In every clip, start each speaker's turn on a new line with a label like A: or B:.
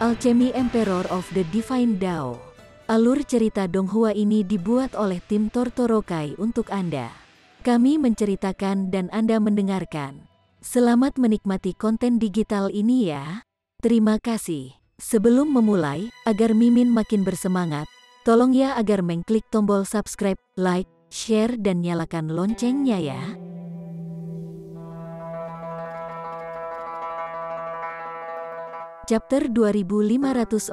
A: Alchemy Emperor of the Divine Dao. Alur cerita Donghua ini dibuat oleh tim Tortorokai untuk Anda. Kami menceritakan dan Anda mendengarkan. Selamat menikmati konten digital ini ya. Terima kasih. Sebelum memulai, agar Mimin makin bersemangat, tolong ya agar mengklik tombol subscribe, like, share dan nyalakan loncengnya ya. Chapter 2541.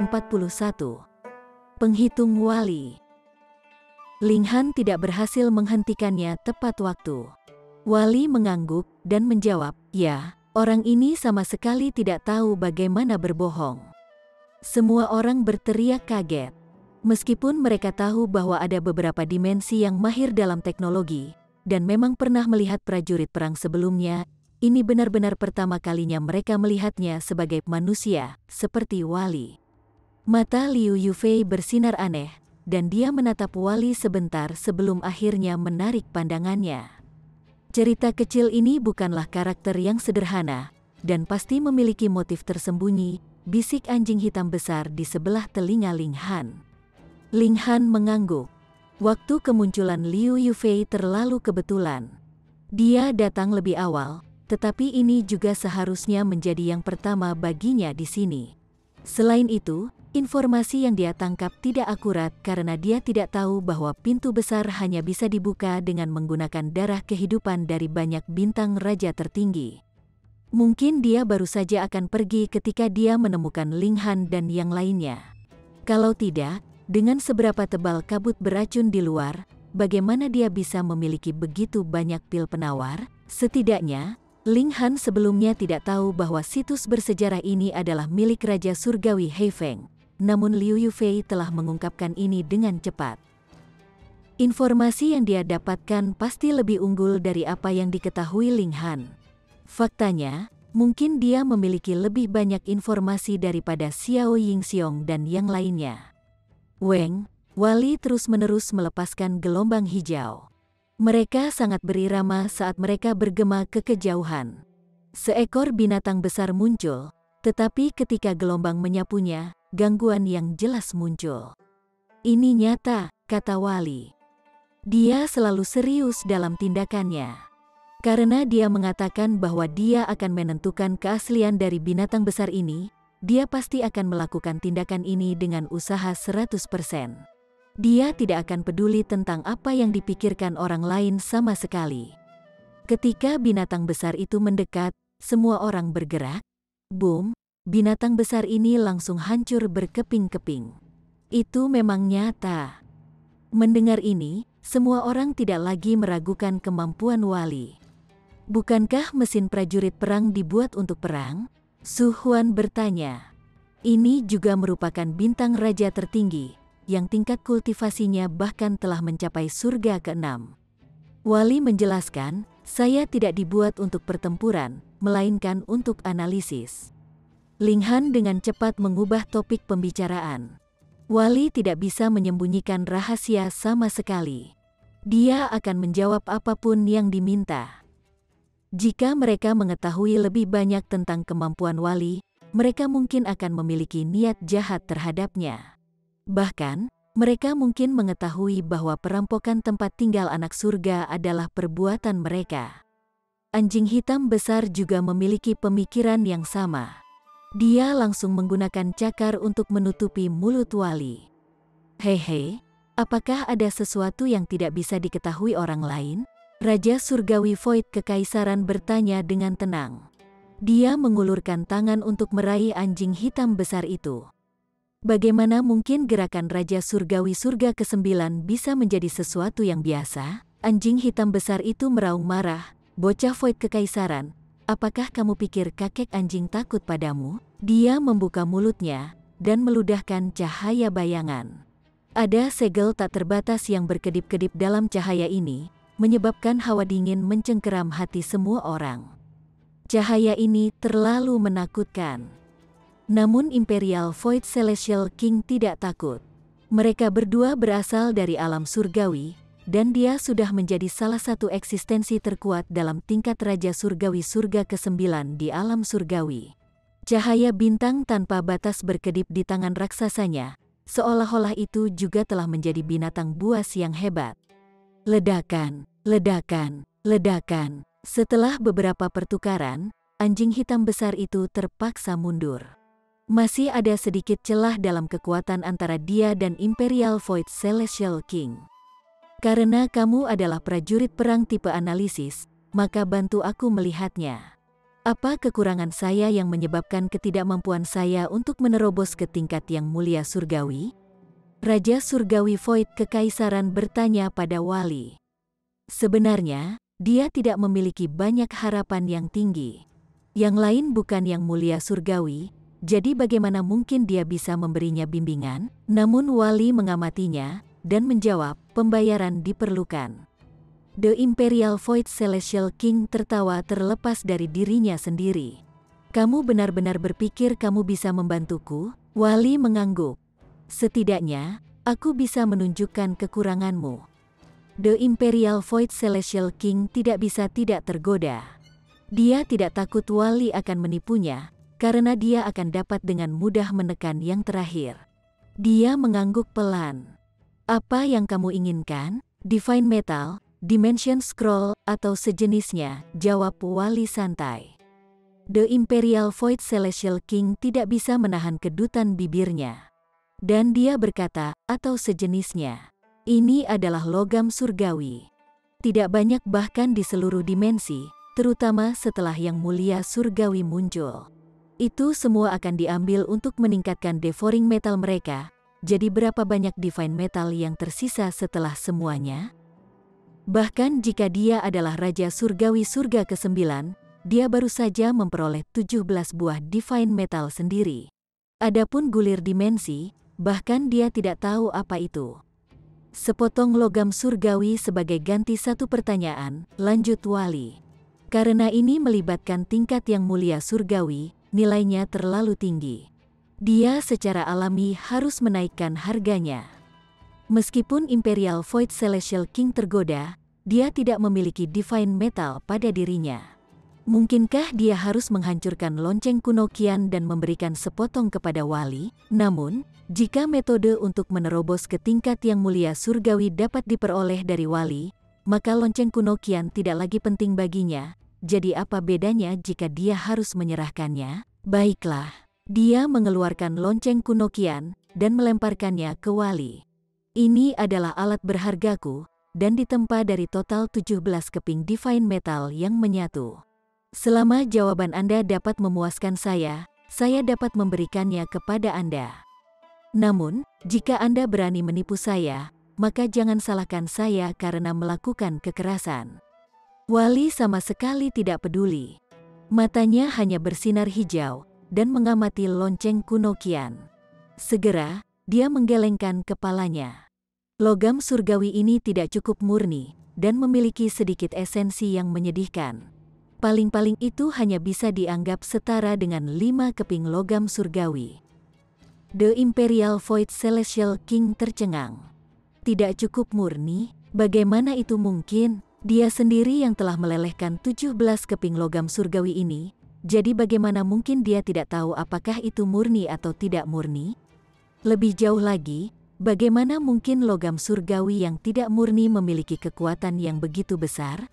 A: Penghitung Wali. Ling Han tidak berhasil menghentikannya tepat waktu. Wali mengangguk dan menjawab, "Ya, orang ini sama sekali tidak tahu bagaimana berbohong." Semua orang berteriak kaget. Meskipun mereka tahu bahwa ada beberapa dimensi yang mahir dalam teknologi, dan memang pernah melihat prajurit perang sebelumnya, ini benar-benar pertama kalinya mereka melihatnya sebagai manusia, seperti Wali. Mata Liu Yufei bersinar aneh, dan dia menatap Wali sebentar sebelum akhirnya menarik pandangannya. Cerita kecil ini bukanlah karakter yang sederhana, dan pasti memiliki motif tersembunyi, bisik anjing hitam besar di sebelah telinga Ling Han. Ling Han mengangguk. Waktu kemunculan Liu Yufei terlalu kebetulan. Dia datang lebih awal, tetapi ini juga seharusnya menjadi yang pertama baginya di sini. Selain itu, informasi yang dia tangkap tidak akurat karena dia tidak tahu bahwa pintu besar hanya bisa dibuka dengan menggunakan darah kehidupan dari banyak bintang raja tertinggi. Mungkin dia baru saja akan pergi ketika dia menemukan Ling Han dan yang lainnya. Kalau tidak, dengan seberapa tebal kabut beracun di luar, bagaimana dia bisa memiliki begitu banyak pil penawar? Setidaknya, Ling Han sebelumnya tidak tahu bahwa situs bersejarah ini adalah milik Raja Surgawi Heifeng. Namun Liu Yufei telah mengungkapkan ini dengan cepat. Informasi yang dia dapatkan pasti lebih unggul dari apa yang diketahui Ling Han. Faktanya, mungkin dia memiliki lebih banyak informasi daripada Xiao Yingxiong dan yang lainnya. Weng, Wali terus-menerus melepaskan gelombang hijau. Mereka sangat berirama saat mereka bergema ke kejauhan. Seekor binatang besar muncul, tetapi ketika gelombang menyapunya, gangguan yang jelas muncul. "Ini nyata," kata Wali. Dia selalu serius dalam tindakannya. Karena dia mengatakan bahwa dia akan menentukan keaslian dari binatang besar ini, dia pasti akan melakukan tindakan ini dengan usaha 100%. Dia tidak akan peduli tentang apa yang dipikirkan orang lain sama sekali. Ketika binatang besar itu mendekat, semua orang bergerak. Boom, binatang besar ini langsung hancur berkeping-keping. Itu memang nyata. Mendengar ini, semua orang tidak lagi meragukan kemampuan Wali. "Bukankah mesin prajurit perang dibuat untuk perang?" Su Huan bertanya. "Ini juga merupakan bintang raja tertinggi, yang tingkat kultivasinya bahkan telah mencapai surga ke-6. Wali menjelaskan, "Saya tidak dibuat untuk pertempuran, melainkan untuk analisis." Ling Han dengan cepat mengubah topik pembicaraan. Wali tidak bisa menyembunyikan rahasia sama sekali. Dia akan menjawab apapun yang diminta. Jika mereka mengetahui lebih banyak tentang kemampuan Wali, mereka mungkin akan memiliki niat jahat terhadapnya. Bahkan, mereka mungkin mengetahui bahwa perampokan tempat tinggal anak surga adalah perbuatan mereka. Anjing hitam besar juga memiliki pemikiran yang sama. Dia langsung menggunakan cakar untuk menutupi mulut Wali. "Hehe, apakah ada sesuatu yang tidak bisa diketahui orang lain?" Raja Surgawi Void Kekaisaran bertanya dengan tenang. Dia mengulurkan tangan untuk meraih anjing hitam besar itu. Bagaimana mungkin gerakan Raja Surgawi Surga ke-9 bisa menjadi sesuatu yang biasa? Anjing hitam besar itu meraung marah. "Bocah Void Kekaisaran, apakah kamu pikir kakek anjing takut padamu?" Dia membuka mulutnya, dan meludahkan cahaya bayangan. Ada segel tak terbatas yang berkedip-kedip dalam cahaya ini, menyebabkan hawa dingin mencengkeram hati semua orang. Cahaya ini terlalu menakutkan. Namun Imperial Void Celestial King tidak takut. Mereka berdua berasal dari alam surgawi, dan dia sudah menjadi salah satu eksistensi terkuat dalam tingkat Raja Surgawi Surga ke-9 di alam surgawi. Cahaya bintang tanpa batas berkedip di tangan raksasanya, seolah-olah itu juga telah menjadi binatang buas yang hebat. Ledakan, ledakan, ledakan. Setelah beberapa pertukaran, anjing hitam besar itu terpaksa mundur. Masih ada sedikit celah dalam kekuatan antara dia dan Imperial Void Celestial King. Karena kamu adalah prajurit perang tipe analisis, maka bantu aku melihatnya. Apa kekurangan saya yang menyebabkan ketidakmampuan saya untuk menerobos ke tingkat yang mulia surgawi? Raja Surgawi Void Kekaisaran bertanya pada Wali. Sebenarnya, dia tidak memiliki banyak harapan yang tinggi. Yang lain bukan yang mulia surgawi, jadi bagaimana mungkin dia bisa memberinya bimbingan? Namun Wali mengamatinya dan menjawab, pembayaran diperlukan. The Imperial Void Celestial King tertawa terlepas dari dirinya sendiri. Kamu benar-benar berpikir kamu bisa membantuku? Wali mengangguk. Setidaknya, aku bisa menunjukkan kekuranganmu. The Imperial Void Celestial King tidak bisa tidak tergoda. Dia tidak takut Wali akan menipunya, karena dia akan dapat dengan mudah menekan yang terakhir. Dia mengangguk pelan. Apa yang kamu inginkan? Divine Metal, Dimension Scroll, atau sejenisnya, jawab Wali santai. The Imperial Void Celestial King tidak bisa menahan kedutan bibirnya. Dan dia berkata, atau sejenisnya. Ini adalah logam surgawi. Tidak banyak bahkan di seluruh dimensi, terutama setelah yang mulia surgawi muncul. Itu semua akan diambil untuk meningkatkan devouring metal mereka, jadi berapa banyak divine metal yang tersisa setelah semuanya? Bahkan jika dia adalah Raja Surgawi Surga ke-9, dia baru saja memperoleh 17 buah divine metal sendiri. Adapun gulir dimensi, bahkan dia tidak tahu apa itu. Sepotong logam surgawi sebagai ganti satu pertanyaan, lanjut Wali. Karena ini melibatkan tingkat yang mulia surgawi, nilainya terlalu tinggi. Dia secara alami harus menaikkan harganya. Meskipun Imperial Void Celestial King tergoda, dia tidak memiliki divine metal pada dirinya. Mungkinkah dia harus menghancurkan lonceng kuno Kian dan memberikan sepotong kepada Wali? Namun, jika metode untuk menerobos ke tingkat yang mulia surgawi dapat diperoleh dari Wali, maka lonceng kuno Kian tidak lagi penting baginya. Jadi apa bedanya jika dia harus menyerahkannya? Baiklah, dia mengeluarkan lonceng kuno Kian dan melemparkannya ke Wali. Ini adalah alat berhargaku, dan ditempa dari total 17 keping divine metal yang menyatu. Selama jawaban Anda dapat memuaskan saya dapat memberikannya kepada Anda. Namun, jika Anda berani menipu saya, maka jangan salahkan saya karena melakukan kekerasan. Wali sama sekali tidak peduli. Matanya hanya bersinar hijau dan mengamati lonceng kuno Kian. Segera, dia menggelengkan kepalanya. Logam surgawi ini tidak cukup murni dan memiliki sedikit esensi yang menyedihkan. Paling-paling itu hanya bisa dianggap setara dengan 5 keping logam surgawi. The Imperial Void Celestial King tercengang. Tidak cukup murni? Bagaimana itu mungkin? Dia sendiri yang telah melelehkan 17 keping logam surgawi ini, jadi bagaimana mungkin dia tidak tahu apakah itu murni atau tidak murni? Lebih jauh lagi, bagaimana mungkin logam surgawi yang tidak murni memiliki kekuatan yang begitu besar?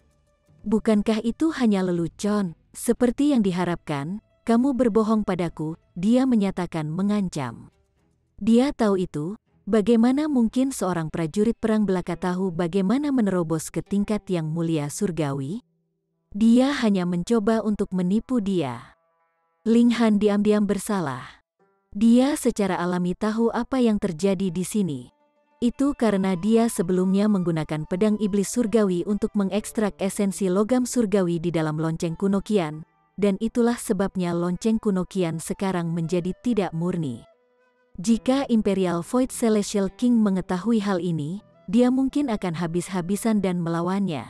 A: Bukankah itu hanya lelucon? Seperti yang diharapkan, kamu berbohong padaku, dia menyatakan mengancam. Dia tahu itu. Bagaimana mungkin seorang prajurit perang belaka tahu bagaimana menerobos ke tingkat yang mulia surgawi? Dia hanya mencoba untuk menipu dia. Ling Han diam-diam bersalah. Dia secara alami tahu apa yang terjadi di sini. Itu karena dia sebelumnya menggunakan pedang iblis surgawi untuk mengekstrak esensi logam surgawi di dalam lonceng kuno Kian, dan itulah sebabnya lonceng kuno Kian sekarang menjadi tidak murni. Jika Imperial Void Celestial King mengetahui hal ini, dia mungkin akan habis-habisan dan melawannya.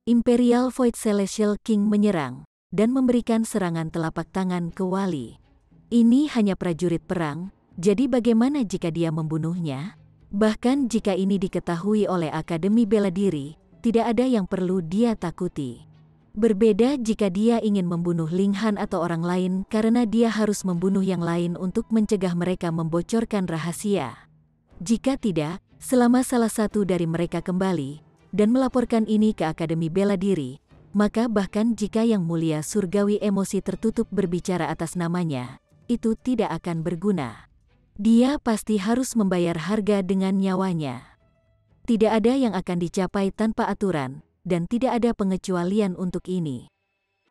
A: Imperial Void Celestial King menyerang dan memberikan serangan telapak tangan ke Wali. Ini hanya prajurit perang, jadi bagaimana jika dia membunuhnya? Bahkan jika ini diketahui oleh Akademi Bela Diri, tidak ada yang perlu dia takuti. Berbeda jika dia ingin membunuh Ling Han atau orang lain karena dia harus membunuh yang lain untuk mencegah mereka membocorkan rahasia. Jika tidak, selama salah satu dari mereka kembali dan melaporkan ini ke Akademi Bela Diri, maka bahkan jika Yang Mulia Surgawi emosi tertutup berbicara atas namanya, itu tidak akan berguna. Dia pasti harus membayar harga dengan nyawanya. Tidak ada yang akan dicapai tanpa aturan, dan tidak ada pengecualian untuk ini.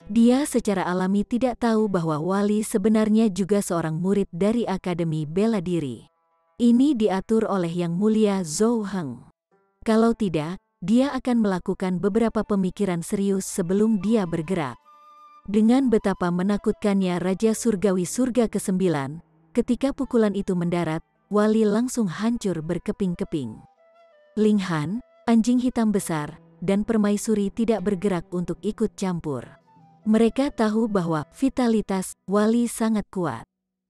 A: Dia secara alami tidak tahu bahwa Wali sebenarnya juga seorang murid dari Akademi Bela Diri. Ini diatur oleh Yang Mulia Zhou Heng. Kalau tidak, dia akan melakukan beberapa pemikiran serius sebelum dia bergerak. Dengan betapa menakutkannya Raja Surgawi Surga ke-9, ketika pukulan itu mendarat, Wali langsung hancur berkeping-keping. Ling Han, anjing hitam besar, dan permaisuri tidak bergerak untuk ikut campur. Mereka tahu bahwa vitalitas Wali sangat kuat.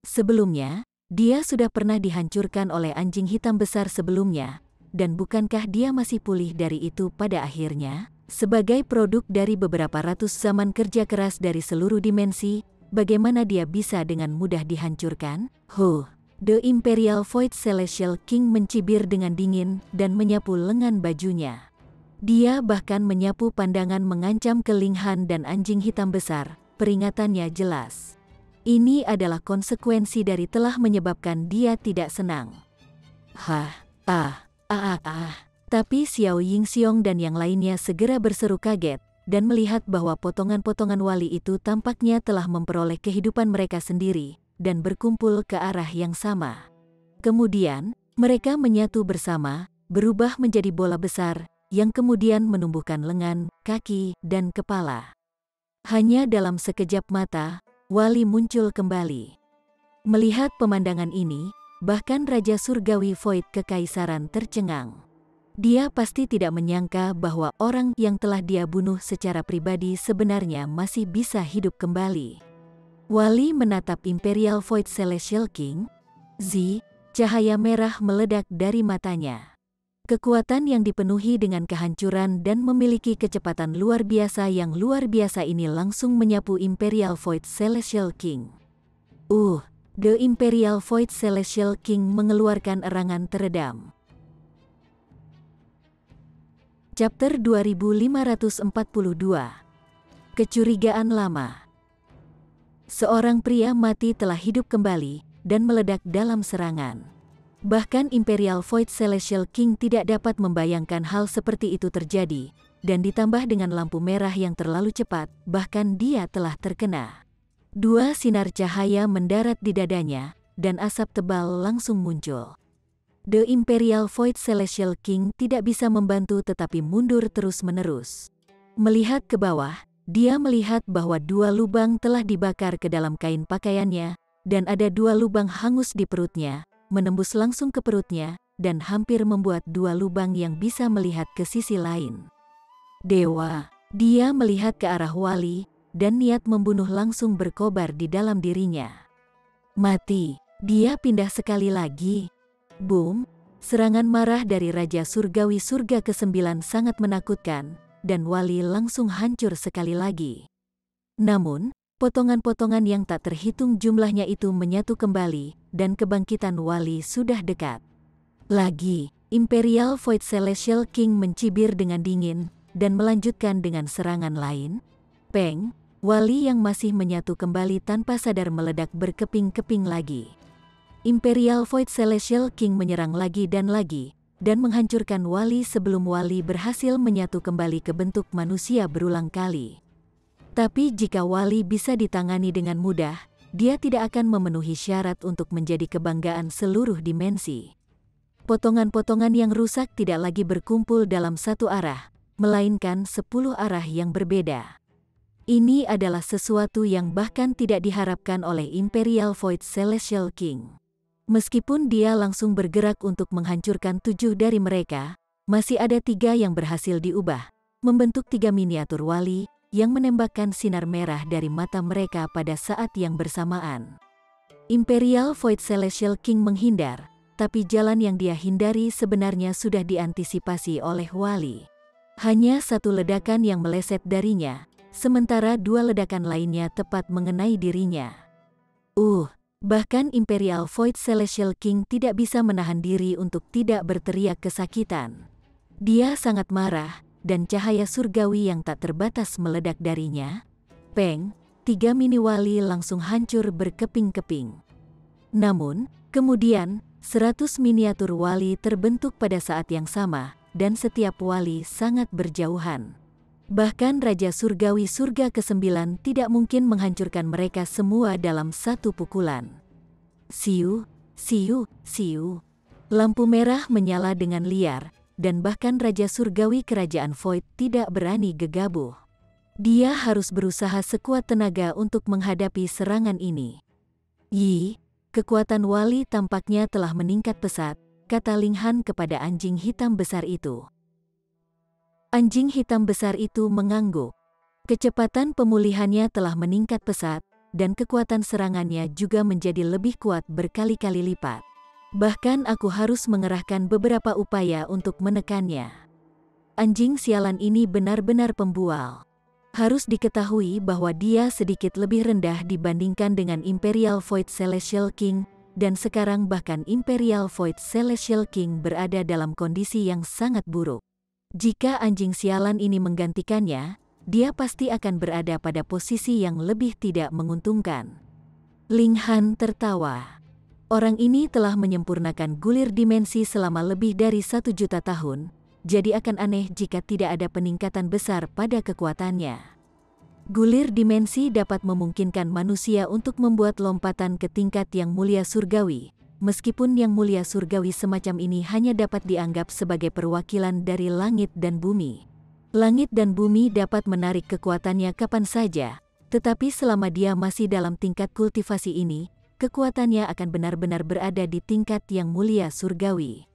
A: Sebelumnya, dia sudah pernah dihancurkan oleh anjing hitam besar sebelumnya, dan bukankah dia masih pulih dari itu pada akhirnya? Sebagai produk dari beberapa ratus zaman kerja keras dari seluruh dimensi, bagaimana dia bisa dengan mudah dihancurkan? The Imperial Void Celestial King mencibir dengan dingin dan menyapu lengan bajunya. Dia bahkan menyapu pandangan mengancam ke Ling Han dan anjing hitam besar, peringatannya jelas. Ini adalah konsekuensi dari telah menyebabkan dia tidak senang. Tapi Xiao Yingxiong dan yang lainnya segera berseru kaget, dan melihat bahwa potongan-potongan Wali itu tampaknya telah memperoleh kehidupan mereka sendiri, dan berkumpul ke arah yang sama. Kemudian, mereka menyatu bersama, berubah menjadi bola besar, yang kemudian menumbuhkan lengan, kaki, dan kepala. Hanya dalam sekejap mata, Wali muncul kembali. Melihat pemandangan ini, bahkan Raja Surgawi Void Kekaisaran tercengang. Dia pasti tidak menyangka bahwa orang yang telah dia bunuh secara pribadi sebenarnya masih bisa hidup kembali. Wali menatap Imperial Void Celestial King. Cahaya merah meledak dari matanya. Kekuatan yang dipenuhi dengan kehancuran dan memiliki kecepatan luar biasa yang luar biasa ini langsung menyapu Imperial Void Celestial King. The Imperial Void Celestial King mengeluarkan erangan teredam. Chapter 2542. Kecurigaan lama. Seorang pria mati telah hidup kembali dan meledak dalam serangan. Bahkan Imperial Void Celestial King tidak dapat membayangkan hal seperti itu terjadi, dan ditambah dengan lampu merah yang terlalu cepat, bahkan dia telah terkena. Dua sinar cahaya mendarat di dadanya, dan asap tebal langsung muncul. The Imperial Void Celestial King tidak bisa membantu tetapi mundur terus-menerus. Melihat ke bawah, dia melihat bahwa dua lubang telah dibakar ke dalam kain pakaiannya, dan ada dua lubang hangus di perutnya, menembus langsung ke perutnya, dan hampir membuat dua lubang yang bisa melihat ke sisi lain. Dewa, dia melihat ke arah Wali, dan niat membunuh langsung berkobar di dalam dirinya. Mati, dia pindah sekali lagi. Boom, serangan marah dari Raja Surgawi Surga ke-9 sangat menakutkan, dan Wali langsung hancur sekali lagi. Namun, potongan-potongan yang tak terhitung jumlahnya itu menyatu kembali, dan kebangkitan Wali sudah dekat. Lagi, Imperial Void Celestial King mencibir dengan dingin, dan melanjutkan dengan serangan lain. Peng, Wali yang masih menyatu kembali tanpa sadar meledak berkeping-keping lagi. Imperial Void Celestial King menyerang lagi, dan menghancurkan Wali sebelum Wali berhasil menyatu kembali ke bentuk manusia berulang kali. Tapi jika Wali bisa ditangani dengan mudah, dia tidak akan memenuhi syarat untuk menjadi kebanggaan seluruh dimensi. Potongan-potongan yang rusak tidak lagi berkumpul dalam satu arah, melainkan 10 arah yang berbeda. Ini adalah sesuatu yang bahkan tidak diharapkan oleh Imperial Void Celestial King. Meskipun dia langsung bergerak untuk menghancurkan 7 dari mereka, masih ada 3 yang berhasil diubah, membentuk 3 miniatur Wali, yang menembakkan sinar merah dari mata mereka pada saat yang bersamaan. Imperial Void Celestial King menghindar, tapi jalan yang dia hindari sebenarnya sudah diantisipasi oleh Wali. Hanya satu ledakan yang meleset darinya, sementara 2 ledakan lainnya tepat mengenai dirinya. Bahkan Imperial Void Celestial King tidak bisa menahan diri untuk tidak berteriak kesakitan. Dia sangat marah, dan cahaya surgawi yang tak terbatas meledak darinya. Peng, 3 mini wali langsung hancur berkeping-keping. Namun, kemudian, 100 miniatur wali terbentuk pada saat yang sama, dan setiap wali sangat berjauhan. Bahkan Raja Surgawi Surga ke-9 tidak mungkin menghancurkan mereka semua dalam satu pukulan. Siu, siu, siu. Lampu merah menyala dengan liar, dan bahkan Raja Surgawi Kerajaan Void tidak berani gegabah. Dia harus berusaha sekuat tenaga untuk menghadapi serangan ini. Kekuatan wali tampaknya telah meningkat pesat, kata Ling Han kepada anjing hitam besar itu. Anjing hitam besar itu mengangguk. Kecepatan pemulihannya telah meningkat pesat, dan kekuatan serangannya juga menjadi lebih kuat berkali-kali lipat. Bahkan aku harus mengerahkan beberapa upaya untuk menekannya. Anjing sialan ini benar-benar pembual. Harus diketahui bahwa dia sedikit lebih rendah dibandingkan dengan Imperial Void Celestial King, dan sekarang bahkan Imperial Void Celestial King berada dalam kondisi yang sangat buruk. Jika anjing sialan ini menggantikannya, dia pasti akan berada pada posisi yang lebih tidak menguntungkan. Ling Han tertawa. Orang ini telah menyempurnakan gulir dimensi selama lebih dari 1 juta tahun, jadi akan aneh jika tidak ada peningkatan besar pada kekuatannya. Gulir dimensi dapat memungkinkan manusia untuk membuat lompatan ke tingkat yang mulia surgawi, meskipun yang mulia surgawi semacam ini hanya dapat dianggap sebagai perwakilan dari langit dan bumi. Langit dan bumi dapat menarik kekuatannya kapan saja, tetapi selama dia masih dalam tingkat kultivasi ini, kekuatannya akan benar-benar berada di tingkat yang mulia surgawi.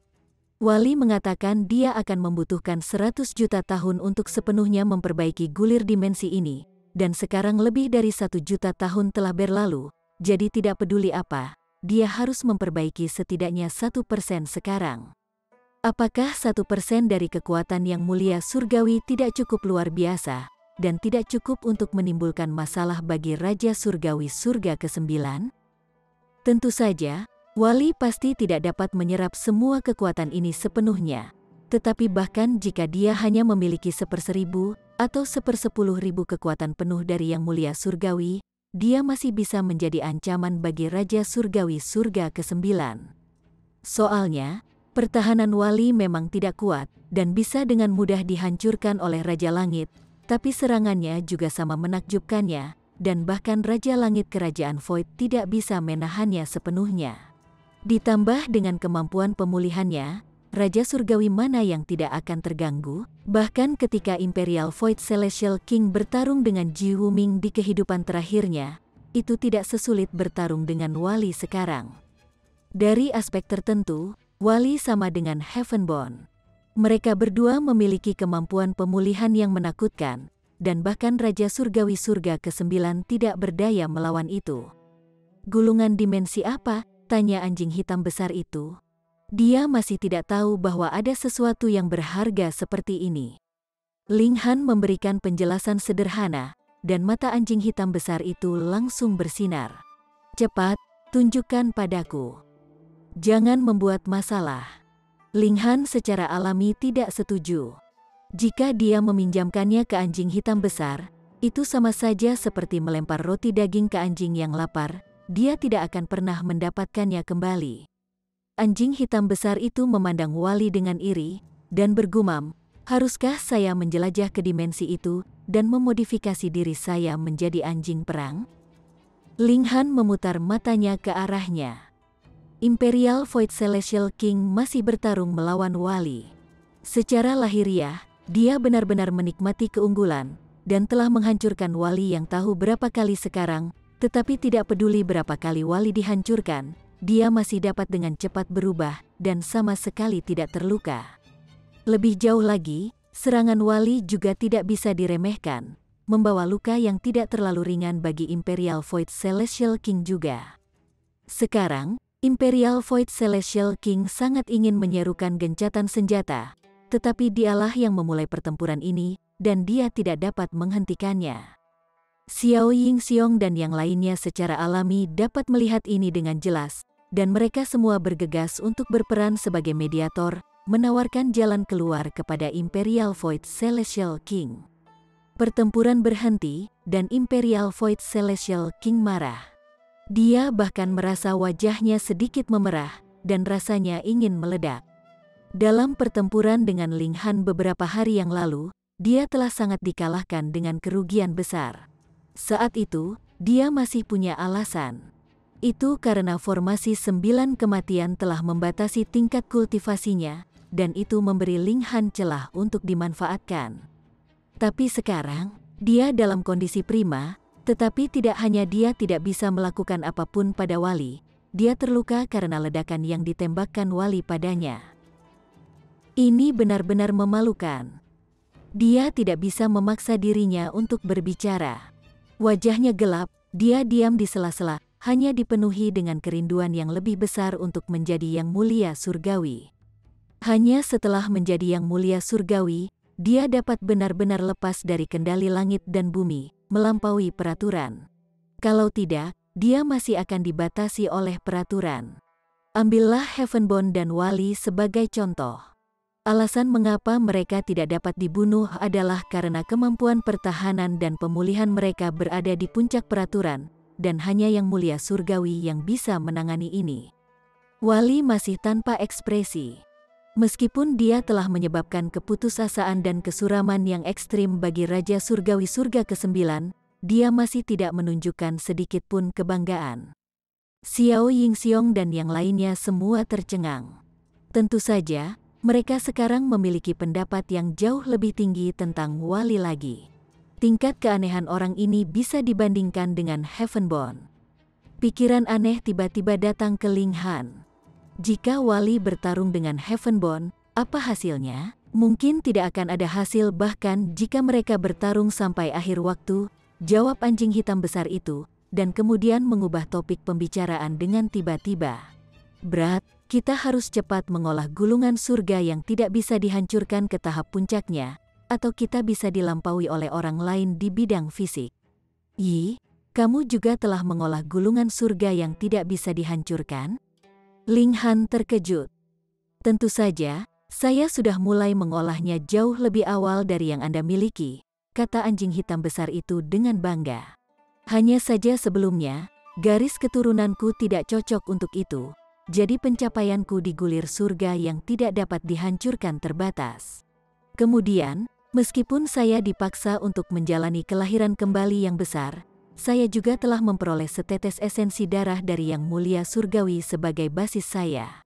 A: Wali mengatakan dia akan membutuhkan 100 juta tahun untuk sepenuhnya memperbaiki gulir dimensi ini, dan sekarang lebih dari 1 juta tahun telah berlalu, jadi tidak peduli apa, dia harus memperbaiki setidaknya 1% sekarang. Apakah 1% dari kekuatan yang mulia surgawi tidak cukup luar biasa, dan tidak cukup untuk menimbulkan masalah bagi Raja Surgawi Surga ke-9? Tentu saja, wali pasti tidak dapat menyerap semua kekuatan ini sepenuhnya. Tetapi bahkan jika dia hanya memiliki 1/1000 atau 1/10.000 kekuatan penuh dari yang mulia surgawi, dia masih bisa menjadi ancaman bagi Raja Surgawi Surga ke-9. Soalnya, pertahanan wali memang tidak kuat, dan bisa dengan mudah dihancurkan oleh Raja Langit, tapi serangannya juga sama menakjubkannya, dan bahkan Raja Langit Kerajaan Void tidak bisa menahannya sepenuhnya. Ditambah dengan kemampuan pemulihannya, Raja Surgawi mana yang tidak akan terganggu? Bahkan ketika Imperial Void Celestial King bertarung dengan Ji Wuming di kehidupan terakhirnya, itu tidak sesulit bertarung dengan wali sekarang. Dari aspek tertentu, wali sama dengan Heavenborn. Mereka berdua memiliki kemampuan pemulihan yang menakutkan, dan bahkan Raja Surgawi Surga ke-9 tidak berdaya melawan itu. Gulungan dimensi apa? Tanya anjing hitam besar itu. Dia masih tidak tahu bahwa ada sesuatu yang berharga seperti ini. Ling Han memberikan penjelasan sederhana, dan mata anjing hitam besar itu langsung bersinar. Cepat, tunjukkan padaku. Jangan membuat masalah. Ling Han secara alami tidak setuju. Jika dia meminjamkannya ke anjing hitam besar, itu sama saja seperti melempar roti daging ke anjing yang lapar, dia tidak akan pernah mendapatkannya kembali. Anjing hitam besar itu memandang wali dengan iri, dan bergumam, haruskah saya menjelajah ke dimensi itu, dan memodifikasi diri saya menjadi anjing perang? Ling Han memutar matanya ke arahnya. Imperial Void Celestial King masih bertarung melawan wali. Secara lahiriah, dia benar-benar menikmati keunggulan, dan telah menghancurkan wali yang tahu berapa kali sekarang, tetapi tidak peduli berapa kali wali dihancurkan, dia masih dapat dengan cepat berubah, dan sama sekali tidak terluka. Lebih jauh lagi, serangan wali juga tidak bisa diremehkan, membawa luka yang tidak terlalu ringan bagi Imperial Void Celestial King juga. Sekarang, Imperial Void Celestial King sangat ingin menyerukan gencatan senjata, tetapi dialah yang memulai pertempuran ini, dan dia tidak dapat menghentikannya. Xiao Yingxiong dan yang lainnya secara alami dapat melihat ini dengan jelas, dan mereka semua bergegas untuk berperan sebagai mediator, menawarkan jalan keluar kepada Imperial Void Celestial King. Pertempuran berhenti, dan Imperial Void Celestial King marah. Dia bahkan merasa wajahnya sedikit memerah, dan rasanya ingin meledak. Dalam pertempuran dengan Ling Han beberapa hari yang lalu, dia telah sangat dikalahkan dengan kerugian besar. Saat itu, dia masih punya alasan. Itu karena formasi 9 kematian telah membatasi tingkat kultivasinya, dan itu memberi Ling Han celah untuk dimanfaatkan. Tapi sekarang, dia dalam kondisi prima, tetapi tidak hanya dia tidak bisa melakukan apapun pada Wali, dia terluka karena ledakan yang ditembakkan Wali padanya. Ini benar-benar memalukan. Dia tidak bisa memaksa dirinya untuk berbicara. Wajahnya gelap, dia diam di sela-sela, hanya dipenuhi dengan kerinduan yang lebih besar untuk menjadi yang mulia surgawi. Hanya setelah menjadi yang mulia surgawi, dia dapat benar-benar lepas dari kendali langit dan bumi, melampaui peraturan. Kalau tidak, dia masih akan dibatasi oleh peraturan. Ambillah Heavenborn dan Wali sebagai contoh. Alasan mengapa mereka tidak dapat dibunuh adalah karena kemampuan pertahanan dan pemulihan mereka berada di puncak peraturan, dan hanya yang mulia surgawi yang bisa menangani ini. Wali masih tanpa ekspresi. Meskipun dia telah menyebabkan keputusasaan dan kesuraman yang ekstrim bagi Raja Surgawi Surga ke-9, dia masih tidak menunjukkan sedikit pun kebanggaan. Xiao Yingxiong dan yang lainnya semua tercengang. Tentu saja, mereka sekarang memiliki pendapat yang jauh lebih tinggi tentang Wali lagi. Tingkat keanehan orang ini bisa dibandingkan dengan Heavenborn. Pikiran aneh tiba-tiba datang ke Ling Han. Jika Wali bertarung dengan Heavenborn, apa hasilnya? Mungkin tidak akan ada hasil bahkan jika mereka bertarung sampai akhir waktu, jawab anjing hitam besar itu, dan kemudian mengubah topik pembicaraan dengan tiba-tiba. Berat, kita harus cepat mengolah gulungan surga yang tidak bisa dihancurkan ke tahap puncaknya, atau kita bisa dilampaui oleh orang lain di bidang fisik. Yi, kamu juga telah mengolah gulungan surga yang tidak bisa dihancurkan? Ling Han terkejut. Tentu saja, saya sudah mulai mengolahnya jauh lebih awal dari yang Anda miliki, kata anjing hitam besar itu dengan bangga. Hanya saja sebelumnya, garis keturunanku tidak cocok untuk itu. Jadi pencapaianku di gulir surga yang tidak dapat dihancurkan terbatas. Kemudian, meskipun saya dipaksa untuk menjalani kelahiran kembali yang besar, saya juga telah memperoleh setetes esensi darah dari yang mulia surgawi sebagai basis saya.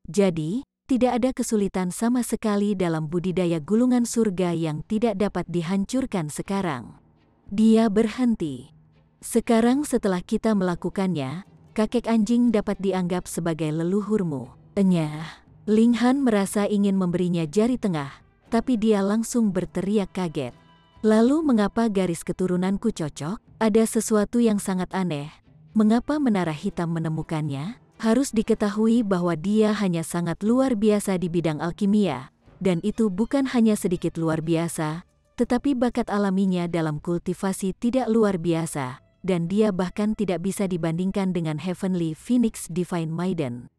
A: Jadi, tidak ada kesulitan sama sekali dalam budidaya gulungan surga yang tidak dapat dihancurkan sekarang. Dia berhenti. Sekarang setelah kita melakukannya, kakek anjing dapat dianggap sebagai leluhurmu. Enyah. Ling Han merasa ingin memberinya jari tengah, tapi dia langsung berteriak kaget. Lalu mengapa garis keturunanku cocok? Ada sesuatu yang sangat aneh. Mengapa menara hitam menemukannya? Harus diketahui bahwa dia hanya sangat luar biasa di bidang alkimia, dan itu bukan hanya sedikit luar biasa, tetapi bakat alaminya dalam kultivasi tidak luar biasa. Dan dia bahkan tidak bisa dibandingkan dengan Heavenly Phoenix Divine Maiden.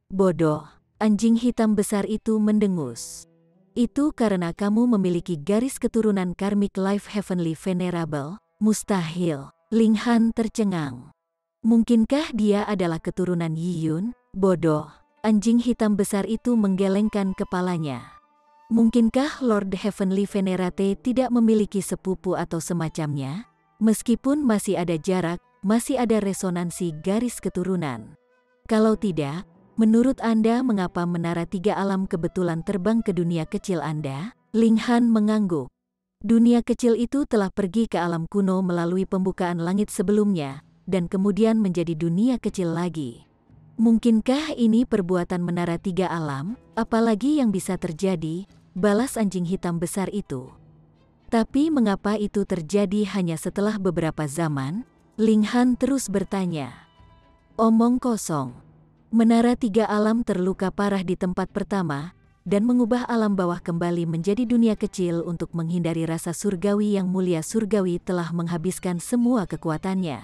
A: Bodoh, anjing hitam besar itu mendengus. Itu karena kamu memiliki garis keturunan Karmic Life Heavenly Venerable? Mustahil. Ling Han tercengang. Mungkinkah dia adalah keturunan Yi Yun? Bodoh, anjing hitam besar itu menggelengkan kepalanya. Mungkinkah Lord Heavenly Venerate tidak memiliki sepupu atau semacamnya? Meskipun masih ada jarak, masih ada resonansi garis keturunan. Kalau tidak, menurut Anda mengapa menara 3 alam kebetulan terbang ke dunia kecil Anda? Ling Han mengangguk. Dunia kecil itu telah pergi ke alam kuno melalui pembukaan langit sebelumnya, dan kemudian menjadi dunia kecil lagi. Mungkinkah ini perbuatan menara 3 alam? Apalagi yang bisa terjadi? Balas anjing hitam besar itu. Tapi mengapa itu terjadi hanya setelah beberapa zaman? Ling Han terus bertanya. Omong kosong. Menara 3 alam terluka parah di tempat pertama, dan mengubah alam bawah kembali menjadi dunia kecil untuk menghindari rasa surgawi yang mulia. Surgawi telah menghabiskan semua kekuatannya.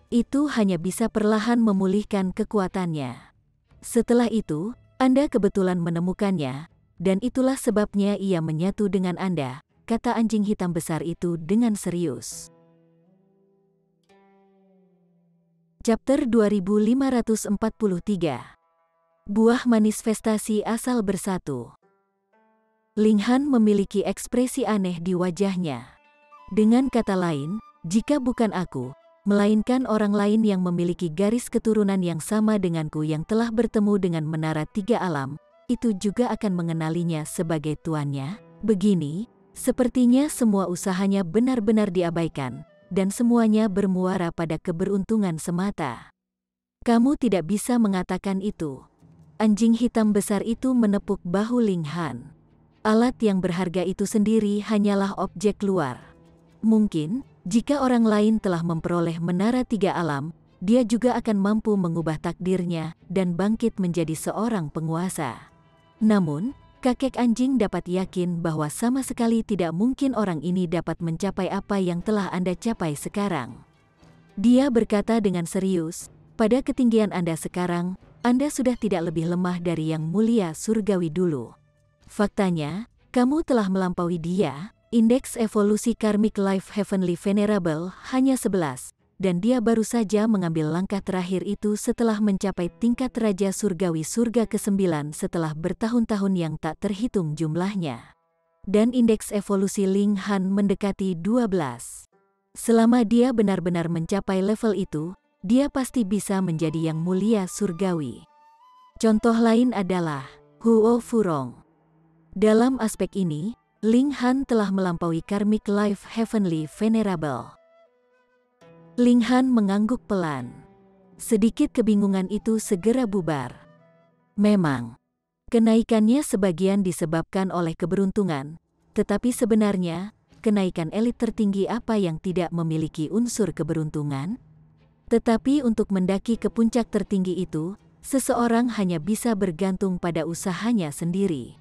A: Itu hanya bisa perlahan memulihkan kekuatannya. Setelah itu, Anda kebetulan menemukannya, dan itulah sebabnya ia menyatu dengan Anda, kata anjing hitam besar itu dengan serius. Chapter 2543. Buah manifestasi asal bersatu. Ling Han memiliki ekspresi aneh di wajahnya. Dengan kata lain, jika bukan aku, melainkan orang lain yang memiliki garis keturunan yang sama denganku yang telah bertemu dengan menara tiga alam, itu juga akan mengenalinya sebagai tuannya. Begini, sepertinya semua usahanya benar-benar diabaikan, dan semuanya bermuara pada keberuntungan semata. Kamu tidak bisa mengatakan itu. Anjing hitam besar itu menepuk bahu Ling Han. Alat yang berharga itu sendiri hanyalah objek luar. Mungkin, jika orang lain telah memperoleh menara tiga alam, dia juga akan mampu mengubah takdirnya dan bangkit menjadi seorang penguasa. Namun, kakek anjing dapat yakin bahwa sama sekali tidak mungkin orang ini dapat mencapai apa yang telah Anda capai sekarang. Dia berkata dengan serius, pada ketinggian Anda sekarang, Anda sudah tidak lebih lemah dari yang mulia surgawi dulu. Faktanya, kamu telah melampaui dia. Indeks evolusi Karmic Life Heavenly Venerable hanya 11, dan dia baru saja mengambil langkah terakhir itu setelah mencapai tingkat Raja Surgawi surga ke-9 setelah bertahun-tahun yang tak terhitung jumlahnya. Dan indeks evolusi Ling Han mendekati 12. Selama dia benar-benar mencapai level itu, dia pasti bisa menjadi yang mulia surgawi. Contoh lain adalah Huo Furong. Dalam aspek ini, Ling Han telah melampaui Karmic Life Heavenly Venerable. Ling Han mengangguk pelan. Sedikit kebingungan itu segera bubar. Memang, kenaikannya sebagian disebabkan oleh keberuntungan, tetapi sebenarnya, kenaikan elit tertinggi apa yang tidak memiliki unsur keberuntungan? Tetapi untuk mendaki ke puncak tertinggi itu, seseorang hanya bisa bergantung pada usahanya sendiri.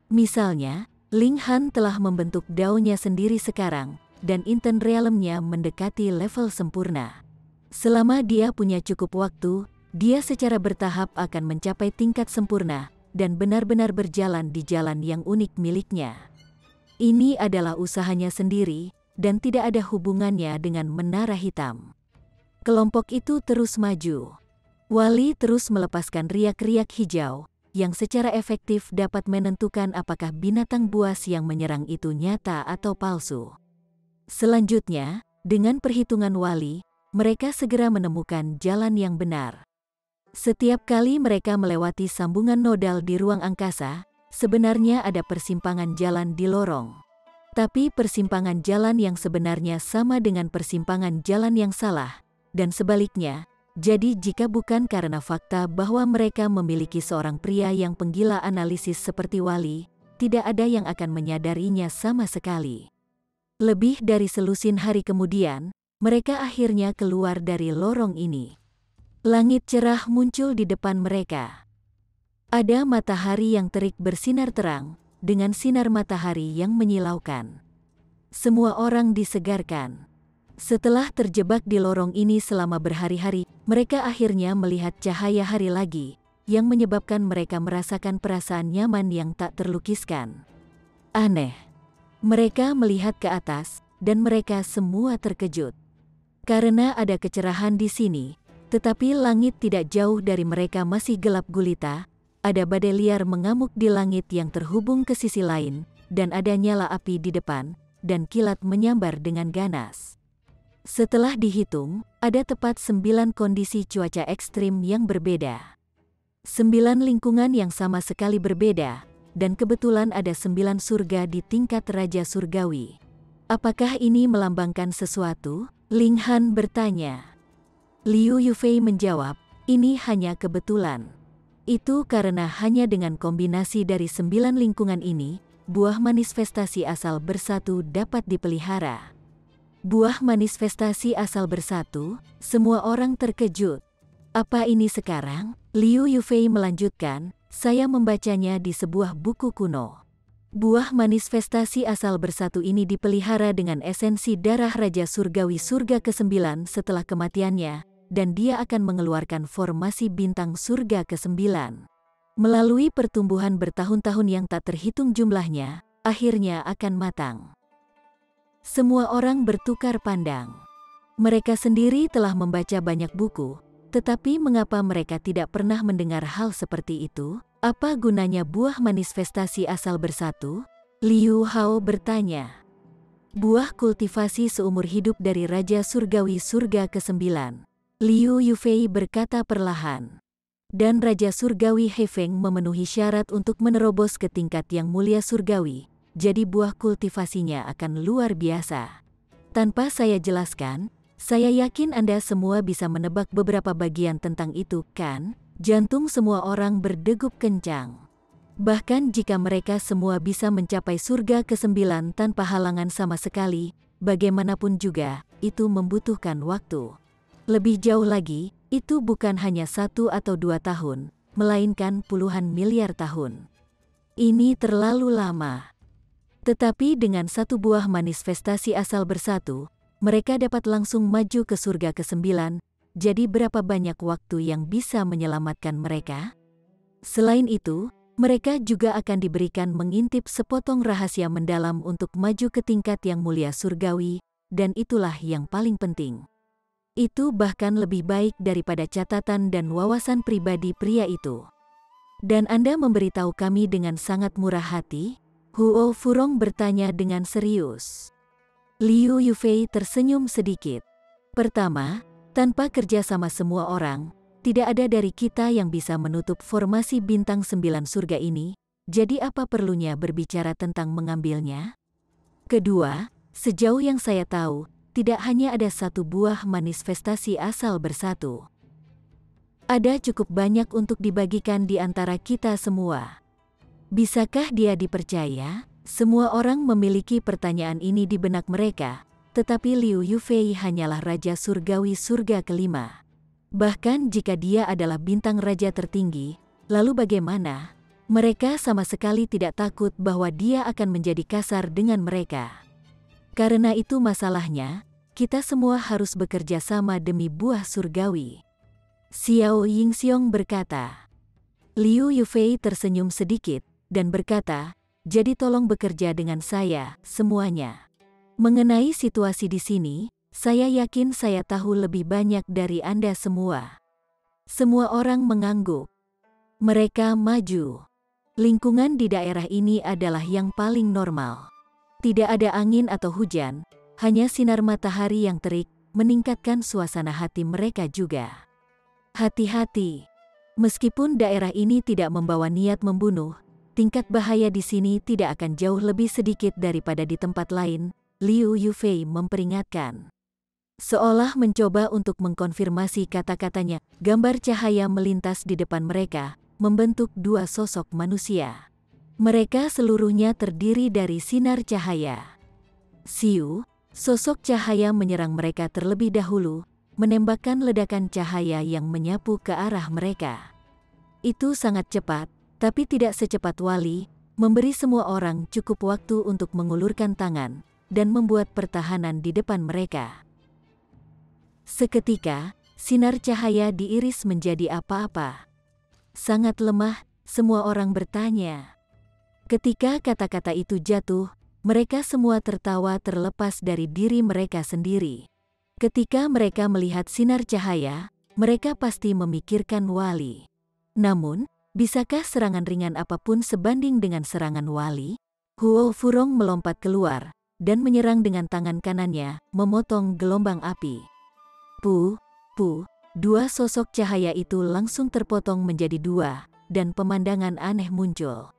A: Misalnya, Ling Han telah membentuk DAO-nya sendiri sekarang, dan Inten Realm-nya mendekati level sempurna. Selama dia punya cukup waktu, dia secara bertahap akan mencapai tingkat sempurna, dan benar-benar berjalan di jalan yang unik miliknya. Ini adalah usahanya sendiri, dan tidak ada hubungannya dengan menara hitam. Kelompok itu terus maju. Wali terus melepaskan riak-riak hijau, yang secara efektif dapat menentukan apakah binatang buas yang menyerang itu nyata atau palsu. Selanjutnya, dengan perhitungan wali, mereka segera menemukan jalan yang benar. Setiap kali mereka melewati sambungan nodal di ruang angkasa, sebenarnya ada persimpangan jalan di lorong. Tapi persimpangan jalan yang sebenarnya sama dengan persimpangan jalan yang salah, dan sebaliknya. Jadi jika bukan karena fakta bahwa mereka memiliki seorang pria yang penggila analisis seperti wali, tidak ada yang akan menyadarinya sama sekali. Lebih dari selusin hari kemudian, mereka akhirnya keluar dari lorong ini. Langit cerah muncul di depan mereka. Ada matahari yang terik bersinar terang, dengan sinar matahari yang menyilaukan. Semua orang disegarkan. Setelah terjebak di lorong ini selama berhari-hari, mereka akhirnya melihat cahaya hari lagi, yang menyebabkan mereka merasakan perasaan nyaman yang tak terlukiskan. Aneh. Mereka melihat ke atas, dan mereka semua terkejut. Karena ada kecerahan di sini, tetapi langit tidak jauh dari mereka masih gelap gulita, ada badai liar mengamuk di langit yang terhubung ke sisi lain, dan ada nyala api di depan, dan kilat menyambar dengan ganas. Setelah dihitung, ada tepat 9 kondisi cuaca ekstrim yang berbeda. 9 lingkungan yang sama sekali berbeda, dan kebetulan ada 9 surga di tingkat Raja Surgawi. Apakah ini melambangkan sesuatu? Ling Han bertanya. Liu Yufei menjawab, ini hanya kebetulan. Itu karena hanya dengan kombinasi dari 9 lingkungan ini, buah manifestasi asal bersatu dapat dipelihara. Buah manifestasi asal bersatu, semua orang terkejut. Apa ini sekarang? Liu Yufei melanjutkan, saya membacanya di sebuah buku kuno. Buah manifestasi asal bersatu ini dipelihara dengan esensi darah Raja Surgawi surga ke-9 setelah kematiannya, dan dia akan mengeluarkan formasi bintang surga ke-9. Melalui pertumbuhan bertahun-tahun yang tak terhitung jumlahnya, akhirnya akan matang. Semua orang bertukar pandang. Mereka sendiri telah membaca banyak buku, tetapi mengapa mereka tidak pernah mendengar hal seperti itu? Apa gunanya buah manifestasi asal bersatu? Liu Hao bertanya. Buah kultivasi seumur hidup dari Raja Surgawi surga ke-9. Liu Yufei berkata perlahan. Dan Raja Surgawi Hefeng memenuhi syarat untuk menerobos ke tingkat yang mulia surgawi, jadi buah kultivasinya akan luar biasa. Tanpa saya jelaskan, saya yakin Anda semua bisa menebak beberapa bagian tentang itu, kan? Jantung semua orang berdegup kencang. Bahkan jika mereka semua bisa mencapai surga ke-9 tanpa halangan sama sekali, bagaimanapun juga, itu membutuhkan waktu. Lebih jauh lagi, itu bukan hanya 1 atau 2 tahun, melainkan puluhan miliar tahun. Ini terlalu lama. Tetapi dengan satu buah manifestasi asal bersatu, mereka dapat langsung maju ke surga ke-9, jadi berapa banyak waktu yang bisa menyelamatkan mereka? Selain itu, mereka juga akan diberikan mengintip sepotong rahasia mendalam untuk maju ke tingkat yang mulia surgawi, dan itulah yang paling penting. Itu bahkan lebih baik daripada catatan dan wawasan pribadi pria itu. Dan Anda memberitahu kami dengan sangat murah hati? Huo Furong bertanya dengan serius. Liu Yufei tersenyum sedikit. Pertama, tanpa kerja sama semua orang, tidak ada dari kita yang bisa menutup formasi bintang 9 surga ini, jadi apa perlunya berbicara tentang mengambilnya? Kedua, sejauh yang saya tahu, tidak hanya ada satu buah manifestasi asal bersatu. Ada cukup banyak untuk dibagikan di antara kita semua. Bisakah dia dipercaya? Semua orang memiliki pertanyaan ini di benak mereka, tetapi Liu Yufei hanyalah Raja Surgawi surga ke-5. Bahkan jika dia adalah bintang raja tertinggi, lalu bagaimana? Mereka sama sekali tidak takut bahwa dia akan menjadi kasar dengan mereka. Karena itu masalahnya, kita semua harus bekerja sama demi buah surgawi. Xiao Yingxiong berkata. Liu Yufei tersenyum sedikit, dan berkata, jadi tolong bekerja dengan saya, semuanya. Mengenai situasi di sini, saya yakin saya tahu lebih banyak dari Anda semua. Semua orang mengangguk. Mereka maju. Lingkungan di daerah ini adalah yang paling normal. Tidak ada angin atau hujan, hanya sinar matahari yang terik, meningkatkan suasana hati mereka juga. Hati-hati. Meskipun daerah ini tidak membawa niat membunuh, tingkat bahaya di sini tidak akan jauh lebih sedikit daripada di tempat lain, Liu Yufei memperingatkan. Seolah mencoba untuk mengkonfirmasi kata-katanya, gambar cahaya melintas di depan mereka, membentuk dua sosok manusia. Mereka seluruhnya terdiri dari sinar cahaya. Siu, sosok cahaya menyerang mereka terlebih dahulu, menembakkan ledakan cahaya yang menyapu ke arah mereka. Itu sangat cepat, tapi tidak secepat Wali, memberi semua orang cukup waktu untuk mengulurkan tangan dan membuat pertahanan di depan mereka. Seketika, sinar cahaya diiris menjadi apa-apa. Sangat lemah, semua orang bertanya. Ketika kata-kata itu jatuh, mereka semua tertawa terlepas dari diri mereka sendiri. Ketika mereka melihat sinar cahaya, mereka pasti memikirkan Wali. Namun, bisakah serangan ringan apapun sebanding dengan serangan Wali? Huo Furong melompat keluar dan menyerang dengan tangan kanannya, memotong gelombang api. Dua sosok cahaya itu langsung terpotong menjadi dua, dan pemandangan aneh muncul.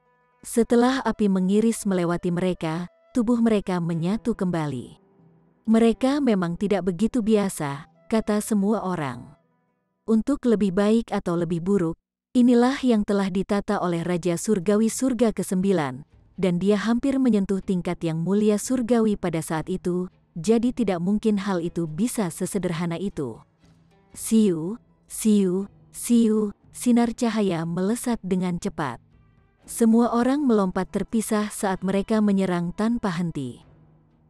A: Setelah api mengiris melewati mereka, tubuh mereka menyatu kembali. Mereka memang tidak begitu biasa, kata semua orang. Untuk lebih baik atau lebih buruk, inilah yang telah ditata oleh Raja Surgawi surga ke-9, dan dia hampir menyentuh tingkat yang mulia surgawi pada saat itu, jadi tidak mungkin hal itu bisa sesederhana itu. Siu, sinar cahaya melesat dengan cepat. Semua orang melompat terpisah saat mereka menyerang tanpa henti.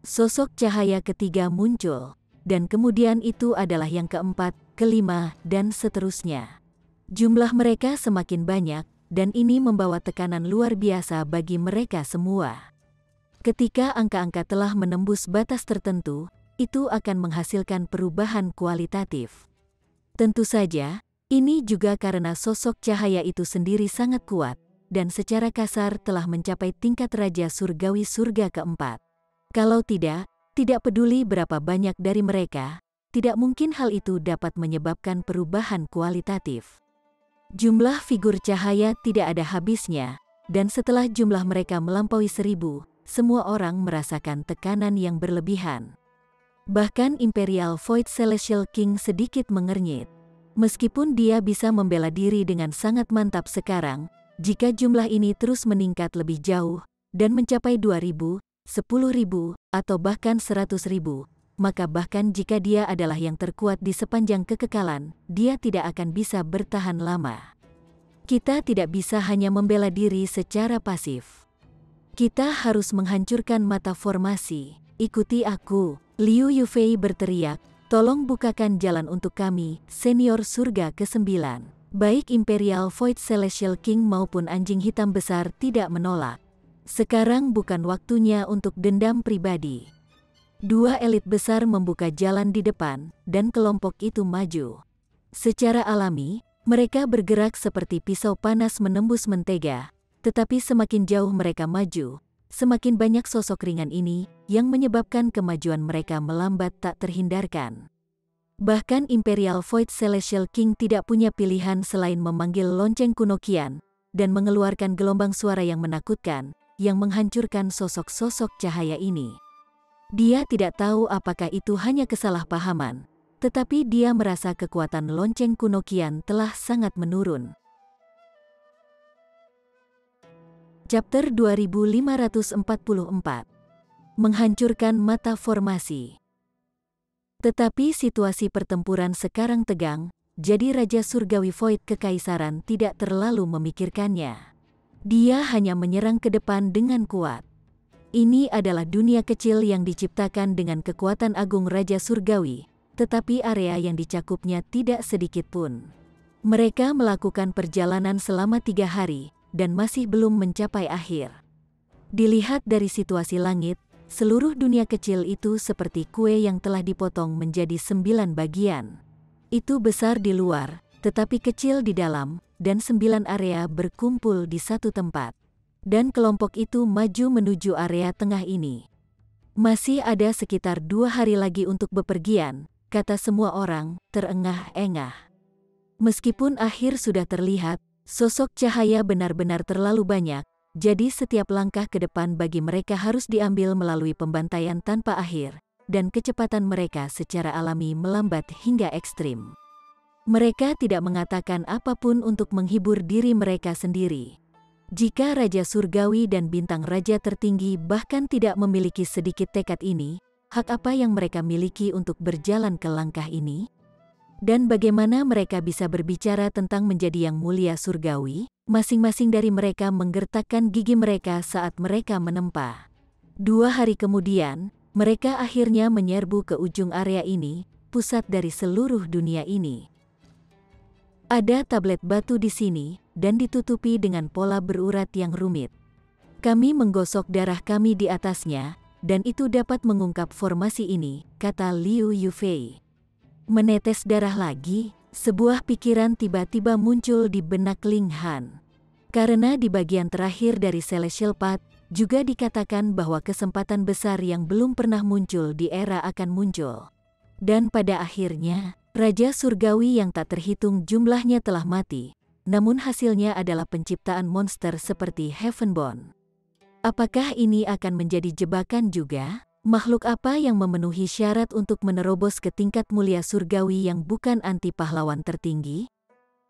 A: Sosok cahaya ketiga muncul, dan kemudian itu adalah yang keempat, kelima, dan seterusnya. Jumlah mereka semakin banyak, dan ini membawa tekanan luar biasa bagi mereka semua. Ketika angka-angka telah menembus batas tertentu, itu akan menghasilkan perubahan kualitatif. Tentu saja, ini juga karena sosok cahaya itu sendiri sangat kuat, dan secara kasar telah mencapai tingkat Raja Surgawi surga keempat. Kalau tidak peduli berapa banyak dari mereka, tidak mungkin hal itu dapat menyebabkan perubahan kualitatif. Jumlah figur cahaya tidak ada habisnya, dan setelah jumlah mereka melampaui 1000, semua orang merasakan tekanan yang berlebihan. Bahkan Imperial Void Celestial King sedikit mengernyit. Meskipun dia bisa membela diri dengan sangat mantap sekarang, jika jumlah ini terus meningkat lebih jauh, dan mencapai 2000, 10.000, atau bahkan 100.000, maka bahkan jika dia adalah yang terkuat di sepanjang kekekalan, dia tidak akan bisa bertahan lama. Kita tidak bisa hanya membela diri secara pasif. Kita harus menghancurkan mata formasi. Ikuti aku, Liu Yufei berteriak. Tolong bukakan jalan untuk kami, senior surga ke-9. Baik Imperial Void Celestial King maupun anjing hitam besar tidak menolak. Sekarang bukan waktunya untuk dendam pribadi. Dua elit besar membuka jalan di depan, dan kelompok itu maju. Secara alami, mereka bergerak seperti pisau panas menembus mentega, tetapi semakin jauh mereka maju, semakin banyak sosok ringan ini, yang menyebabkan kemajuan mereka melambat tak terhindarkan. Bahkan Imperial Void Celestial King tidak punya pilihan selain memanggil lonceng kuno Qian, dan mengeluarkan gelombang suara yang menakutkan, yang menghancurkan sosok-sosok cahaya ini. Dia tidak tahu apakah itu hanya kesalahpahaman, tetapi dia merasa kekuatan lonceng kuno Qian telah sangat menurun. Chapter 2544. Menghancurkan mata formasi. Tetapi situasi pertempuran sekarang tegang, jadi Raja Surgawi Void Kekaisaran tidak terlalu memikirkannya. Dia hanya menyerang ke depan dengan kuat. Ini adalah dunia kecil yang diciptakan dengan kekuatan agung Raja Surgawi, tetapi area yang dicakupnya tidak sedikit pun. Mereka melakukan perjalanan selama 3 hari, dan masih belum mencapai akhir. Dilihat dari situasi langit, seluruh dunia kecil itu seperti kue yang telah dipotong menjadi 9 bagian. Itu besar di luar, tetapi kecil di dalam, dan 9 area berkumpul di satu tempat. Dan kelompok itu maju menuju area tengah ini. Masih ada sekitar 2 hari lagi untuk bepergian, kata semua orang, terengah-engah. Meskipun akhir sudah terlihat, sosok cahaya benar-benar terlalu banyak, jadi setiap langkah ke depan bagi mereka harus diambil melalui pembantaian tanpa akhir, dan kecepatan mereka secara alami melambat hingga ekstrim. Mereka tidak mengatakan apapun untuk menghibur diri mereka sendiri. Jika Raja Surgawi dan Bintang Raja tertinggi bahkan tidak memiliki sedikit tekad ini, hak apa yang mereka miliki untuk berjalan ke langkah ini? Dan bagaimana mereka bisa berbicara tentang menjadi yang mulia surgawi? Masing-masing dari mereka menggertakkan gigi mereka saat mereka menempa. 2 hari kemudian, mereka akhirnya menyerbu ke ujung area ini, pusat dari seluruh dunia ini. Ada tablet batu di sini, dan ditutupi dengan pola berurat yang rumit. Kami menggosok darah kami di atasnya, dan itu dapat mengungkap formasi ini, kata Liu Yufei. Menetes darah lagi, sebuah pikiran tiba-tiba muncul di benak Ling Han. Karena di bagian terakhir dari Celestial Path, juga dikatakan bahwa kesempatan besar yang belum pernah muncul di era akan muncul. Dan pada akhirnya, Raja Surgawi yang tak terhitung jumlahnya telah mati, namun hasilnya adalah penciptaan monster seperti Heavenborn. Apakah ini akan menjadi jebakan juga? Makhluk apa yang memenuhi syarat untuk menerobos ke tingkat mulia surgawi yang bukan anti pahlawan tertinggi?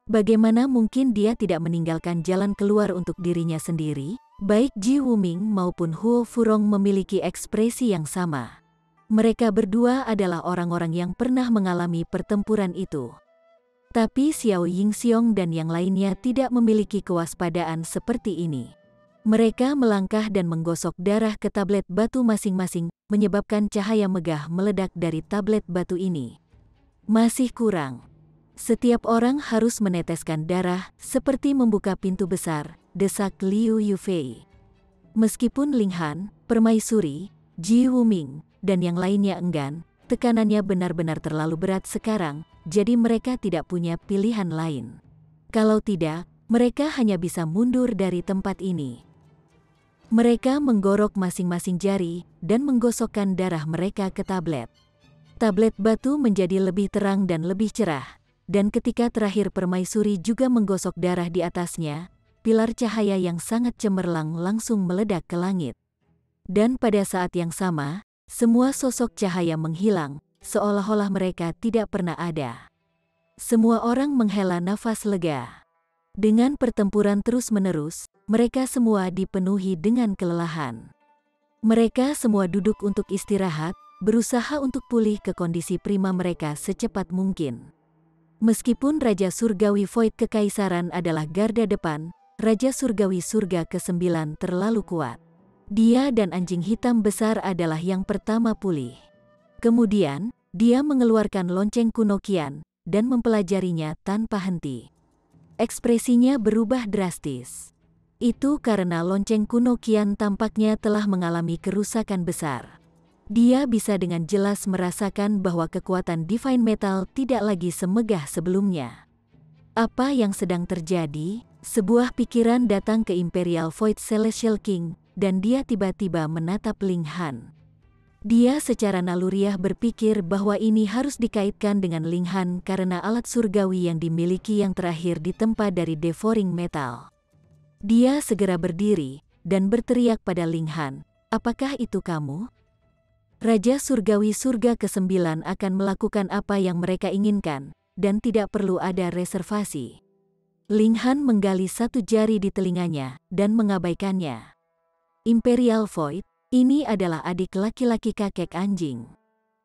A: Bagaimana mungkin dia tidak meninggalkan jalan keluar untuk dirinya sendiri? Baik Ji Wuming maupun Huo Furong memiliki ekspresi yang sama. Mereka berdua adalah orang-orang yang pernah mengalami pertempuran itu. Tapi Xiao Yingxiong dan yang lainnya tidak memiliki kewaspadaan seperti ini. Mereka melangkah dan menggosok darah ke tablet batu masing-masing, menyebabkan cahaya megah meledak dari tablet batu ini. Masih kurang. Setiap orang harus meneteskan darah, seperti membuka pintu besar, desak Liu Yufei. Meskipun Ling Han, Permaisuri, Ji Wuming, dan yang lainnya enggan, tekanannya benar-benar terlalu berat sekarang, jadi mereka tidak punya pilihan lain. Kalau tidak, mereka hanya bisa mundur dari tempat ini. Mereka menggorok masing-masing jari dan menggosokkan darah mereka ke tablet. Tablet batu menjadi lebih terang dan lebih cerah, dan ketika terakhir Permaisuri juga menggosok darah di atasnya, pilar cahaya yang sangat cemerlang langsung meledak ke langit. Dan pada saat yang sama, semua sosok cahaya menghilang, seolah-olah mereka tidak pernah ada. Semua orang menghela nafas lega. Dengan pertempuran terus-menerus, mereka semua dipenuhi dengan kelelahan. Mereka semua duduk untuk istirahat, berusaha untuk pulih ke kondisi prima mereka secepat mungkin. Meskipun Raja Surgawi Void Kekaisaran adalah garda depan, Raja Surgawi Surga ke-9 terlalu kuat. Dia dan anjing hitam besar adalah yang pertama pulih. Kemudian, dia mengeluarkan lonceng kuno Qian dan mempelajarinya tanpa henti. Ekspresinya berubah drastis. Itu karena lonceng kuno Qian tampaknya telah mengalami kerusakan besar. Dia bisa dengan jelas merasakan bahwa kekuatan Divine Metal tidak lagi semegah sebelumnya. Apa yang sedang terjadi? Sebuah pikiran datang ke Imperial Void Celestial King, dan dia tiba-tiba menatap Ling Han. Dia secara naluriah berpikir bahwa ini harus dikaitkan dengan Ling Han karena alat surgawi yang dimiliki yang terakhir ditempa dari Devouring Metal. Dia segera berdiri dan berteriak pada Ling Han, "Apakah itu kamu?" Raja Surgawi Surga ke-9 akan melakukan apa yang mereka inginkan, dan tidak perlu ada reservasi. Ling Han menggali satu jari di telinganya dan mengabaikannya. Imperial Void, ini adalah adik laki-laki kakek anjing.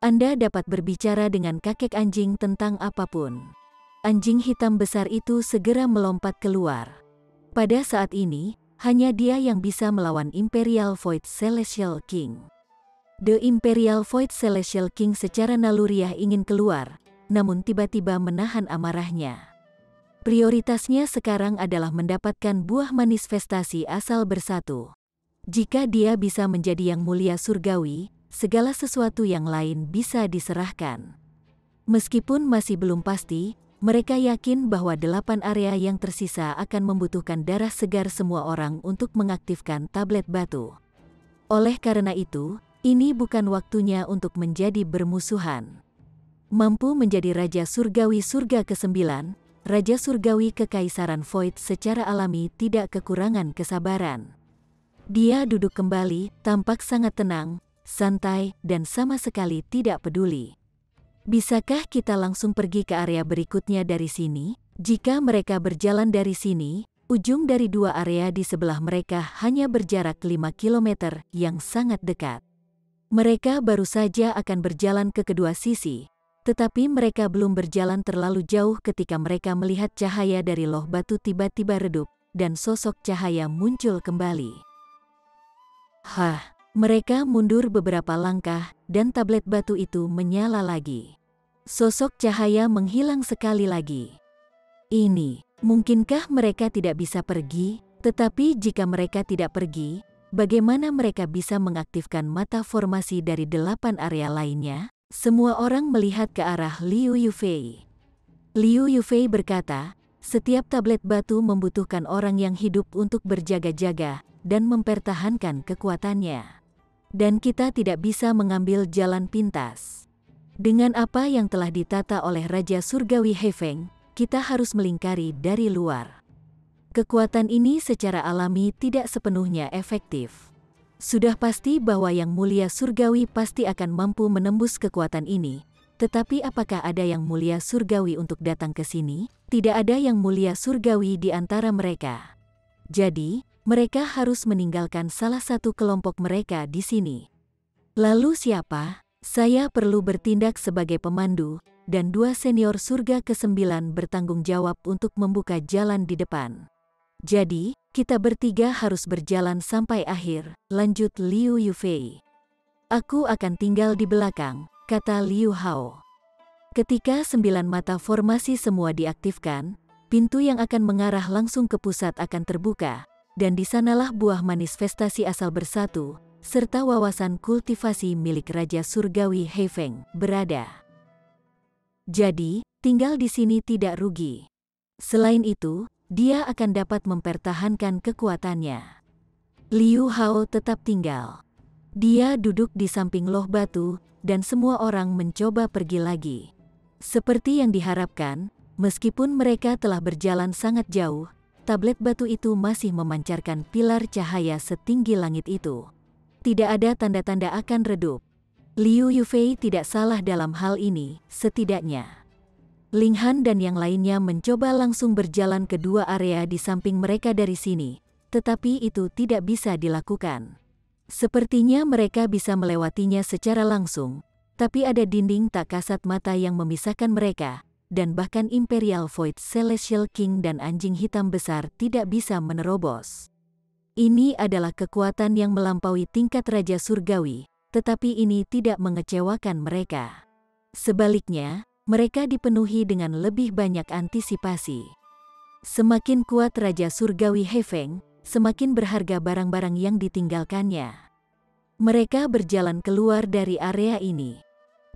A: Anda dapat berbicara dengan kakek anjing tentang apapun. Anjing hitam besar itu segera melompat keluar. Pada saat ini, hanya dia yang bisa melawan Imperial Void Celestial King. The Imperial Void Celestial King secara naluriah ingin keluar, namun tiba-tiba menahan amarahnya. Prioritasnya sekarang adalah mendapatkan buah manifestasi asal bersatu. Jika dia bisa menjadi yang mulia surgawi, segala sesuatu yang lain bisa diserahkan. Meskipun masih belum pasti, mereka yakin bahwa 8 area yang tersisa akan membutuhkan darah segar semua orang untuk mengaktifkan tablet batu. Oleh karena itu, ini bukan waktunya untuk menjadi bermusuhan. Mampu menjadi Raja Surgawi Surga ke-9, Raja Surgawi Kekaisaran Void secara alami tidak kekurangan kesabaran. Dia duduk kembali, tampak sangat tenang, santai, dan sama sekali tidak peduli. Bisakah kita langsung pergi ke area berikutnya dari sini? Jika mereka berjalan dari sini, ujung dari 2 area di sebelah mereka hanya berjarak 5 km yang sangat dekat. Mereka baru saja akan berjalan ke kedua sisi, tetapi mereka belum berjalan terlalu jauh ketika mereka melihat cahaya dari loh batu tiba-tiba redup, dan sosok cahaya muncul kembali. Mereka mundur beberapa langkah, dan tablet batu itu menyala lagi. Sosok cahaya menghilang sekali lagi. Ini, mungkinkah mereka tidak bisa pergi? Tetapi jika mereka tidak pergi, bagaimana mereka bisa mengaktifkan mata formasi dari 8 area lainnya? Semua orang melihat ke arah Liu Yufei. Liu Yufei berkata, setiap tablet batu membutuhkan orang yang hidup untuk berjaga-jaga dan mempertahankan kekuatannya. Dan kita tidak bisa mengambil jalan pintas. Dengan apa yang telah ditata oleh Raja Surgawi Hefeng, kita harus melingkari dari luar. Kekuatan ini secara alami tidak sepenuhnya efektif. Sudah pasti bahwa yang mulia surgawi pasti akan mampu menembus kekuatan ini. Tetapi apakah ada yang mulia surgawi untuk datang ke sini? Tidak ada yang mulia surgawi di antara mereka. Jadi, mereka harus meninggalkan salah satu kelompok mereka di sini. Lalu siapa? Saya perlu bertindak sebagai pemandu, dan 2 senior surga ke-9 bertanggung jawab untuk membuka jalan di depan. Jadi, kita bertiga harus berjalan sampai akhir, lanjut Liu Yufei. Aku akan tinggal di belakang, kata Liu Hao. Ketika 9 mata formasi semua diaktifkan, pintu yang akan mengarah langsung ke pusat akan terbuka, dan di sanalah buah manifestasi asal bersatu, serta wawasan kultivasi milik Raja Surgawi Heifeng berada. Jadi, tinggal di sini tidak rugi. Selain itu, dia akan dapat mempertahankan kekuatannya. Liu Hao tetap tinggal. Dia duduk di samping loh batu, dan semua orang mencoba pergi lagi. Seperti yang diharapkan, meskipun mereka telah berjalan sangat jauh, tablet batu itu masih memancarkan pilar cahaya setinggi langit itu. Tidak ada tanda-tanda akan redup. Liu Yufei tidak salah dalam hal ini, setidaknya. Ling Han dan yang lainnya mencoba langsung berjalan ke dua area di samping mereka dari sini, tetapi itu tidak bisa dilakukan. Sepertinya mereka bisa melewatinya secara langsung, tapi ada dinding tak kasat mata yang memisahkan mereka, dan bahkan Imperial Void Celestial King dan anjing hitam besar tidak bisa menerobos. Ini adalah kekuatan yang melampaui tingkat Raja Surgawi, tetapi ini tidak mengecewakan mereka. Sebaliknya, mereka dipenuhi dengan lebih banyak antisipasi. Semakin kuat Raja Surgawi Heifeng, semakin berharga barang-barang yang ditinggalkannya. Mereka berjalan keluar dari area ini.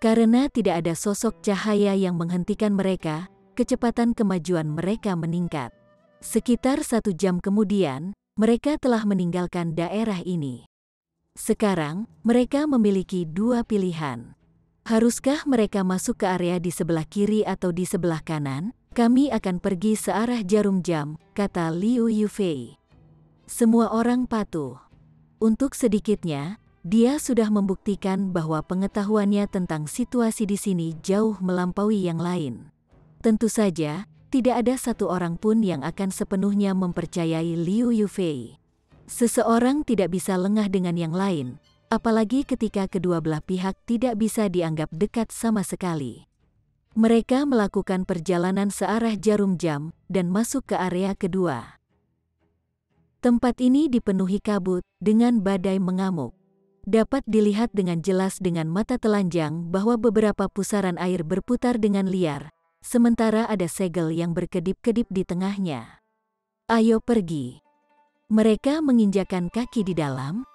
A: Karena tidak ada sosok cahaya yang menghentikan mereka, kecepatan kemajuan mereka meningkat. Sekitar 1 jam kemudian, mereka telah meninggalkan daerah ini. Sekarang, mereka memiliki 2 pilihan. Haruskah mereka masuk ke area di sebelah kiri atau di sebelah kanan? Kami akan pergi searah jarum jam, kata Liu Yufei. Semua orang patuh. Untuk sedikitnya, dia sudah membuktikan bahwa pengetahuannya tentang situasi di sini jauh melampaui yang lain. Tentu saja, tidak ada satu orang pun yang akan sepenuhnya mempercayai Liu Yufei. Seseorang tidak bisa lengah dengan yang lain, apalagi ketika kedua belah pihak tidak bisa dianggap dekat sama sekali. Mereka melakukan perjalanan searah jarum jam dan masuk ke area kedua. Tempat ini dipenuhi kabut dengan badai mengamuk. Dapat dilihat dengan jelas dengan mata telanjang bahwa beberapa pusaran air berputar dengan liar, sementara ada segel yang berkedip-kedip di tengahnya. Ayo pergi. Mereka menginjakan kaki di dalam.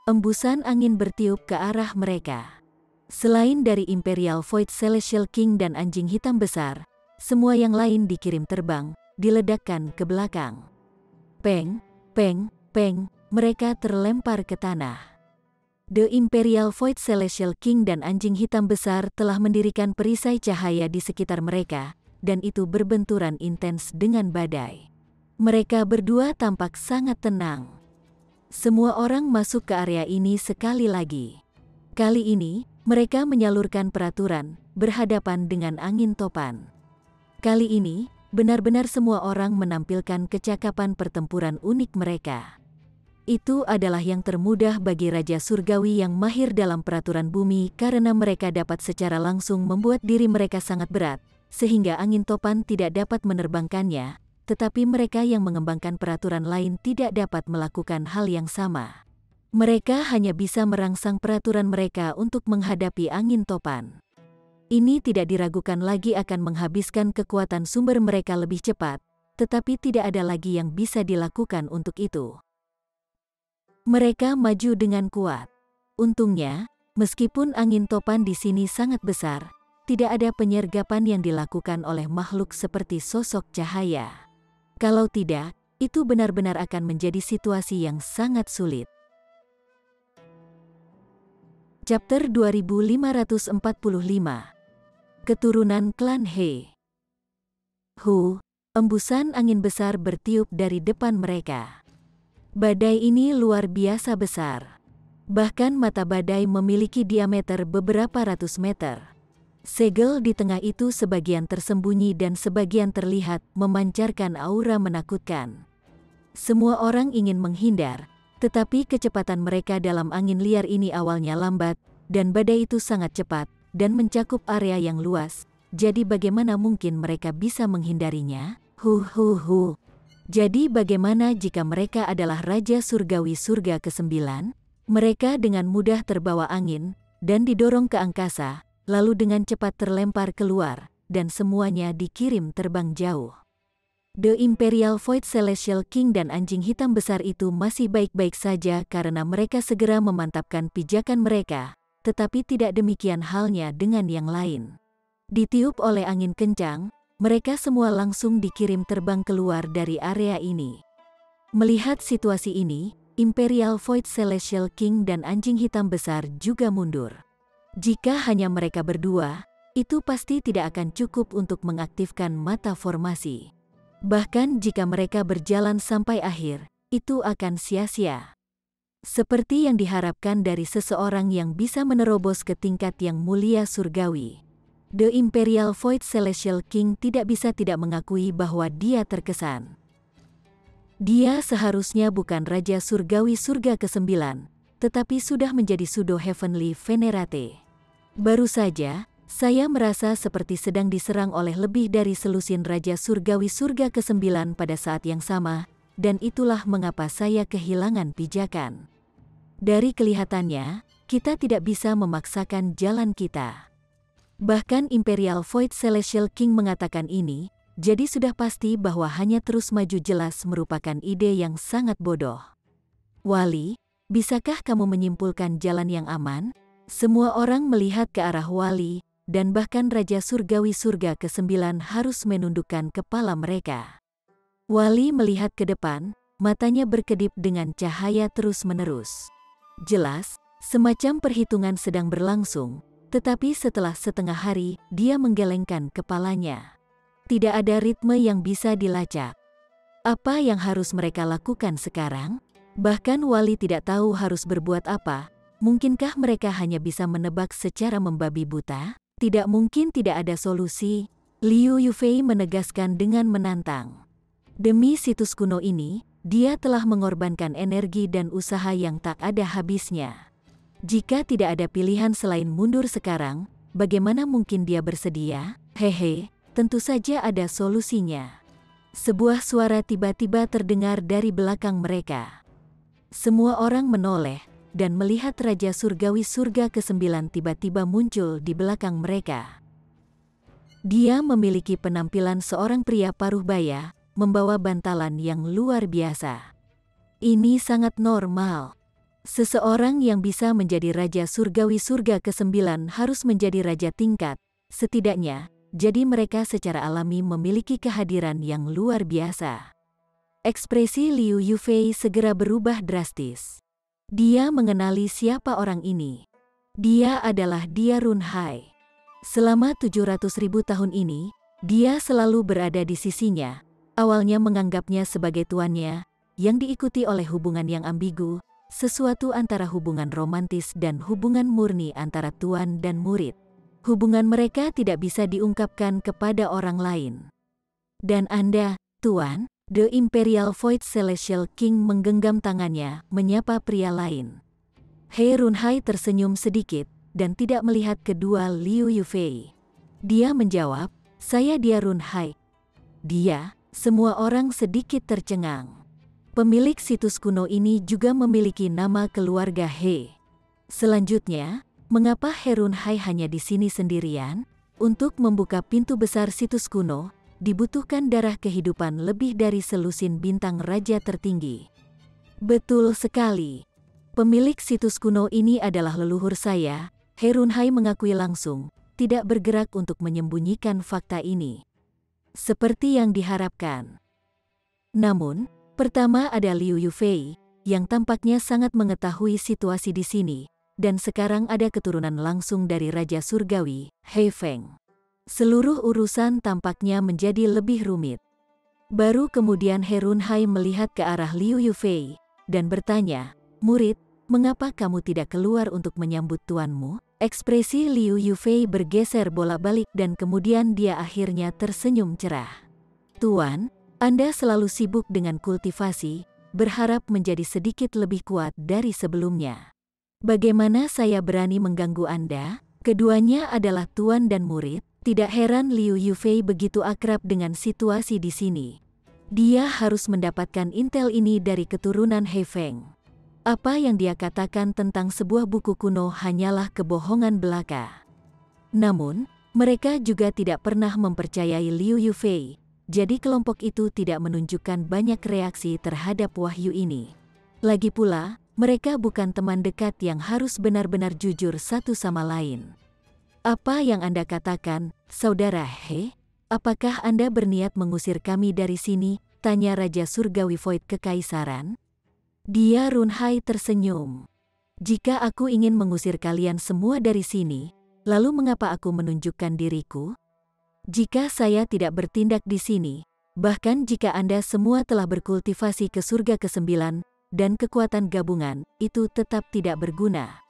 A: Embusan angin bertiup ke arah mereka. Selain dari Imperial Void Celestial King dan anjing hitam besar, semua yang lain dikirim terbang, diledakkan ke belakang. Peng, peng, peng, mereka terlempar ke tanah. The Imperial Void Celestial King dan anjing hitam besar telah mendirikan perisai cahaya di sekitar mereka, dan itu berbenturan intens dengan badai. Mereka berdua tampak sangat tenang. Semua orang masuk ke area ini sekali lagi. Kali ini, mereka menyalurkan peraturan, berhadapan dengan angin topan. Kali ini, benar-benar semua orang menampilkan kecakapan pertempuran unik mereka. Itu adalah yang termudah bagi Raja Surgawi yang mahir dalam peraturan bumi karena mereka dapat secara langsung membuat diri mereka sangat berat, sehingga angin topan tidak dapat menerbangkannya, tetapi mereka yang mengembangkan peraturan lain tidak dapat melakukan hal yang sama. Mereka hanya bisa merangsang peraturan mereka untuk menghadapi angin topan. Ini tidak diragukan lagi akan menghabiskan kekuatan sumber mereka lebih cepat, tetapi tidak ada lagi yang bisa dilakukan untuk itu. Mereka maju dengan kuat. Untungnya, meskipun angin topan di sini sangat besar, tidak ada penyergapan yang dilakukan oleh makhluk seperti sosok cahaya. Kalau tidak, itu benar-benar akan menjadi situasi yang sangat sulit. Chapter 2545. Keturunan Klan He. Embusan angin besar bertiup dari depan mereka. Badai ini luar biasa besar. Bahkan mata badai memiliki diameter beberapa ratus meter. Segel di tengah itu sebagian tersembunyi dan sebagian terlihat memancarkan aura menakutkan. Semua orang ingin menghindar, tetapi kecepatan mereka dalam angin liar ini awalnya lambat, dan badai itu sangat cepat, dan mencakup area yang luas, jadi bagaimana mungkin mereka bisa menghindarinya? Jadi bagaimana jika mereka adalah Raja Surgawi surga ke-9? Mereka dengan mudah terbawa angin, dan didorong ke angkasa, lalu dengan cepat terlempar keluar, dan semuanya dikirim terbang jauh. The Imperial Void Celestial King dan anjing hitam besar itu masih baik-baik saja karena mereka segera memantapkan pijakan mereka, tetapi tidak demikian halnya dengan yang lain. Ditiup oleh angin kencang, mereka semua langsung dikirim terbang keluar dari area ini. Melihat situasi ini, Imperial Void Celestial King dan anjing hitam besar juga mundur. Jika hanya mereka berdua, itu pasti tidak akan cukup untuk mengaktifkan mata formasi. Bahkan jika mereka berjalan sampai akhir, itu akan sia-sia. Seperti yang diharapkan dari seseorang yang bisa menerobos ke tingkat yang mulia surgawi. The Imperial Void Celestial King tidak bisa tidak mengakui bahwa dia terkesan. Dia seharusnya bukan Raja Surgawi surga ke-9, tetapi sudah menjadi Pseudo Heavenly Venerate. Baru saja, saya merasa seperti sedang diserang oleh lebih dari selusin Raja Surgawi surga ke-9 pada saat yang sama, dan itulah mengapa saya kehilangan pijakan. Dari kelihatannya, kita tidak bisa memaksakan jalan kita. Bahkan Imperial Void Celestial King mengatakan ini, jadi sudah pasti bahwa hanya terus maju jelas merupakan ide yang sangat bodoh. Wali, bisakah kamu menyimpulkan jalan yang aman? Semua orang melihat ke arah Wali, dan bahkan Raja Surgawi surga ke-9 harus menundukkan kepala mereka. Wali melihat ke depan, matanya berkedip dengan cahaya terus-menerus. Jelas, semacam perhitungan sedang berlangsung, tetapi setelah setengah hari, dia menggelengkan kepalanya. Tidak ada ritme yang bisa dilacak. Apa yang harus mereka lakukan sekarang? Bahkan Wali tidak tahu harus berbuat apa. Mungkinkah mereka hanya bisa menebak secara membabi buta? Tidak mungkin tidak ada solusi, Liu Yufei menegaskan dengan menantang. Demi situs kuno ini, dia telah mengorbankan energi dan usaha yang tak ada habisnya. Jika tidak ada pilihan selain mundur sekarang, bagaimana mungkin dia bersedia? Hehe, tentu saja ada solusinya. Sebuah suara tiba-tiba terdengar dari belakang mereka. Semua orang menoleh, dan melihat Raja Surgawi surga ke-9 tiba-tiba muncul di belakang mereka. Dia memiliki penampilan seorang pria paruh baya, membawa bantalan yang luar biasa. Ini sangat normal. Seseorang yang bisa menjadi Raja Surgawi surga ke-9 harus menjadi raja tingkat, setidaknya, jadi mereka secara alami memiliki kehadiran yang luar biasa. Ekspresi Liu Yufei segera berubah drastis. Dia mengenali siapa orang ini. Dia adalah Dia Runhai. Selama 700.000 tahun ini, dia selalu berada di sisinya. Awalnya menganggapnya sebagai tuannya, yang diikuti oleh hubungan yang ambigu, sesuatu antara hubungan romantis dan hubungan murni antara tuan dan murid. Hubungan mereka tidak bisa diungkapkan kepada orang lain. Dan Anda, Tuan? The Imperial Void Celestial King menggenggam tangannya, menyapa pria lain. He Runhai tersenyum sedikit, dan tidak melihat kedua Liu Yufei. Dia menjawab, saya Dia Runhai. Dia, semua orang sedikit tercengang. Pemilik situs kuno ini juga memiliki nama keluarga He. Selanjutnya, mengapa He Runhai hanya di sini sendirian? Untuk membuka pintu besar situs kuno, dibutuhkan darah kehidupan lebih dari selusin bintang raja tertinggi. Betul sekali. Pemilik situs kuno ini adalah leluhur saya, He Runhai mengakui langsung, tidak bergerak untuk menyembunyikan fakta ini. Seperti yang diharapkan. Namun, pertama ada Liu Yufei, yang tampaknya sangat mengetahui situasi di sini, dan sekarang ada keturunan langsung dari Raja Surgawi, He Feng. Seluruh urusan tampaknya menjadi lebih rumit. Baru kemudian He Runhai melihat ke arah Liu Yufei, dan bertanya, murid, mengapa kamu tidak keluar untuk menyambut tuanmu? Ekspresi Liu Yufei bergeser bolak-balik dan kemudian dia akhirnya tersenyum cerah. Tuan, Anda selalu sibuk dengan kultivasi, berharap menjadi sedikit lebih kuat dari sebelumnya. Bagaimana saya berani mengganggu Anda? Keduanya adalah tuan dan murid, tidak heran Liu Yufei begitu akrab dengan situasi di sini. Dia harus mendapatkan intel ini dari keturunan He Feng. Apa yang dia katakan tentang sebuah buku kuno hanyalah kebohongan belaka. Namun, mereka juga tidak pernah mempercayai Liu Yufei, jadi kelompok itu tidak menunjukkan banyak reaksi terhadap wahyu ini. Lagi pula, mereka bukan teman dekat yang harus benar-benar jujur satu sama lain. Apa yang Anda katakan, Saudara He? Apakah Anda berniat mengusir kami dari sini? Tanya Raja Surgawi Void Kekaisaran. Dia Runhai tersenyum. Jika aku ingin mengusir kalian semua dari sini, lalu mengapa aku menunjukkan diriku? Jika saya tidak bertindak di sini, bahkan jika Anda semua telah berkultivasi ke surga ke-9 dan kekuatan gabungan, itu tetap tidak berguna.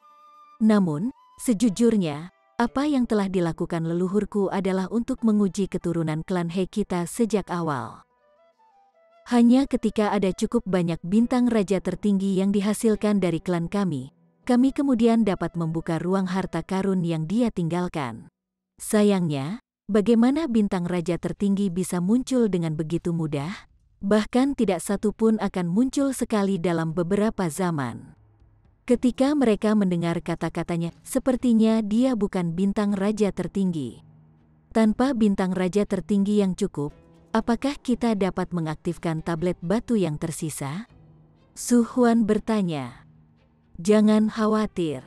A: Namun, sejujurnya, apa yang telah dilakukan leluhurku adalah untuk menguji keturunan klan He kita sejak awal. Hanya ketika ada cukup banyak bintang raja tertinggi yang dihasilkan dari klan kami kemudian dapat membuka ruang harta karun yang dia tinggalkan. Sayangnya, bagaimana bintang raja tertinggi bisa muncul dengan begitu mudah? Bahkan tidak satu pun akan muncul sekali dalam beberapa zaman. Ketika mereka mendengar kata-katanya, sepertinya dia bukan bintang raja tertinggi. Tanpa bintang raja tertinggi yang cukup, apakah kita dapat mengaktifkan tablet batu yang tersisa? Su Huan bertanya. Jangan khawatir.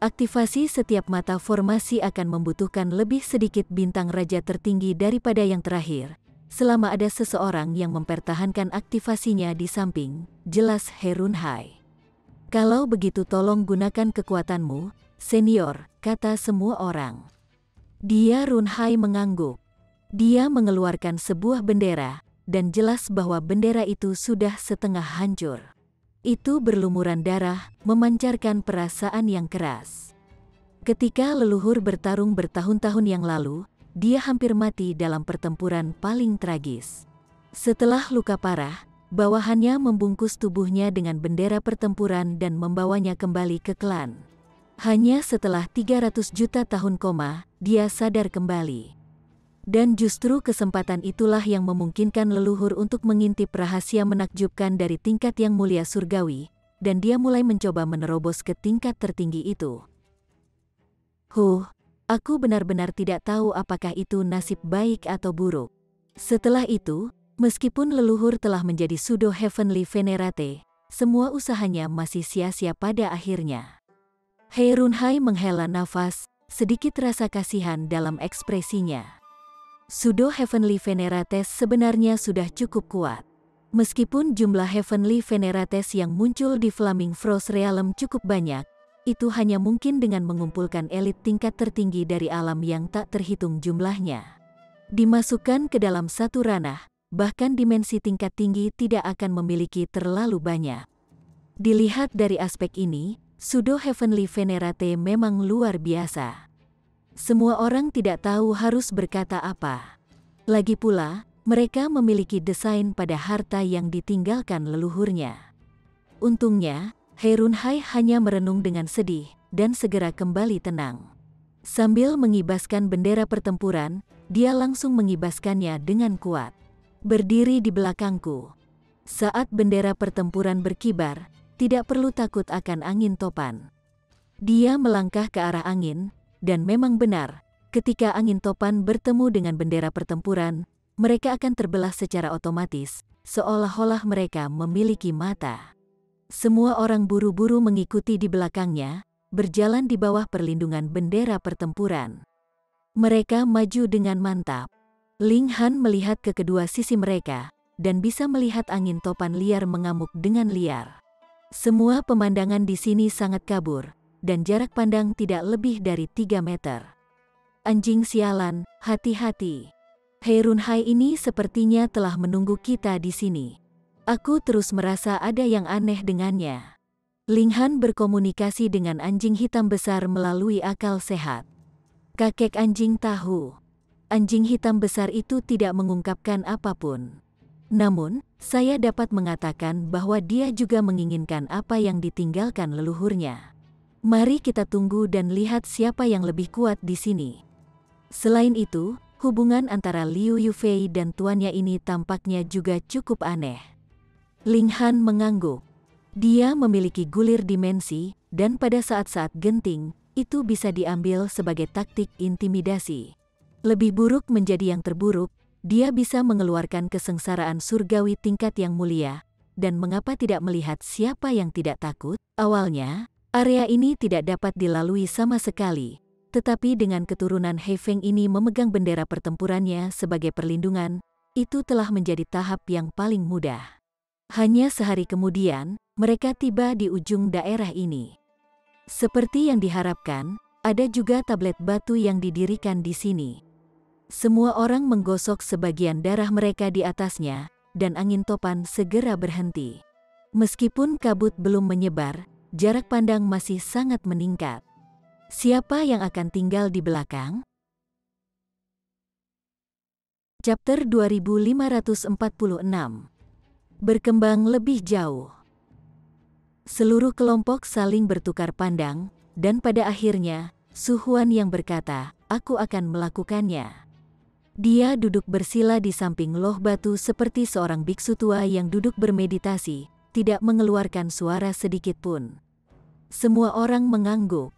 A: Aktivasi setiap mata formasi akan membutuhkan lebih sedikit bintang raja tertinggi daripada yang terakhir, selama ada seseorang yang mempertahankan aktivasinya di samping, jelas He Runhai. Kalau begitu tolong gunakan kekuatanmu, senior, kata semua orang. Dia Runhai mengangguk. Dia mengeluarkan sebuah bendera, dan jelas bahwa bendera itu sudah setengah hancur. Itu berlumuran darah, memancarkan perasaan yang keras. Ketika leluhur bertarung bertahun-tahun yang lalu, dia hampir mati dalam pertempuran paling tragis. Setelah luka parah, bawahannya membungkus tubuhnya dengan bendera pertempuran dan membawanya kembali ke klan. Hanya setelah 300 juta tahun koma, dia sadar kembali. Dan justru kesempatan itulah yang memungkinkan leluhur untuk mengintip rahasia menakjubkan dari tingkat yang mulia surgawi, dan dia mulai mencoba menerobos ke tingkat tertinggi itu. Aku benar-benar tidak tahu apakah itu nasib baik atau buruk. Setelah itu, meskipun leluhur telah menjadi Pseudo Heavenly Venerate, semua usahanya masih sia-sia pada akhirnya. He Runhai menghela nafas, sedikit rasa kasihan dalam ekspresinya. Pseudo Heavenly Venerates sebenarnya sudah cukup kuat. Meskipun jumlah Heavenly Venerates yang muncul di Flaming Frost Realm cukup banyak, itu hanya mungkin dengan mengumpulkan elit tingkat tertinggi dari alam yang tak terhitung jumlahnya. Dimasukkan ke dalam satu ranah, bahkan dimensi tingkat tinggi tidak akan memiliki terlalu banyak. Dilihat dari aspek ini, Pseudo Heavenly Venerate memang luar biasa. Semua orang tidak tahu harus berkata apa. Lagi pula, mereka memiliki desain pada harta yang ditinggalkan leluhurnya. Untungnya, He Runhai hanya merenung dengan sedih, dan segera kembali tenang. Sambil mengibaskan bendera pertempuran, dia langsung mengibaskannya dengan kuat. Berdiri di belakangku. Saat bendera pertempuran berkibar, tidak perlu takut akan angin topan. Dia melangkah ke arah angin, dan memang benar, ketika angin topan bertemu dengan bendera pertempuran, mereka akan terbelah secara otomatis, seolah-olah mereka memiliki mata. Semua orang buru-buru mengikuti di belakangnya, berjalan di bawah perlindungan bendera pertempuran. Mereka maju dengan mantap. Ling Han melihat ke kedua sisi mereka, dan bisa melihat angin topan liar mengamuk dengan liar. Semua pemandangan di sini sangat kabur, dan jarak pandang tidak lebih dari 3 meter. Anjing sialan, hati-hati. He Runhai ini sepertinya telah menunggu kita di sini. Aku terus merasa ada yang aneh dengannya. Ling Han berkomunikasi dengan anjing hitam besar melalui akal sehat. Kakek anjing tahu. Anjing hitam besar itu tidak mengungkapkan apapun. Namun, saya dapat mengatakan bahwa dia juga menginginkan apa yang ditinggalkan leluhurnya. Mari kita tunggu dan lihat siapa yang lebih kuat di sini. Selain itu, hubungan antara Liu Yufei dan tuannya ini tampaknya juga cukup aneh. Ling Han mengangguk. Dia memiliki gulir dimensi, dan pada saat-saat genting, itu bisa diambil sebagai taktik intimidasi. Lebih buruk menjadi yang terburuk, dia bisa mengeluarkan kesengsaraan surgawi tingkat yang mulia, dan mengapa tidak melihat siapa yang tidak takut? Awalnya, area ini tidak dapat dilalui sama sekali, tetapi dengan keturunan He Feng ini memegang bendera pertempurannya sebagai perlindungan, itu telah menjadi tahap yang paling mudah. Hanya sehari kemudian, mereka tiba di ujung daerah ini. Seperti yang diharapkan, ada juga tablet batu yang didirikan di sini. Semua orang menggosok sebagian darah mereka di atasnya, dan angin topan segera berhenti. Meskipun kabut belum menyebar, jarak pandang masih sangat meningkat. Siapa yang akan tinggal di belakang? Chapter 2546. Berkembang lebih jauh. Seluruh kelompok saling bertukar pandang, dan pada akhirnya, Su Huan yang berkata, "Aku akan melakukannya." Dia duduk bersila di samping loh batu seperti seorang biksu tua yang duduk bermeditasi, tidak mengeluarkan suara sedikit pun. Semua orang mengangguk.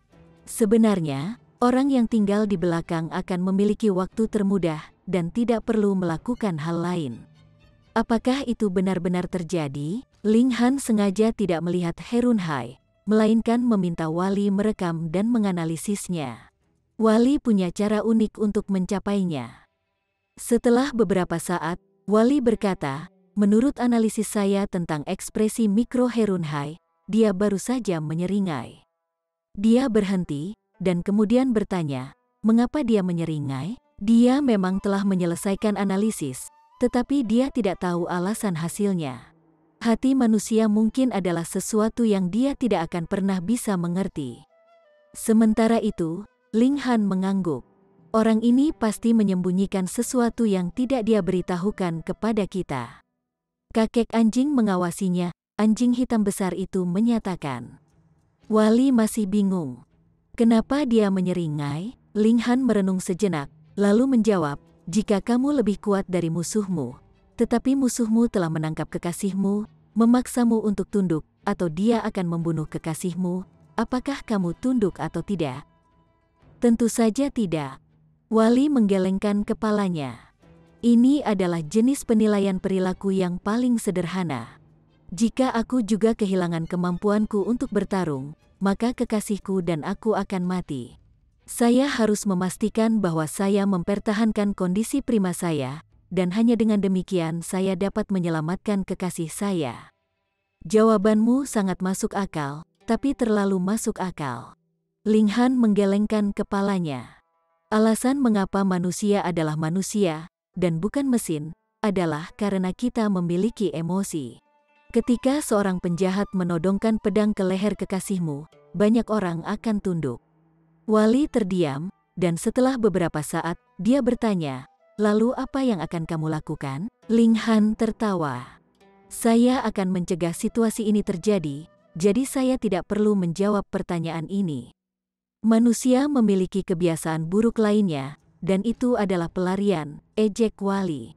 A: Sebenarnya, orang yang tinggal di belakang akan memiliki waktu termudah dan tidak perlu melakukan hal lain. Apakah itu benar-benar terjadi? Ling Han sengaja tidak melihat Herun Hai, melainkan meminta Wali merekam dan menganalisisnya. Wali punya cara unik untuk mencapainya. Setelah beberapa saat, Wali berkata, "Menurut analisis saya tentang ekspresi mikro Herun Hai, dia baru saja menyeringai." Dia berhenti, dan kemudian bertanya, mengapa dia menyeringai? Dia memang telah menyelesaikan analisis, tetapi dia tidak tahu alasan hasilnya. Hati manusia mungkin adalah sesuatu yang dia tidak akan pernah bisa mengerti. Sementara itu, Ling Han mengangguk. Orang ini pasti menyembunyikan sesuatu yang tidak dia beritahukan kepada kita. Kakek anjing mengawasinya, anjing hitam besar itu menyatakan. Wali masih bingung. Kenapa dia menyeringai? Ling Han merenung sejenak, lalu menjawab, "Jika kamu lebih kuat dari musuhmu, tetapi musuhmu telah menangkap kekasihmu, memaksamu untuk tunduk, atau dia akan membunuh kekasihmu, apakah kamu tunduk atau tidak?" Tentu saja tidak. Wali menggelengkan kepalanya. Ini adalah jenis penilaian perilaku yang paling sederhana. Jika aku juga kehilangan kemampuanku untuk bertarung, maka kekasihku dan aku akan mati. Saya harus memastikan bahwa saya mempertahankan kondisi prima saya, dan hanya dengan demikian saya dapat menyelamatkan kekasih saya. Jawabanmu sangat masuk akal, tapi terlalu masuk akal. Ling Han menggelengkan kepalanya. Alasan mengapa manusia adalah manusia, dan bukan mesin, adalah karena kita memiliki emosi. Ketika seorang penjahat menodongkan pedang ke leher kekasihmu, banyak orang akan tunduk. Wali terdiam, dan setelah beberapa saat, dia bertanya, "Lalu apa yang akan kamu lakukan?" Ling Han tertawa. "Saya akan mencegah situasi ini terjadi, jadi saya tidak perlu menjawab pertanyaan ini." Manusia memiliki kebiasaan buruk lainnya, dan itu adalah pelarian, ejek Wali.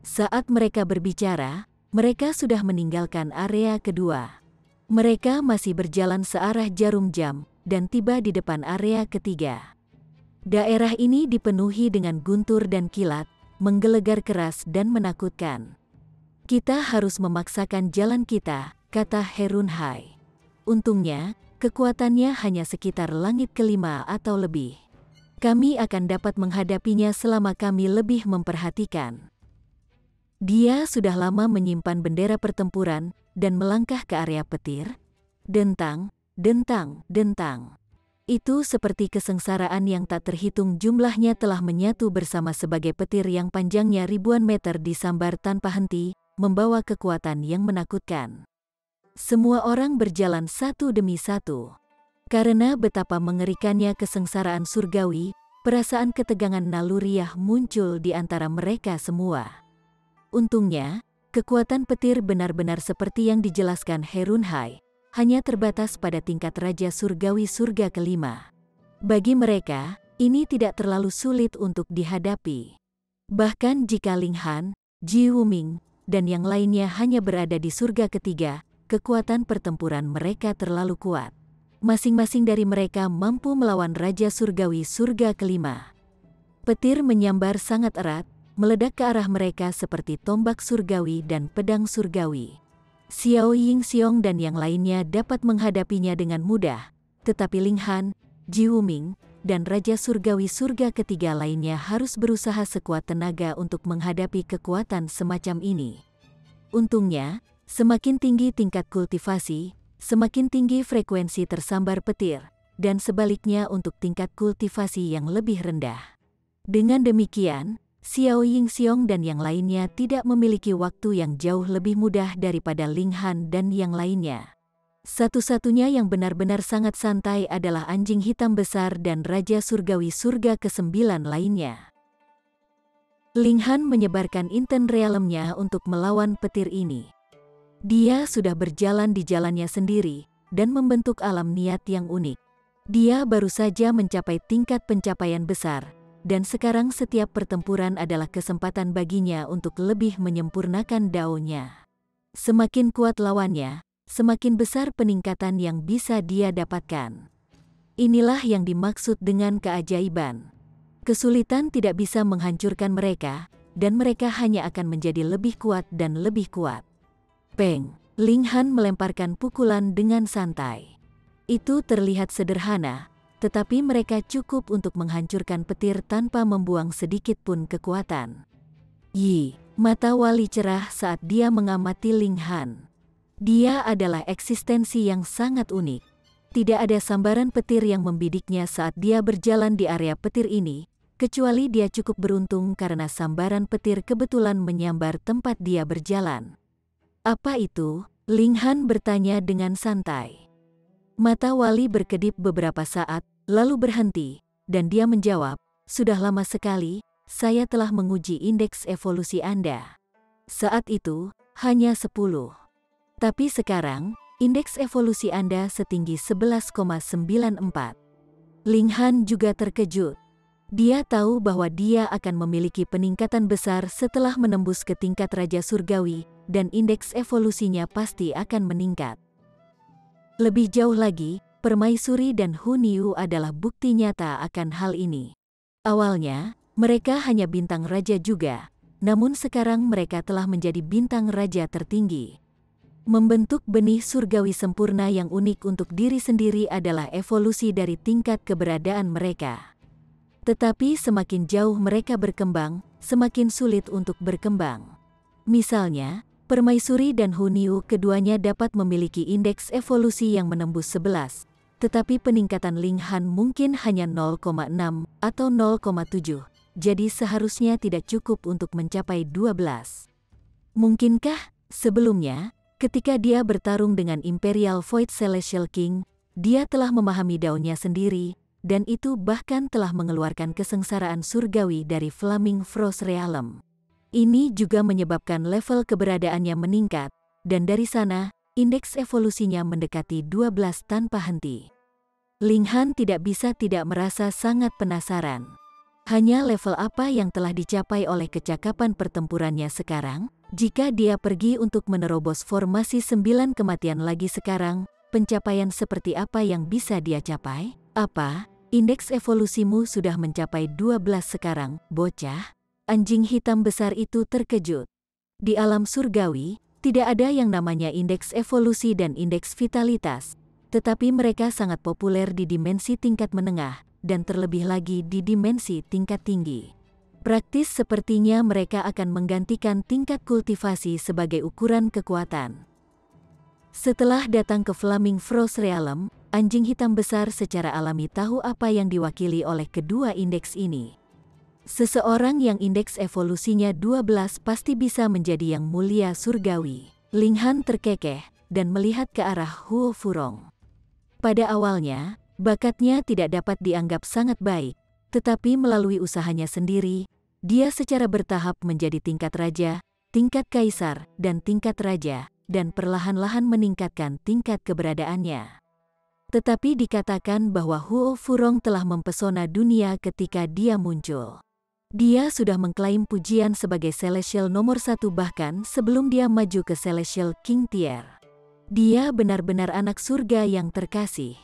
A: Saat mereka berbicara, mereka sudah meninggalkan area kedua. Mereka masih berjalan searah jarum jam, dan tiba di depan area ketiga. Daerah ini dipenuhi dengan guntur dan kilat, menggelegar keras dan menakutkan. "Kita harus memaksakan jalan kita," kata Herun Hai. "Untungnya, kekuatannya hanya sekitar langit kelima atau lebih. Kami akan dapat menghadapinya selama kami lebih memperhatikan." Dia sudah lama menyimpan bendera pertempuran, dan melangkah ke area petir. Dentang, dentang, dentang. Itu seperti kesengsaraan yang tak terhitung jumlahnya telah menyatu bersama sebagai petir yang panjangnya ribuan meter disambar tanpa henti, membawa kekuatan yang menakutkan. Semua orang berjalan satu demi satu. Karena betapa mengerikannya kesengsaraan surgawi, perasaan ketegangan naluriah muncul di antara mereka semua. Untungnya, kekuatan petir benar-benar seperti yang dijelaskan Herun Hai. hanya terbatas pada tingkat Raja Surgawi surga kelima. Bagi mereka, ini tidak terlalu sulit untuk dihadapi. Bahkan jika Ling Han, Ji Wuming, dan yang lainnya hanya berada di surga ketiga, kekuatan pertempuran mereka terlalu kuat. Masing-masing dari mereka mampu melawan Raja Surgawi surga kelima. Petir menyambar sangat erat, meledak ke arah mereka seperti tombak surgawi dan pedang surgawi. Xiao Yingxiong dan yang lainnya dapat menghadapinya dengan mudah, tetapi Ling Han, Ji Wuming, dan Raja Surgawi surga ketiga lainnya harus berusaha sekuat tenaga untuk menghadapi kekuatan semacam ini. Untungnya, semakin tinggi tingkat kultivasi, semakin tinggi frekuensi tersambar petir, dan sebaliknya untuk tingkat kultivasi yang lebih rendah. Dengan demikian, Xiao Yingxiong dan yang lainnya tidak memiliki waktu yang jauh lebih mudah daripada Ling Han dan yang lainnya. Satu-satunya yang benar-benar sangat santai adalah anjing hitam besar dan Raja Surgawi surga ke-9 lainnya. Ling Han menyebarkan Inten Realm-nya untuk melawan petir ini. Dia sudah berjalan di jalannya sendiri dan membentuk alam niat yang unik. Dia baru saja mencapai tingkat pencapaian besar, dan sekarang setiap pertempuran adalah kesempatan baginya untuk lebih menyempurnakan Dao-nya. Semakin kuat lawannya, semakin besar peningkatan yang bisa dia dapatkan. Inilah yang dimaksud dengan keajaiban. Kesulitan tidak bisa menghancurkan mereka, dan mereka hanya akan menjadi lebih kuat dan lebih kuat. Peng! Ling Han melemparkan pukulan dengan santai. Itu terlihat sederhana, tetapi mereka cukup untuk menghancurkan petir tanpa membuang sedikit pun kekuatan. Yi! Mata Wali cerah saat dia mengamati Ling Han. Dia adalah eksistensi yang sangat unik. Tidak ada sambaran petir yang membidiknya saat dia berjalan di area petir ini, kecuali dia cukup beruntung karena sambaran petir kebetulan menyambar tempat dia berjalan. Apa itu? Ling Han bertanya dengan santai. Mata Wali berkedip beberapa saat, lalu berhenti, dan dia menjawab, "Sudah lama sekali, saya telah menguji indeks evolusi Anda. Saat itu, hanya 10. Tapi sekarang, indeks evolusi Anda setinggi 11,94. Ling Han juga terkejut. Dia tahu bahwa dia akan memiliki peningkatan besar setelah menembus ke tingkat Raja Surgawi, dan indeks evolusinya pasti akan meningkat. Lebih jauh lagi, Permaisuri dan Hu Niu adalah bukti nyata akan hal ini. Awalnya, mereka hanya bintang raja juga, namun sekarang mereka telah menjadi bintang raja tertinggi. Membentuk benih surgawi sempurna yang unik untuk diri sendiri adalah evolusi dari tingkat keberadaan mereka. Tetapi semakin jauh mereka berkembang, semakin sulit untuk berkembang. Misalnya, Permaisuri dan Hu Niu keduanya dapat memiliki indeks evolusi yang menembus 11, tetapi peningkatan Ling Han mungkin hanya 0,6 atau 0,7, jadi seharusnya tidak cukup untuk mencapai 12. Mungkinkah, sebelumnya, ketika dia bertarung dengan Imperial Void Celestial King, dia telah memahami Dao-nya sendiri, dan itu bahkan telah mengeluarkan kesengsaraan surgawi dari Flaming Frost Realm. Ini juga menyebabkan level keberadaannya meningkat, dan dari sana, indeks evolusinya mendekati 12 tanpa henti. Ling Han tidak bisa tidak merasa sangat penasaran. Hanya level apa yang telah dicapai oleh kecakapan pertempurannya sekarang? Jika dia pergi untuk menerobos formasi 9 kematian lagi sekarang, pencapaian seperti apa yang bisa dia capai? Apa? Indeks evolusimu sudah mencapai 12 sekarang, bocah? Anjing hitam besar itu terkejut. Di alam surgawi, tidak ada yang namanya indeks evolusi dan indeks vitalitas, tetapi mereka sangat populer di dimensi tingkat menengah, dan terlebih lagi di dimensi tingkat tinggi. Praktis sepertinya mereka akan menggantikan tingkat kultivasi sebagai ukuran kekuatan. Setelah datang ke Flaming Frost Realm, anjing hitam besar secara alami tahu apa yang diwakili oleh kedua indeks ini. Seseorang yang indeks evolusinya 12 pasti bisa menjadi yang mulia surgawi. Ling Han terkekeh dan melihat ke arah Huo Furong. Pada awalnya, bakatnya tidak dapat dianggap sangat baik, tetapi melalui usahanya sendiri, dia secara bertahap menjadi tingkat raja, tingkat kaisar, dan tingkat raja, dan perlahan-lahan meningkatkan tingkat keberadaannya. Tetapi dikatakan bahwa Huo Furong telah mempesona dunia ketika dia muncul. Dia sudah mengklaim pujian sebagai Celestial nomor 1 bahkan sebelum dia maju ke Celestial King Tier. Dia benar-benar anak surga yang terkasih.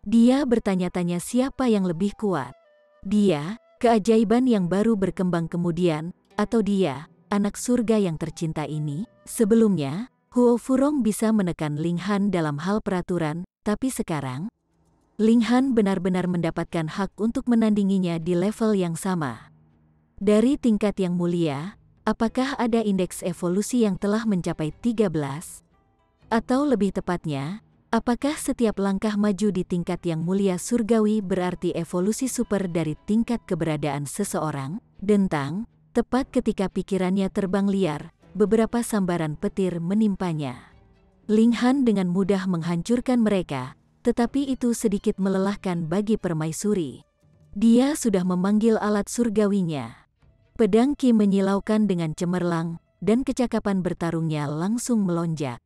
A: Dia bertanya-tanya siapa yang lebih kuat. Dia, keajaiban yang baru berkembang kemudian, atau dia, anak surga yang tercinta ini. Sebelumnya, Huo Furong bisa menekan Ling Han dalam hal peraturan, tapi sekarang, Ling Han benar-benar mendapatkan hak untuk menandinginya di level yang sama. Dari tingkat yang mulia, apakah ada indeks evolusi yang telah mencapai 13? Atau lebih tepatnya, apakah setiap langkah maju di tingkat yang mulia surgawi berarti evolusi super dari tingkat keberadaan seseorang? Dentang, tepat ketika pikirannya terbang liar, beberapa sambaran petir menimpanya. Ling Han dengan mudah menghancurkan mereka, tetapi itu sedikit melelahkan bagi permaisuri. Dia sudah memanggil alat surgawinya. Pedang Qi menyilaukan dengan cemerlang, dan kecakapan bertarungnya langsung melonjak.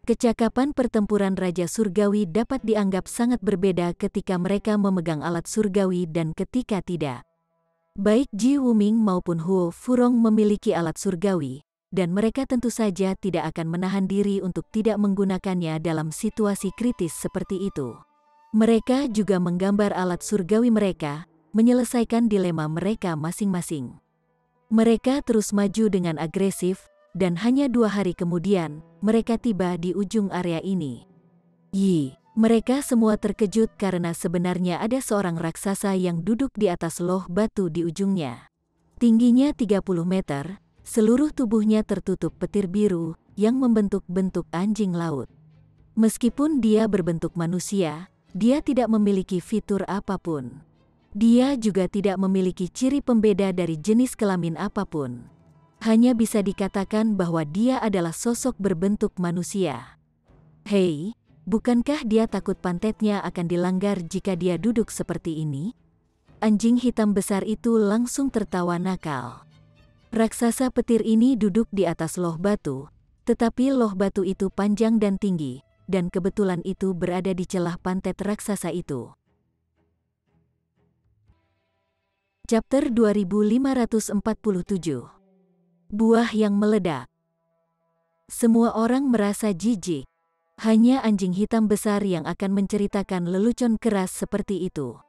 A: Kecakapan pertempuran Raja Surgawi dapat dianggap sangat berbeda ketika mereka memegang alat surgawi dan ketika tidak. Baik Ji Wuming maupun Huo Furong memiliki alat surgawi, dan mereka tentu saja tidak akan menahan diri untuk tidak menggunakannya dalam situasi kritis seperti itu. Mereka juga menggambar alat surgawi mereka, menyelesaikan dilema mereka masing-masing. Mereka terus maju dengan agresif, dan hanya 2 hari kemudian, mereka tiba di ujung area ini. Mereka semua terkejut karena sebenarnya ada seorang raksasa yang duduk di atas loh batu di ujungnya. Tingginya 30 meter, seluruh tubuhnya tertutup petir biru yang membentuk bentuk anjing laut. Meskipun dia berbentuk manusia, dia tidak memiliki fitur apapun. Dia juga tidak memiliki ciri pembeda dari jenis kelamin apapun. Hanya bisa dikatakan bahwa dia adalah sosok berbentuk manusia. Hei, bukankah dia takut pantatnya akan dilanggar jika dia duduk seperti ini? Anjing hitam besar itu langsung tertawa nakal. Raksasa petir ini duduk di atas loh batu, tetapi loh batu itu panjang dan tinggi, dan kebetulan itu berada di celah pantat raksasa itu. Chapter 2547. Buah yang meledak. Semua orang merasa jijik. Hanya anjing hitam besar yang akan menceritakan lelucon keras seperti itu.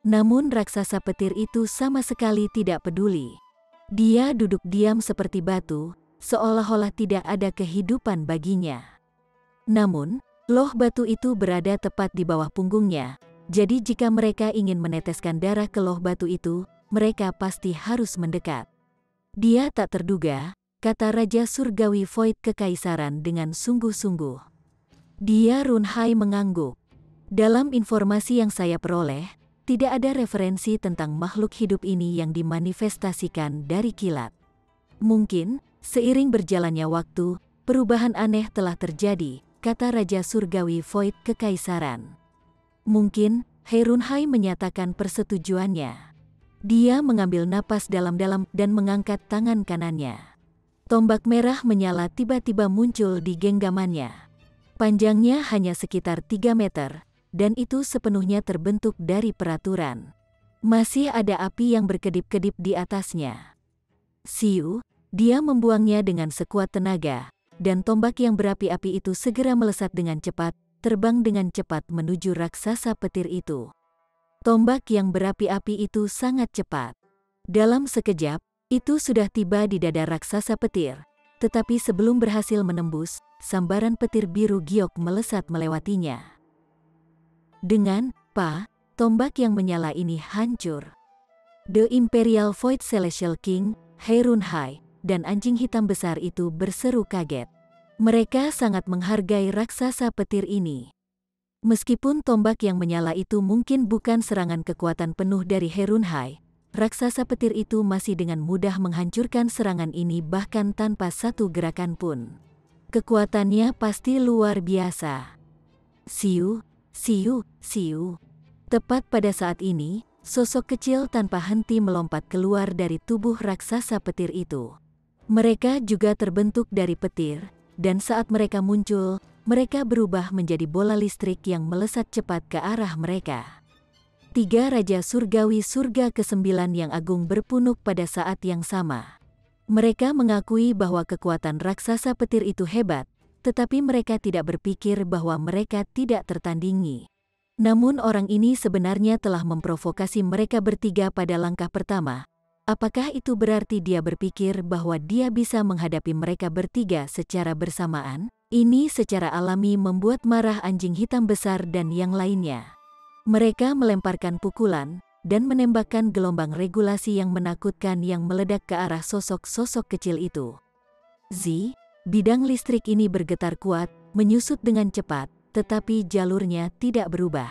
A: Namun raksasa petir itu sama sekali tidak peduli. Dia duduk diam seperti batu, seolah-olah tidak ada kehidupan baginya. Namun, loh batu itu berada tepat di bawah punggungnya, jadi jika mereka ingin meneteskan darah ke loh batu itu, mereka pasti harus mendekat. Dia tak terduga, kata Raja Surgawi Void Kekaisaran dengan sungguh-sungguh. Dia Runhai mengangguk. Dalam informasi yang saya peroleh, tidak ada referensi tentang makhluk hidup ini yang dimanifestasikan dari kilat. Mungkin, seiring berjalannya waktu, perubahan aneh telah terjadi, kata Raja Surgawi Void Kekaisaran. Mungkin, Runhai menyatakan persetujuannya. Dia mengambil napas dalam-dalam dan mengangkat tangan kanannya. Tombak merah menyala tiba-tiba muncul di genggamannya. Panjangnya hanya sekitar 3 meter, dan itu sepenuhnya terbentuk dari peraturan. Masih ada api yang berkedip-kedip di atasnya. Siu, dia membuangnya dengan sekuat tenaga, dan tombak yang berapi-api itu segera melesat dengan cepat, terbang dengan cepat menuju raksasa petir itu. Tombak yang berapi-api itu sangat cepat. Dalam sekejap, itu sudah tiba di dada raksasa petir. Tetapi sebelum berhasil menembus, sambaran petir biru giok melesat melewatinya. Dengan tombak yang menyala ini hancur. The Imperial Void Celestial King, Runhai, dan anjing hitam besar itu berseru kaget. Mereka sangat menghargai raksasa petir ini. Meskipun tombak yang menyala itu mungkin bukan serangan kekuatan penuh dari Runhai, raksasa petir itu masih dengan mudah menghancurkan serangan ini bahkan tanpa satu gerakan pun. Kekuatannya pasti luar biasa. Siu, siu, siu. Tepat pada saat ini, sosok kecil tanpa henti melompat keluar dari tubuh raksasa petir itu. Mereka juga terbentuk dari petir, dan saat mereka muncul, mereka berubah menjadi bola listrik yang melesat cepat ke arah mereka. 3 Raja Surgawi Surga ke-9 yang agung berpunuk pada saat yang sama. Mereka mengakui bahwa kekuatan raksasa petir itu hebat, tetapi mereka tidak berpikir bahwa mereka tidak tertandingi. Namun orang ini sebenarnya telah memprovokasi mereka bertiga pada langkah pertama. Apakah itu berarti dia berpikir bahwa dia bisa menghadapi mereka bertiga secara bersamaan? Ini secara alami membuat marah anjing hitam besar dan yang lainnya. Mereka melemparkan pukulan dan menembakkan gelombang regulasi yang menakutkan yang meledak ke arah sosok-sosok kecil itu. Bidang listrik ini bergetar kuat, menyusut dengan cepat, tetapi jalurnya tidak berubah.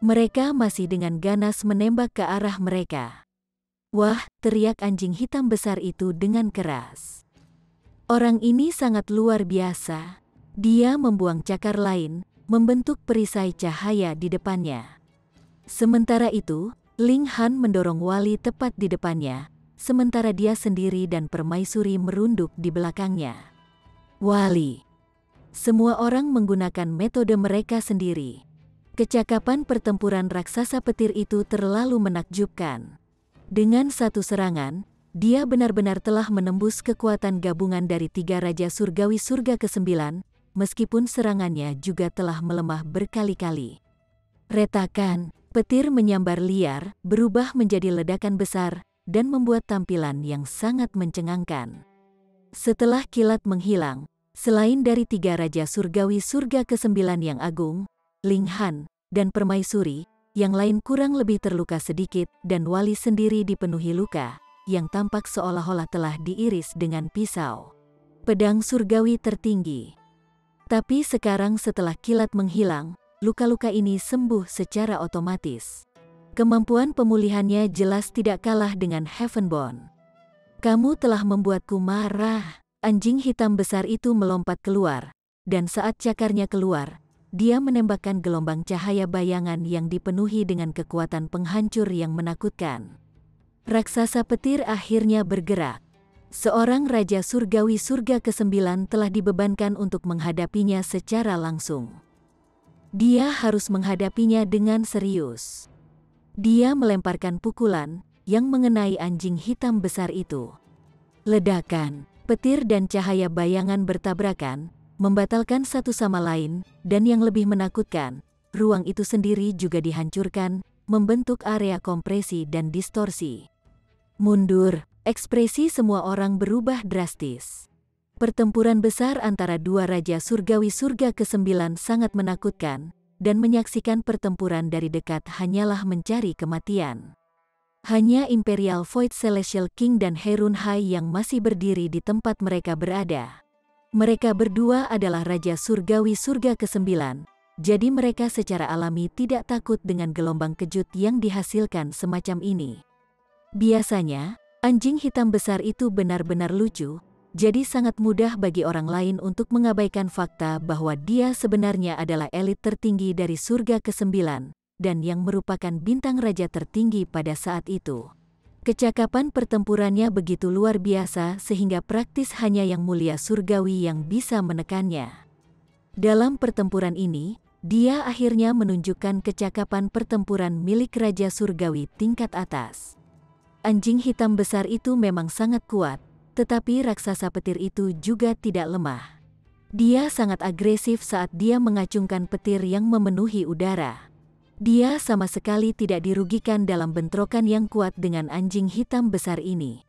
A: Mereka masih dengan ganas menembak ke arah mereka. "Wah!" teriak anjing hitam besar itu dengan keras. Orang ini sangat luar biasa. Dia membuang cakar lain, membentuk perisai cahaya di depannya. Sementara itu, Ling Han mendorong Wali tepat di depannya, sementara dia sendiri dan permaisuri merunduk di belakangnya. Wali. Semua orang menggunakan metode mereka sendiri. Kecakapan pertempuran raksasa petir itu terlalu menakjubkan. Dengan satu serangan, dia benar-benar telah menembus kekuatan gabungan dari 3 Raja Surgawi Surga ke-9, meskipun serangannya juga telah melemah berkali-kali. Retakan, petir menyambar liar, berubah menjadi ledakan besar, dan membuat tampilan yang sangat mencengangkan. Setelah kilat menghilang, selain dari 3 Raja Surgawi Surga ke-9 yang agung, Ling Han, dan permaisuri, yang lain kurang lebih terluka sedikit dan Wali sendiri dipenuhi luka, yang tampak seolah-olah telah diiris dengan pisau. Pedang surgawi tertinggi. Tapi sekarang setelah kilat menghilang, luka-luka ini sembuh secara otomatis. Kemampuan pemulihannya jelas tidak kalah dengan Heavenborn. "Kamu telah membuatku marah." Anjing hitam besar itu melompat keluar, dan saat cakarnya keluar, dia menembakkan gelombang cahaya bayangan yang dipenuhi dengan kekuatan penghancur yang menakutkan. Raksasa petir akhirnya bergerak. Seorang Raja Surgawi Surga ke-9 telah dibebankan untuk menghadapinya secara langsung. Dia harus menghadapinya dengan serius. Dia melemparkan pukulan yang mengenai anjing hitam besar itu. Ledakan, petir dan cahaya bayangan bertabrakan, membatalkan satu sama lain, dan yang lebih menakutkan, ruang itu sendiri juga dihancurkan, membentuk area kompresi dan distorsi. Mundur, ekspresi semua orang berubah drastis. Pertempuran besar antara 2 Raja Surgawi Surga ke-9 sangat menakutkan, dan menyaksikan pertempuran dari dekat hanyalah mencari kematian. Hanya Imperial Void Celestial King dan Heirun Hai yang masih berdiri di tempat mereka berada. Mereka berdua adalah Raja Surgawi Surga ke-9, jadi mereka secara alami tidak takut dengan gelombang kejut yang dihasilkan semacam ini. Biasanya, anjing hitam besar itu benar-benar lucu, jadi sangat mudah bagi orang lain untuk mengabaikan fakta bahwa dia sebenarnya adalah elit tertinggi dari surga ke-9, dan yang merupakan bintang raja tertinggi pada saat itu. Kecakapan pertempurannya begitu luar biasa sehingga praktis hanya yang mulia surgawi yang bisa menekannya. Dalam pertempuran ini, dia akhirnya menunjukkan kecakapan pertempuran milik Raja Surgawi tingkat atas. Anjing hitam besar itu memang sangat kuat, tetapi raksasa petir itu juga tidak lemah. Dia sangat agresif saat dia mengacungkan petir yang memenuhi udara. Dia sama sekali tidak dirugikan dalam bentrokan yang kuat dengan anjing hitam besar ini.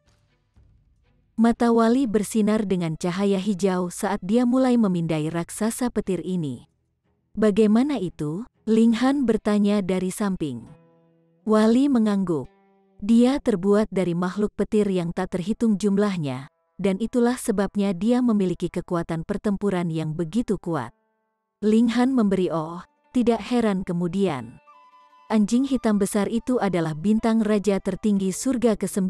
A: Mata Wali bersinar dengan cahaya hijau saat dia mulai memindai raksasa petir ini. "Bagaimana itu?" Ling Han bertanya dari samping. Wali mengangguk. Dia terbuat dari makhluk petir yang tak terhitung jumlahnya, dan itulah sebabnya dia memiliki kekuatan pertempuran yang begitu kuat. Ling Han memberi tidak heran kemudian. Anjing hitam besar itu adalah bintang raja tertinggi surga ke-9,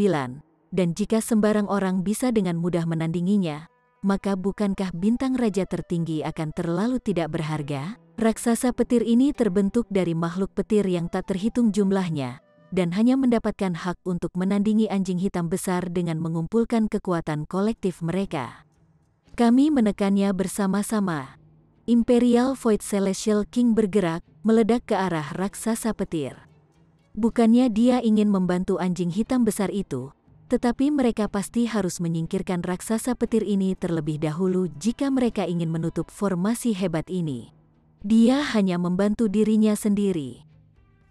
A: dan jika sembarang orang bisa dengan mudah menandinginya, maka bukankah bintang raja tertinggi akan terlalu tidak berharga? Raksasa petir ini terbentuk dari makhluk petir yang tak terhitung jumlahnya, dan hanya mendapatkan hak untuk menandingi anjing hitam besar dengan mengumpulkan kekuatan kolektif mereka. Kami menekannya bersama-sama. Imperial Void Celestial King bergerak, meledak ke arah raksasa petir. Bukannya dia ingin membantu anjing hitam besar itu, tetapi mereka pasti harus menyingkirkan raksasa petir ini terlebih dahulu jika mereka ingin menutup formasi hebat ini. Dia hanya membantu dirinya sendiri.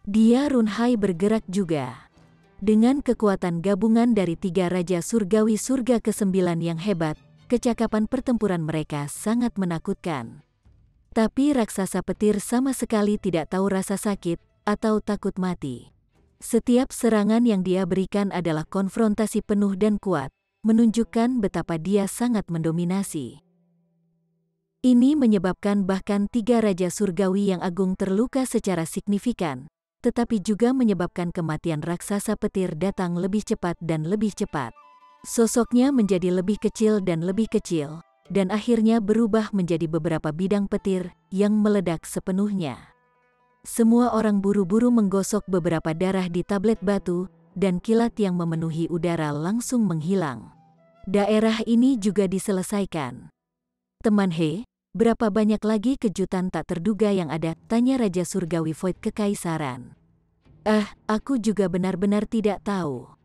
A: Dia Runhai bergerak juga. Dengan kekuatan gabungan dari 3 Raja Surgawi Surga ke-9 yang hebat, kecakapan pertempuran mereka sangat menakutkan. Tapi raksasa petir sama sekali tidak tahu rasa sakit atau takut mati. Setiap serangan yang dia berikan adalah konfrontasi penuh dan kuat, menunjukkan betapa dia sangat mendominasi. Ini menyebabkan bahkan 3 Raja Surgawi yang agung terluka secara signifikan, tetapi juga menyebabkan kematian raksasa petir datang lebih cepat dan lebih cepat. Sosoknya menjadi lebih kecil, dan akhirnya berubah menjadi beberapa bidang petir yang meledak sepenuhnya. Semua orang buru-buru menggosok beberapa darah di tablet batu, dan kilat yang memenuhi udara langsung menghilang. Daerah ini juga diselesaikan. Teman He, berapa banyak lagi kejutan tak terduga yang ada? Tanya Raja Surgawi Void Kekaisaran. Aku juga benar-benar tidak tahu.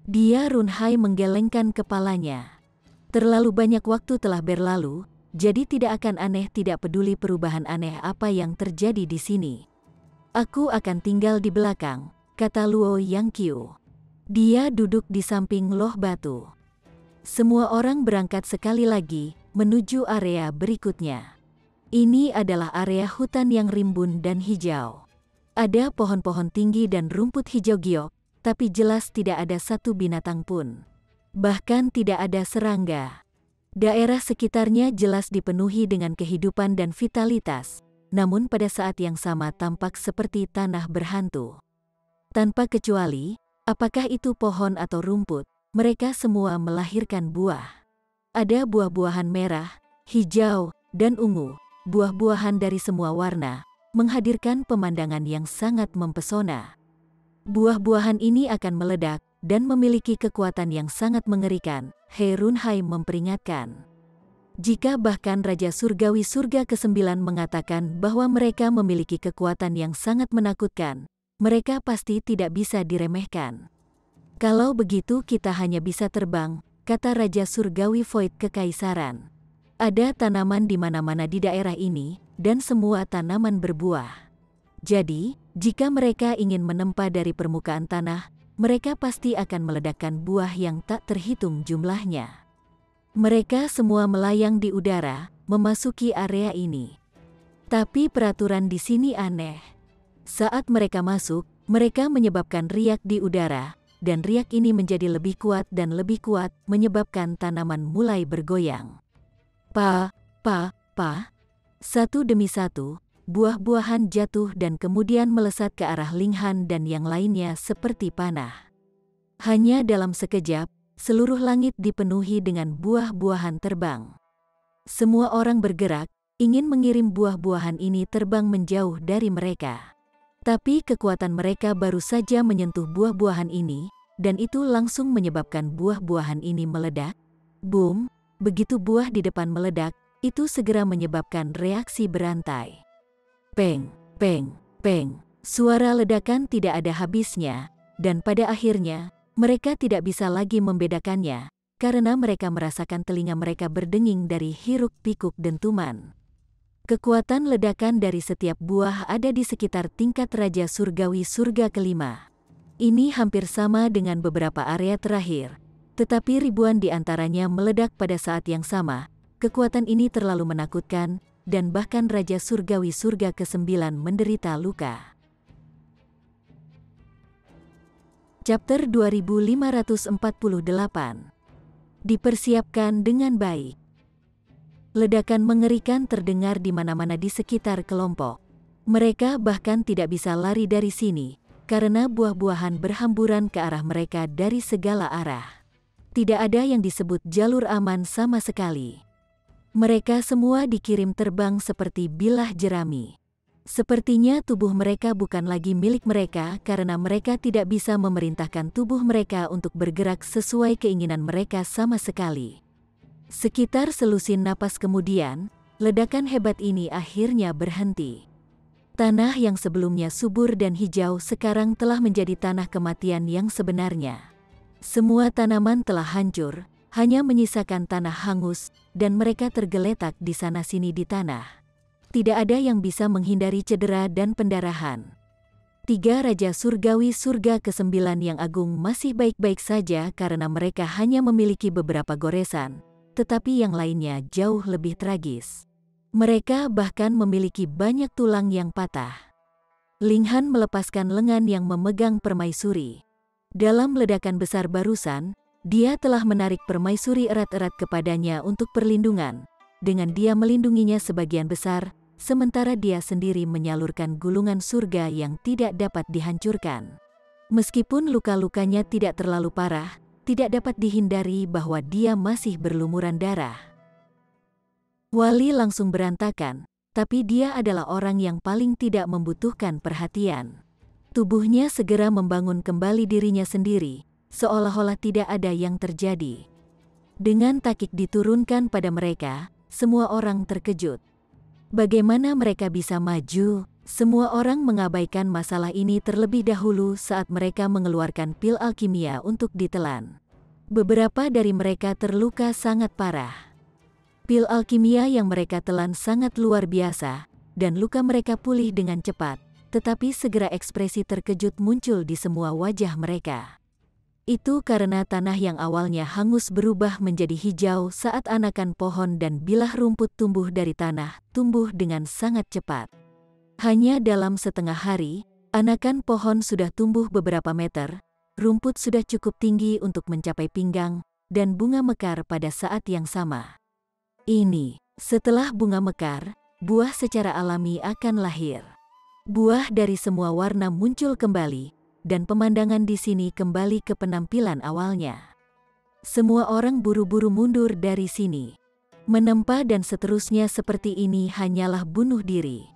A: Dia Runhai menggelengkan kepalanya. Terlalu banyak waktu telah berlalu, jadi tidak akan aneh, tidak peduli perubahan aneh apa yang terjadi di sini. Aku akan tinggal di belakang, kata Luo Yangqiu. Dia duduk di samping loh batu. Semua orang berangkat sekali lagi, menuju area berikutnya. Ini adalah area hutan yang rimbun dan hijau. Ada pohon-pohon tinggi dan rumput hijau giok, tapi jelas tidak ada satu binatang pun. Bahkan tidak ada serangga. Daerah sekitarnya jelas dipenuhi dengan kehidupan dan vitalitas, namun pada saat yang sama tampak seperti tanah berhantu. Tanpa kecuali, apakah itu pohon atau rumput, mereka semua melahirkan buah. Ada buah-buahan merah, hijau, dan ungu, buah-buahan dari semua warna, menghadirkan pemandangan yang sangat mempesona. Buah-buahan ini akan meledak, dan memiliki kekuatan yang sangat mengerikan, He Runhai memperingatkan. Jika bahkan Raja Surgawi Surga ke-9 mengatakan bahwa mereka memiliki kekuatan yang sangat menakutkan, mereka pasti tidak bisa diremehkan. Kalau begitu kita hanya bisa terbang, kata Raja Surgawi Void Kekaisaran. Ada tanaman di mana-mana di daerah ini, dan semua tanaman berbuah. Jadi, jika mereka ingin menempa dari permukaan tanah, mereka pasti akan meledakkan buah yang tak terhitung jumlahnya. Mereka semua melayang di udara, memasuki area ini. Tapi peraturan di sini aneh. Saat mereka masuk, mereka menyebabkan riak di udara, dan riak ini menjadi lebih kuat dan lebih kuat, menyebabkan tanaman mulai bergoyang. Satu demi satu, buah-buahan jatuh dan kemudian melesat ke arah Linghan dan yang lainnya seperti panah. Hanya dalam sekejap, seluruh langit dipenuhi dengan buah-buahan terbang. Semua orang bergerak, ingin mengirim buah-buahan ini terbang menjauh dari mereka. Tapi kekuatan mereka baru saja menyentuh buah-buahan ini, dan itu langsung menyebabkan buah-buahan ini meledak. Boom! Begitu buah di depan meledak, itu segera menyebabkan reaksi berantai. Peng, peng, peng. Suara ledakan tidak ada habisnya, dan pada akhirnya, mereka tidak bisa lagi membedakannya, karena mereka merasakan telinga mereka berdenging dari hiruk-pikuk dentuman. Kekuatan ledakan dari setiap buah ada di sekitar tingkat Raja Surgawi Surga ke-5. Ini hampir sama dengan beberapa area terakhir, tetapi ribuan di antaranya meledak pada saat yang sama. Kekuatan ini terlalu menakutkan, dan bahkan Raja Surgawi Surga ke-9 menderita luka. Chapter 2548. Dipersiapkan dengan baik. Ledakan mengerikan terdengar di mana-mana di sekitar kelompok. Mereka bahkan tidak bisa lari dari sini, karena buah-buahan berhamburan ke arah mereka dari segala arah. Tidak ada yang disebut jalur aman sama sekali. Mereka semua dikirim terbang seperti bilah jerami. Sepertinya tubuh mereka bukan lagi milik mereka karena mereka tidak bisa memerintahkan tubuh mereka untuk bergerak sesuai keinginan mereka sama sekali. Sekitar selusin napas kemudian, ledakan hebat ini akhirnya berhenti. Tanah yang sebelumnya subur dan hijau sekarang telah menjadi tanah kematian yang sebenarnya. Semua tanaman telah hancur, hanya menyisakan tanah hangus, dan mereka tergeletak di sana-sini di tanah. Tidak ada yang bisa menghindari cedera dan pendarahan. 3 Raja Surgawi Surga ke-9 yang agung masih baik-baik saja karena mereka hanya memiliki beberapa goresan, tetapi yang lainnya jauh lebih tragis. Mereka bahkan memiliki banyak tulang yang patah. Linghan melepaskan lengan yang memegang permaisuri. Dalam ledakan besar barusan, dia telah menarik permaisuri erat-erat kepadanya untuk perlindungan. Dengan dia melindunginya sebagian besar, sementara dia sendiri menyalurkan gulungan surga yang tidak dapat dihancurkan. Meskipun luka-lukanya tidak terlalu parah, tidak dapat dihindari bahwa dia masih berlumuran darah. Wali langsung berantakan, tapi dia adalah orang yang paling tidak membutuhkan perhatian. Tubuhnya segera membangun kembali dirinya sendiri, seolah-olah tidak ada yang terjadi. Dengan takik diturunkan pada mereka, semua orang terkejut. Bagaimana mereka bisa maju? Semua orang mengabaikan masalah ini terlebih dahulu saat mereka mengeluarkan pil alkimia untuk ditelan. Beberapa dari mereka terluka sangat parah. Pil alkimia yang mereka telan sangat luar biasa, dan luka mereka pulih dengan cepat, tetapi segera ekspresi terkejut muncul di semua wajah mereka. Itu karena tanah yang awalnya hangus berubah menjadi hijau saat anakan pohon dan bilah rumput tumbuh dari tanah, tumbuh dengan sangat cepat. Hanya dalam setengah hari, anakan pohon sudah tumbuh beberapa meter, rumput sudah cukup tinggi untuk mencapai pinggang, dan bunga mekar pada saat yang sama. Setelah bunga mekar, buah secara alami akan lahir. Buah dari semua warna muncul kembali, dan pemandangan di sini kembali ke penampilan awalnya. Semua orang buru-buru mundur dari sini. Menempa dan seterusnya seperti ini hanyalah bunuh diri.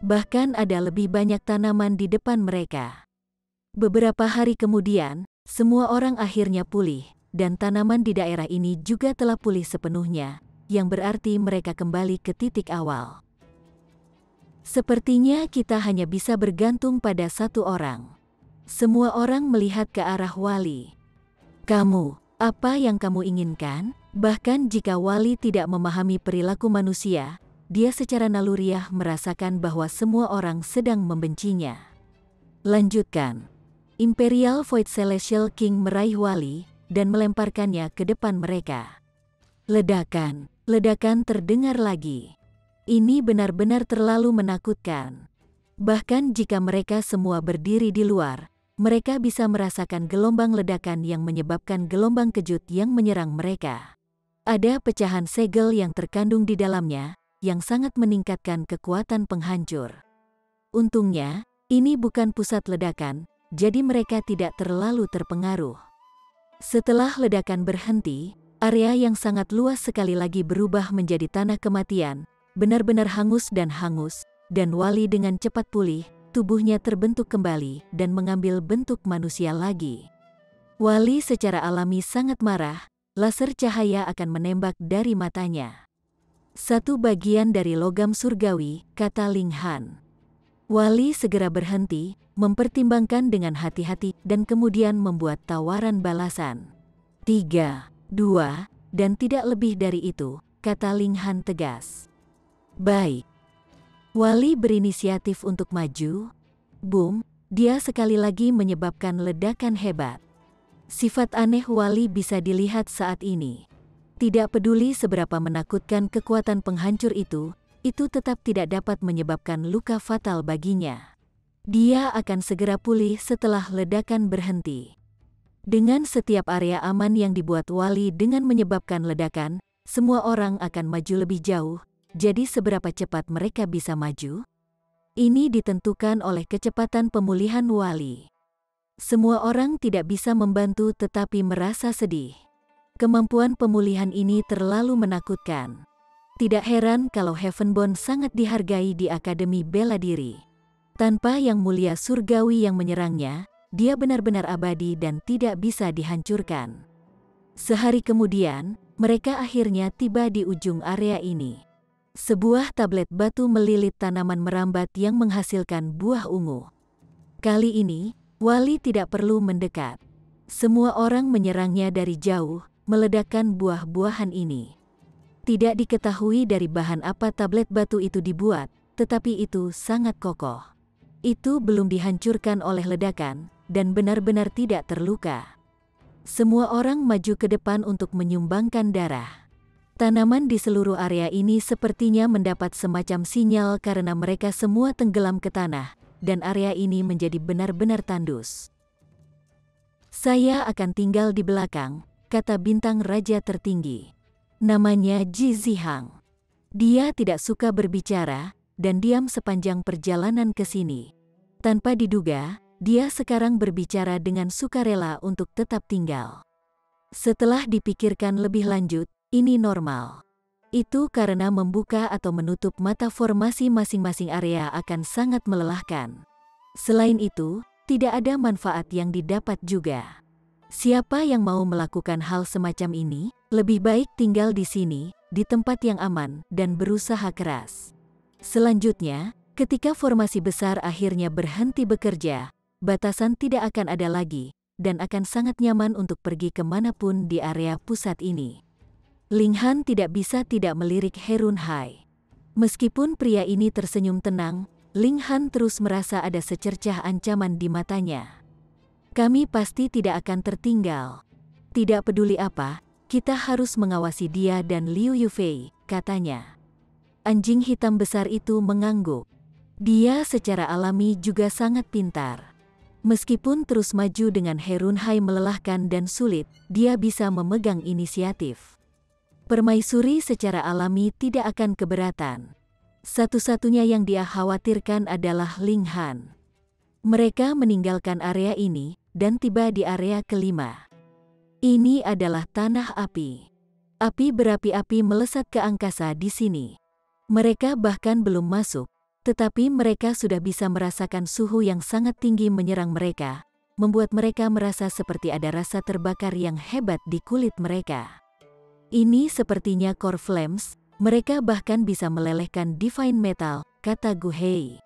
A: Bahkan ada lebih banyak tanaman di depan mereka. Beberapa hari kemudian, semua orang akhirnya pulih, dan tanaman di daerah ini juga telah pulih sepenuhnya, yang berarti mereka kembali ke titik awal. Sepertinya kita hanya bisa bergantung pada satu orang. Semua orang melihat ke arah Wali. Kamu, apa yang kamu inginkan? Bahkan jika Wali tidak memahami perilaku manusia, dia secara naluriah merasakan bahwa semua orang sedang membencinya. Lanjutkan. Imperial Void Celestial King meraih Wali, dan melemparkannya ke depan mereka. Ledakan terdengar lagi. Ini benar-benar terlalu menakutkan. Bahkan jika mereka semua berdiri di luar, mereka bisa merasakan gelombang ledakan yang menyebabkan gelombang kejut yang menyerang mereka. Ada pecahan segel yang terkandung di dalamnya, yang sangat meningkatkan kekuatan penghancur. Untungnya, ini bukan pusat ledakan, jadi mereka tidak terlalu terpengaruh. Setelah ledakan berhenti, area yang sangat luas sekali lagi berubah menjadi tanah kematian, benar-benar hangus, dan Wali dengan cepat pulih. Tubuhnya terbentuk kembali dan mengambil bentuk manusia lagi. Wali secara alami sangat marah, laser cahaya akan menembak dari matanya. Satu bagian dari logam surgawi, kata Linghan. Wali segera berhenti, mempertimbangkan dengan hati-hati dan kemudian membuat tawaran balasan. 3, 2, dan tidak lebih dari itu, kata Linghan tegas. Baik. Wali berinisiatif untuk maju. Boom, dia sekali lagi menyebabkan ledakan hebat. Sifat aneh Wali bisa dilihat saat ini. Tidak peduli seberapa menakutkan kekuatan penghancur itu tetap tidak dapat menyebabkan luka fatal baginya. Dia akan segera pulih setelah ledakan berhenti. Dengan setiap area aman yang dibuat Wali dengan menyebabkan ledakan, semua orang akan maju lebih jauh. Jadi seberapa cepat mereka bisa maju? Ini ditentukan oleh kecepatan pemulihan Wali. Semua orang tidak bisa membantu tetapi merasa sedih. Kemampuan pemulihan ini terlalu menakutkan. Tidak heran kalau Heavenborn sangat dihargai di Akademi Bela Diri. Tanpa yang mulia surgawi yang menyerangnya, dia benar-benar abadi dan tidak bisa dihancurkan. Sehari kemudian, Mereka akhirnya tiba di ujung area ini. Sebuah tablet batu melilit tanaman merambat yang menghasilkan buah ungu. Kali ini, Wali tidak perlu mendekat. Semua orang menyerangnya dari jauh, meledakkan buah-buahan ini. Tidak diketahui dari bahan apa tablet batu itu dibuat, tetapi itu sangat kokoh. Itu belum dihancurkan oleh ledakan, dan benar-benar tidak terluka. Semua orang maju ke depan untuk menyumbangkan darah. Tanaman di seluruh area ini sepertinya mendapat semacam sinyal karena mereka semua tenggelam ke tanah, dan area ini menjadi benar-benar tandus. "Saya akan tinggal di belakang," kata bintang raja tertinggi. Namanya Ji Zihang. Dia tidak suka berbicara, dan diam sepanjang perjalanan ke sini. Tanpa diduga, dia sekarang berbicara dengan sukarela untuk tetap tinggal. Setelah dipikirkan lebih lanjut, ini normal. Itu karena membuka atau menutup mata formasi masing-masing area akan sangat melelahkan. Selain itu, tidak ada manfaat yang didapat juga. Siapa yang mau melakukan hal semacam ini, lebih baik tinggal di sini, di tempat yang aman, dan berusaha keras. Selanjutnya, ketika formasi besar akhirnya berhenti bekerja, batasan tidak akan ada lagi, dan akan sangat nyaman untuk pergi kemanapun di area pusat ini. Ling Han tidak bisa tidak melirik He Runhai. Meskipun pria ini tersenyum tenang, Ling Han terus merasa ada secercah ancaman di matanya. "Kami pasti tidak akan tertinggal. Tidak peduli apa, kita harus mengawasi dia dan Liu Yufei," katanya. Anjing hitam besar itu mengangguk. Dia secara alami juga sangat pintar. Meskipun terus maju dengan He Runhai melelahkan dan sulit, dia bisa memegang inisiatif. Permaisuri secara alami tidak akan keberatan. Satu-satunya yang dia khawatirkan adalah Ling Han. Mereka meninggalkan area ini, dan tiba di area kelima. Ini adalah tanah api. Api berapi-api melesat ke angkasa di sini. Mereka bahkan belum masuk, tetapi mereka sudah bisa merasakan suhu yang sangat tinggi menyerang mereka, membuat mereka merasa seperti ada rasa terbakar yang hebat di kulit mereka. Ini sepertinya core flames. Mereka bahkan bisa melelehkan Divine Metal, kata Gu Hei.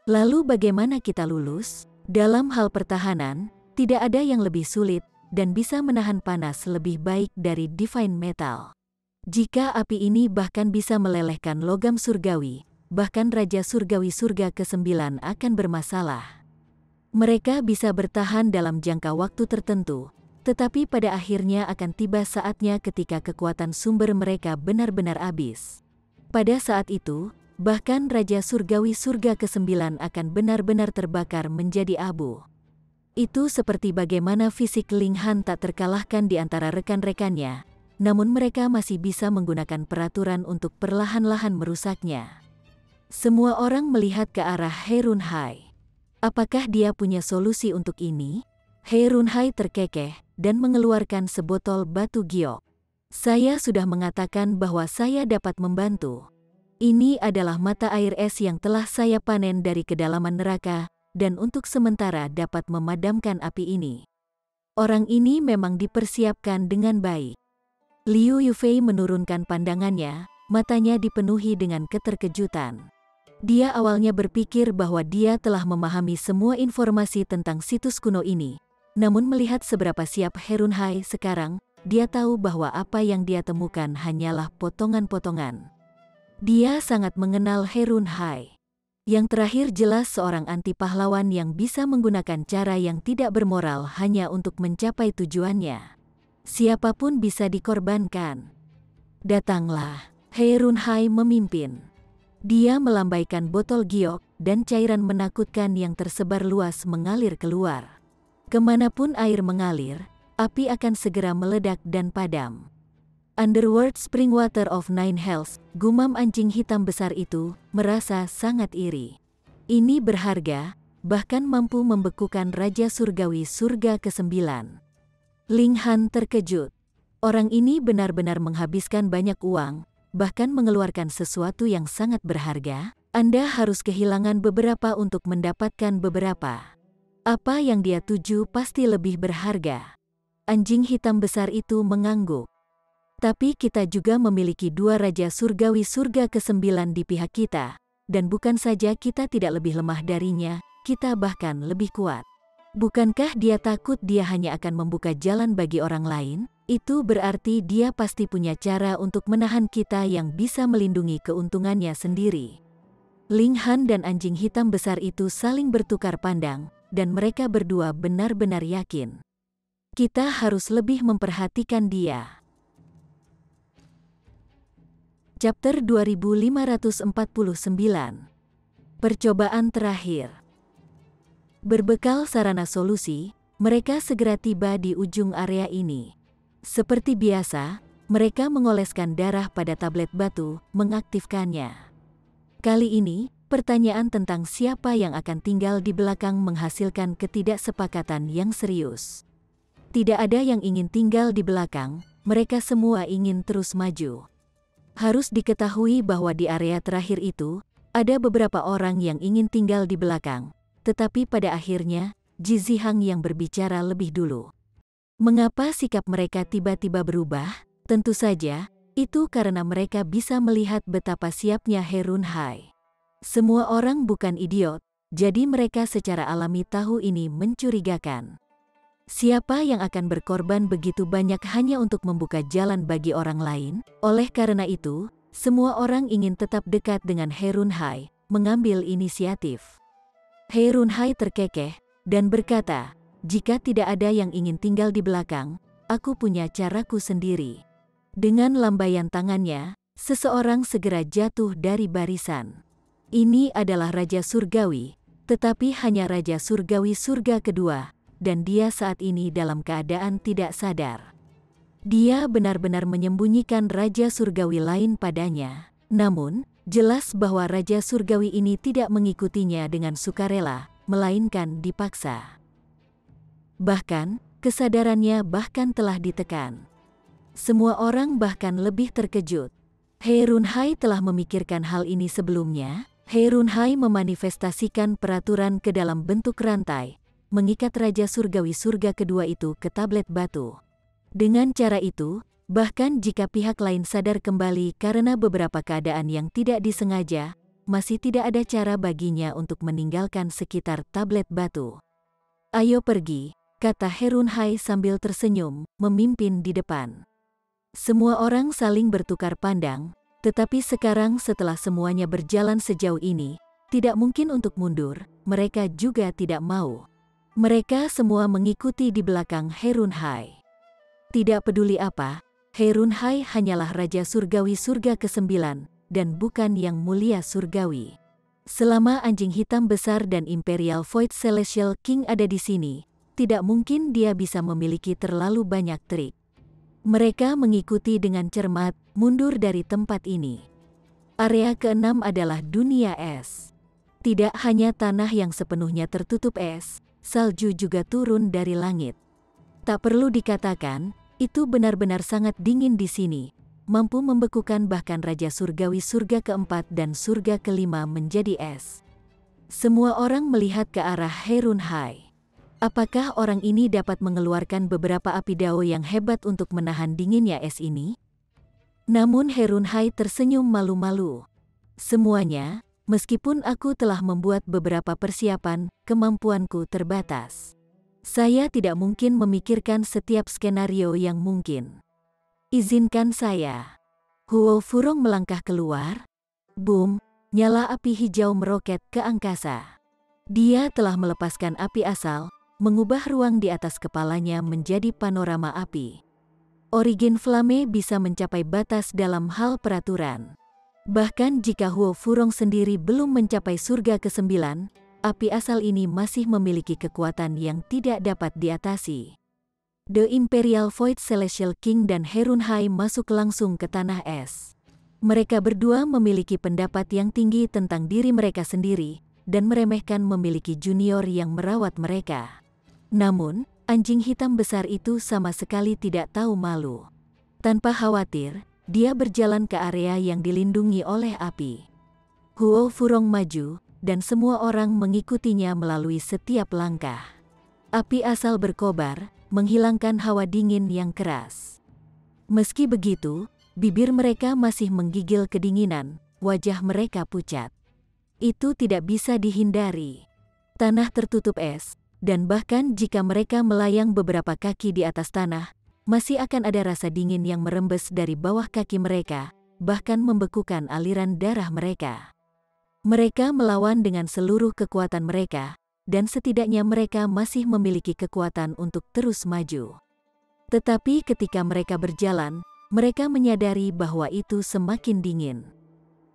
A: Lalu bagaimana kita lulus? Dalam hal pertahanan, tidak ada yang lebih sulit, dan bisa menahan panas lebih baik dari Divine Metal. Jika api ini bahkan bisa melelehkan logam surgawi, bahkan Raja Surgawi Surga ke-9 akan bermasalah. Mereka bisa bertahan dalam jangka waktu tertentu, tetapi pada akhirnya akan tiba saatnya ketika kekuatan sumber mereka benar-benar habis. Pada saat itu, bahkan Raja Surgawi Surga ke-9 akan benar-benar terbakar menjadi abu. Itu seperti bagaimana fisik Ling Han tak terkalahkan di antara rekan-rekannya, namun mereka masih bisa menggunakan peraturan untuk perlahan-lahan merusaknya. Semua orang melihat ke arah He Runhai. Apakah dia punya solusi untuk ini? He Runhai terkekeh dan mengeluarkan sebotol batu giok. "Saya sudah mengatakan bahwa saya dapat membantu. Ini adalah mata air es yang telah saya panen dari kedalaman neraka, dan untuk sementara dapat memadamkan api ini." Orang ini memang dipersiapkan dengan baik. Liu Yufei menurunkan pandangannya, matanya dipenuhi dengan keterkejutan. Dia awalnya berpikir bahwa dia telah memahami semua informasi tentang situs kuno ini. Namun melihat seberapa siap He Runhai sekarang, dia tahu bahwa apa yang dia temukan hanyalah potongan-potongan. Dia sangat mengenal He Runhai. Yang terakhir jelas seorang anti pahlawan yang bisa menggunakan cara yang tidak bermoral hanya untuk mencapai tujuannya. Siapapun bisa dikorbankan. Datanglah, He Runhai memimpin. Dia melambaikan botol giok, dan cairan menakutkan yang tersebar luas mengalir keluar. Kemanapun air mengalir, api akan segera meledak dan padam. "Underworld Spring Water of Nine Hells," gumam anjing hitam besar itu, merasa sangat iri. Ini berharga, bahkan mampu membekukan Raja Surgawi Surga ke-9. Ling Han terkejut. Orang ini benar-benar menghabiskan banyak uang, bahkan mengeluarkan sesuatu yang sangat berharga. Anda harus kehilangan beberapa untuk mendapatkan beberapa. Apa yang dia tuju pasti lebih berharga. Anjing hitam besar itu mengangguk. Tapi kita juga memiliki dua raja surgawi surga ke-9 di pihak kita. Dan bukan saja kita tidak lebih lemah darinya, kita bahkan lebih kuat. Bukankah dia takut dia hanya akan membuka jalan bagi orang lain? Itu berarti dia pasti punya cara untuk menahan kita yang bisa melindungi keuntungannya sendiri. Ling Han dan anjing hitam besar itu saling bertukar pandang, dan mereka berdua benar-benar yakin. Kita harus lebih memperhatikan dia. Chapter 2549. Percobaan terakhir. Berbekal sarana solusi, mereka segera tiba di ujung area ini. Seperti biasa, mereka mengoleskan darah pada tablet batu, mengaktifkannya. Kali ini, pertanyaan tentang siapa yang akan tinggal di belakang menghasilkan ketidaksepakatan yang serius. Tidak ada yang ingin tinggal di belakang, mereka semua ingin terus maju. Harus diketahui bahwa di area terakhir itu, ada beberapa orang yang ingin tinggal di belakang, tetapi pada akhirnya, Ji Zihang yang berbicara lebih dulu. Mengapa sikap mereka tiba-tiba berubah? Tentu saja, itu karena mereka bisa melihat betapa siapnya He Runhai. Semua orang bukan idiot, jadi mereka secara alami tahu ini mencurigakan. Siapa yang akan berkorban begitu banyak hanya untuk membuka jalan bagi orang lain? Oleh karena itu, semua orang ingin tetap dekat dengan He Runhai, mengambil inisiatif. He Runhai terkekeh, dan berkata, jika tidak ada yang ingin tinggal di belakang, aku punya caraku sendiri. Dengan lambaian tangannya, seseorang segera jatuh dari barisan. Ini adalah Raja Surgawi, tetapi hanya Raja Surgawi surga kedua, dan dia saat ini dalam keadaan tidak sadar. Dia benar-benar menyembunyikan Raja Surgawi lain padanya. Namun, jelas bahwa Raja Surgawi ini tidak mengikutinya dengan sukarela, melainkan dipaksa. Bahkan, kesadarannya bahkan telah ditekan. Semua orang bahkan lebih terkejut. He Runhai telah memikirkan hal ini sebelumnya. He Runhai memanifestasikan peraturan ke dalam bentuk rantai, mengikat Raja Surgawi surga kedua itu ke tablet batu. Dengan cara itu, bahkan jika pihak lain sadar kembali karena beberapa keadaan yang tidak disengaja, masih tidak ada cara baginya untuk meninggalkan sekitar tablet batu. Ayo pergi, kata He Runhai sambil tersenyum, memimpin di depan. Semua orang saling bertukar pandang, tetapi sekarang setelah semuanya berjalan sejauh ini, tidak mungkin untuk mundur, mereka juga tidak mau. Mereka semua mengikuti di belakang He Runhai. Tidak peduli apa, He Runhai hanyalah Raja Surgawi surga ke-9, dan bukan yang mulia surgawi. Selama anjing hitam besar dan Imperial Void Celestial King ada di sini, tidak mungkin dia bisa memiliki terlalu banyak trik. Mereka mengikuti dengan cermat, mundur dari tempat ini. Area ke-6 adalah dunia es. Tidak hanya tanah yang sepenuhnya tertutup es, salju juga turun dari langit. Tak perlu dikatakan, itu benar-benar sangat dingin di sini, mampu membekukan bahkan Raja Surgawi surga ke-4 dan surga ke-5 menjadi es. Semua orang melihat ke arah He Runhai. Apakah orang ini dapat mengeluarkan beberapa api dao yang hebat untuk menahan dinginnya es ini? Namun He Runhai tersenyum malu-malu. Semuanya, meskipun aku telah membuat beberapa persiapan, kemampuanku terbatas. Saya tidak mungkin memikirkan setiap skenario yang mungkin. Izinkan saya. Huo Furong melangkah keluar. Boom, nyala api hijau meroket ke angkasa. Dia telah melepaskan api asal, mengubah ruang di atas kepalanya menjadi panorama api. Origin Flame bisa mencapai batas dalam hal peraturan. Bahkan jika Huo Furong sendiri belum mencapai surga ke-9, api asal ini masih memiliki kekuatan yang tidak dapat diatasi. The Imperial Void Celestial King dan He Runhai masuk langsung ke tanah es. Mereka berdua memiliki pendapat yang tinggi tentang diri mereka sendiri, dan meremehkan memiliki junior yang merawat mereka. Namun, anjing hitam besar itu sama sekali tidak tahu malu. Tanpa khawatir, dia berjalan ke area yang dilindungi oleh api. Huo Furong maju, dan semua orang mengikutinya melalui setiap langkah. Api asal berkobar, menghilangkan hawa dingin yang keras. Meski begitu, bibir mereka masih menggigil kedinginan, wajah mereka pucat. Itu tidak bisa dihindari. Tanah tertutup es, dan bahkan jika mereka melayang beberapa kaki di atas tanah, masih akan ada rasa dingin yang merembes dari bawah kaki mereka, bahkan membekukan aliran darah mereka. Mereka melawan dengan seluruh kekuatan mereka, dan setidaknya mereka masih memiliki kekuatan untuk terus maju. Tetapi ketika mereka berjalan, mereka menyadari bahwa itu semakin dingin.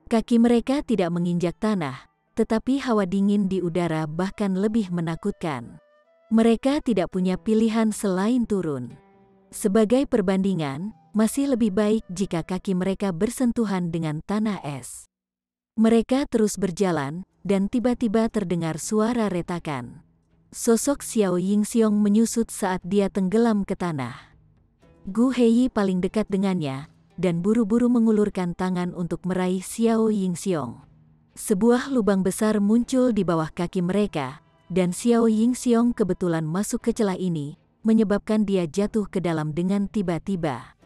A: Kaki mereka tidak menginjak tanah, tetapi hawa dingin di udara bahkan lebih menakutkan. Mereka tidak punya pilihan selain turun. Sebagai perbandingan, masih lebih baik jika kaki mereka bersentuhan dengan tanah es. Mereka terus berjalan, dan tiba-tiba terdengar suara retakan. Sosok Xiao Yingxiong menyusut saat dia tenggelam ke tanah. Gu Heiyi paling dekat dengannya, dan buru-buru mengulurkan tangan untuk meraih Xiao Yingxiong. Sebuah lubang besar muncul di bawah kaki mereka, dan Xiao Yingxiong kebetulan masuk ke celah ini, menyebabkan dia jatuh ke dalam dengan tiba-tiba.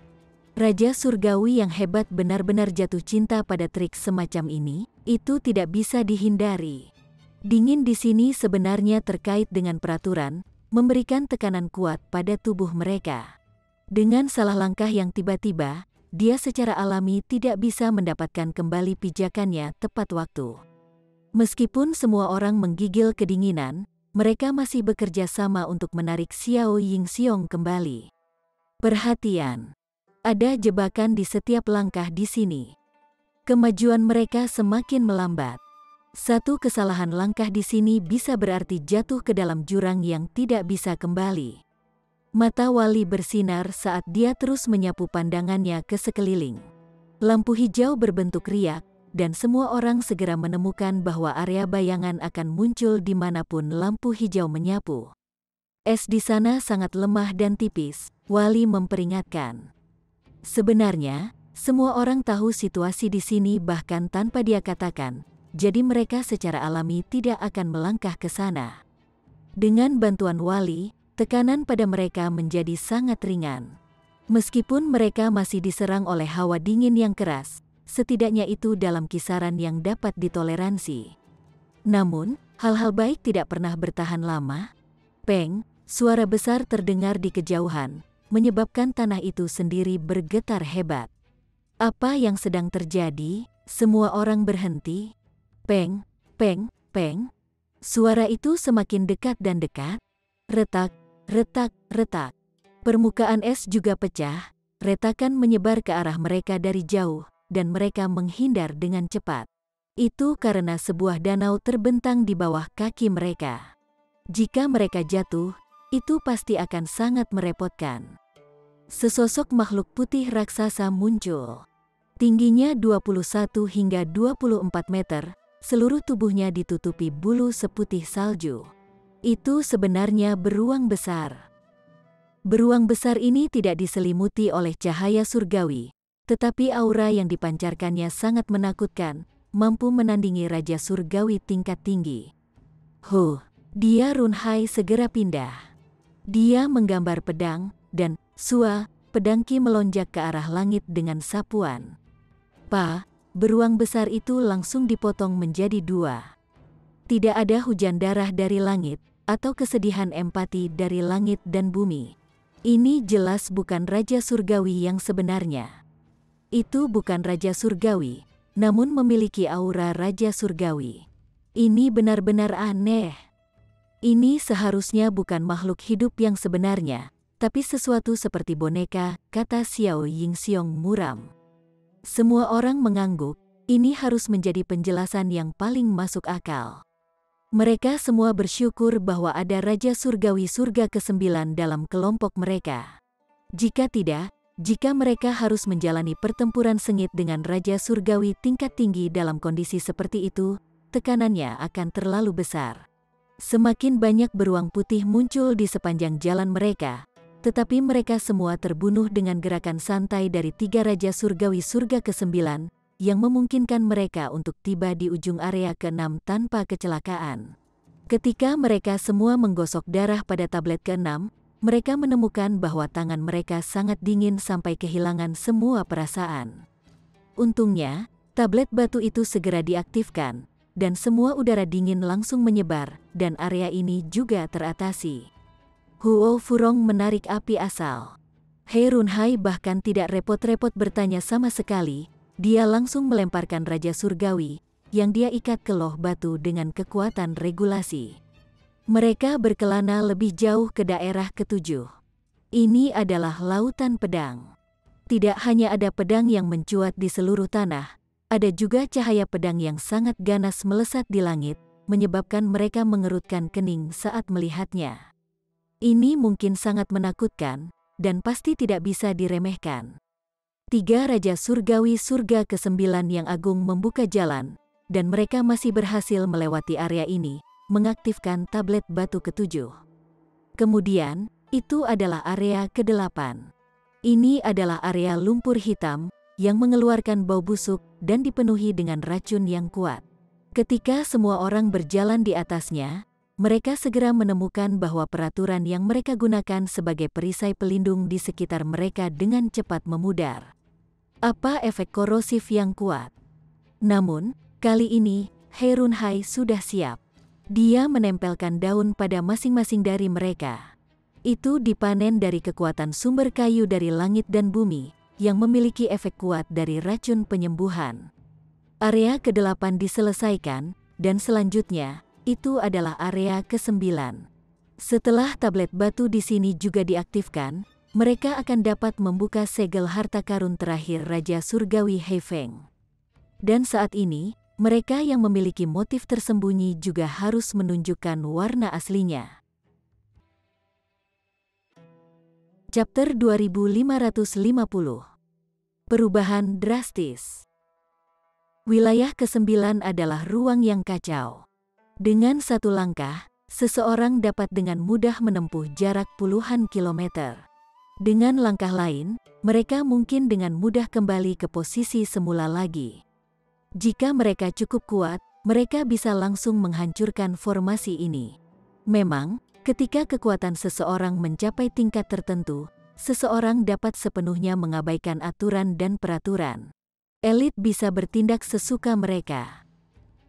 A: Raja Surgawi yang hebat benar-benar jatuh cinta pada trik semacam ini, itu tidak bisa dihindari. Dingin di sini sebenarnya terkait dengan peraturan, memberikan tekanan kuat pada tubuh mereka. Dengan salah langkah yang tiba-tiba, dia secara alami tidak bisa mendapatkan kembali pijakannya tepat waktu. Meskipun semua orang menggigil kedinginan, mereka masih bekerja sama untuk menarik Xiao Yingxiong kembali. Perhatian! Ada jebakan di setiap langkah di sini. Kemajuan mereka semakin melambat. Satu kesalahan langkah di sini bisa berarti jatuh ke dalam jurang yang tidak bisa kembali. Mata Wali bersinar saat dia terus menyapu pandangannya ke sekeliling. Lampu hijau berbentuk riak, dan semua orang segera menemukan bahwa area bayangan akan muncul dimanapun lampu hijau menyapu. Es di sana sangat lemah dan tipis, Wali memperingatkan. Sebenarnya, semua orang tahu situasi di sini bahkan tanpa dia katakan, jadi mereka secara alami tidak akan melangkah ke sana. Dengan bantuan Wali, tekanan pada mereka menjadi sangat ringan. Meskipun mereka masih diserang oleh hawa dingin yang keras, setidaknya itu dalam kisaran yang dapat ditoleransi. Namun, hal-hal baik tidak pernah bertahan lama. Peng, suara besar terdengar di kejauhan, menyebabkan tanah itu sendiri bergetar hebat. Apa yang sedang terjadi? Semua orang berhenti. Peng, peng, peng. Suara itu semakin dekat dan dekat. Retak, retak, retak. Permukaan es juga pecah, retakan menyebar ke arah mereka dari jauh, dan mereka menghindar dengan cepat. Itu karena sebuah danau terbentang di bawah kaki mereka. Jika mereka jatuh, itu pasti akan sangat merepotkan. Sesosok makhluk putih raksasa muncul. Tingginya 21 hingga 24 meter, seluruh tubuhnya ditutupi bulu seputih salju. Itu sebenarnya beruang besar. Beruang besar ini tidak diselimuti oleh cahaya surgawi, tetapi aura yang dipancarkannya sangat menakutkan, mampu menandingi Raja Surgawi tingkat tinggi. Dia Runhai segera pindah. Dia menggambar pedang, dan, pedang Qi melonjak ke arah langit dengan sapuan. Beruang besar itu langsung dipotong menjadi dua. Tidak ada hujan darah dari langit, atau kesedihan empati dari langit dan bumi. Ini jelas bukan Raja Surgawi yang sebenarnya. Itu bukan Raja Surgawi, namun memiliki aura Raja Surgawi. Ini benar-benar aneh. Ini seharusnya bukan makhluk hidup yang sebenarnya, tapi sesuatu seperti boneka, kata Xiao Yingxiong muram. Semua orang mengangguk, ini harus menjadi penjelasan yang paling masuk akal. Mereka semua bersyukur bahwa ada Raja Surgawi surga ke-9 dalam kelompok mereka. Jika tidak, jika mereka harus menjalani pertempuran sengit dengan Raja Surgawi tingkat tinggi dalam kondisi seperti itu, tekanannya akan terlalu besar. Semakin banyak beruang putih muncul di sepanjang jalan mereka, tetapi mereka semua terbunuh dengan gerakan santai dari 3 Raja Surgawi surga ke-9, yang memungkinkan mereka untuk tiba di ujung area ke-6 tanpa kecelakaan. Ketika mereka semua menggosok darah pada tablet ke-6, mereka menemukan bahwa tangan mereka sangat dingin sampai kehilangan semua perasaan. Untungnya, tablet batu itu segera diaktifkan, dan semua udara dingin langsung menyebar, dan area ini juga teratasi. Huo Furong menarik api asal. He Runhai bahkan tidak repot-repot bertanya sama sekali, dia langsung melemparkan Raja Surgawi, yang dia ikat ke loh batu dengan kekuatan regulasi. Mereka berkelana lebih jauh ke daerah ketujuh. Ini adalah lautan pedang. Tidak hanya ada pedang yang mencuat di seluruh tanah, ada juga cahaya pedang yang sangat ganas melesat di langit, menyebabkan mereka mengerutkan kening saat melihatnya. Ini mungkin sangat menakutkan, dan pasti tidak bisa diremehkan. 3 Raja Surgawi surga ke-9 yang agung membuka jalan, dan mereka masih berhasil melewati area ini, mengaktifkan tablet batu ke-7. Kemudian, itu adalah area ke-8. Ini adalah area lumpur hitam, yang mengeluarkan bau busuk dan dipenuhi dengan racun yang kuat. Ketika semua orang berjalan di atasnya, mereka segera menemukan bahwa peraturan yang mereka gunakan sebagai perisai pelindung di sekitar mereka dengan cepat memudar. Apa efek korosif yang kuat? Namun, kali ini, He Runhai sudah siap. Dia menempelkan daun pada masing-masing dari mereka. Itu dipanen dari kekuatan sumber kayu dari langit dan bumi, yang memiliki efek kuat dari racun penyembuhan. Area ke-8 diselesaikan, dan selanjutnya, itu adalah area ke-9. Setelah tablet batu di sini juga diaktifkan, mereka akan dapat membuka segel harta karun terakhir Raja Surgawi He Feng. Dan saat ini, mereka yang memiliki motif tersembunyi juga harus menunjukkan warna aslinya. Chapter 2550. Perubahan drastis. Wilayah ke-9 adalah ruang yang kacau. Dengan satu langkah, seseorang dapat dengan mudah menempuh jarak puluhan kilometer. Dengan langkah lain, mereka mungkin dengan mudah kembali ke posisi semula lagi. Jika mereka cukup kuat, mereka bisa langsung menghancurkan formasi ini. Memang, ketika kekuatan seseorang mencapai tingkat tertentu, seseorang dapat sepenuhnya mengabaikan aturan dan peraturan. Elit bisa bertindak sesuka mereka.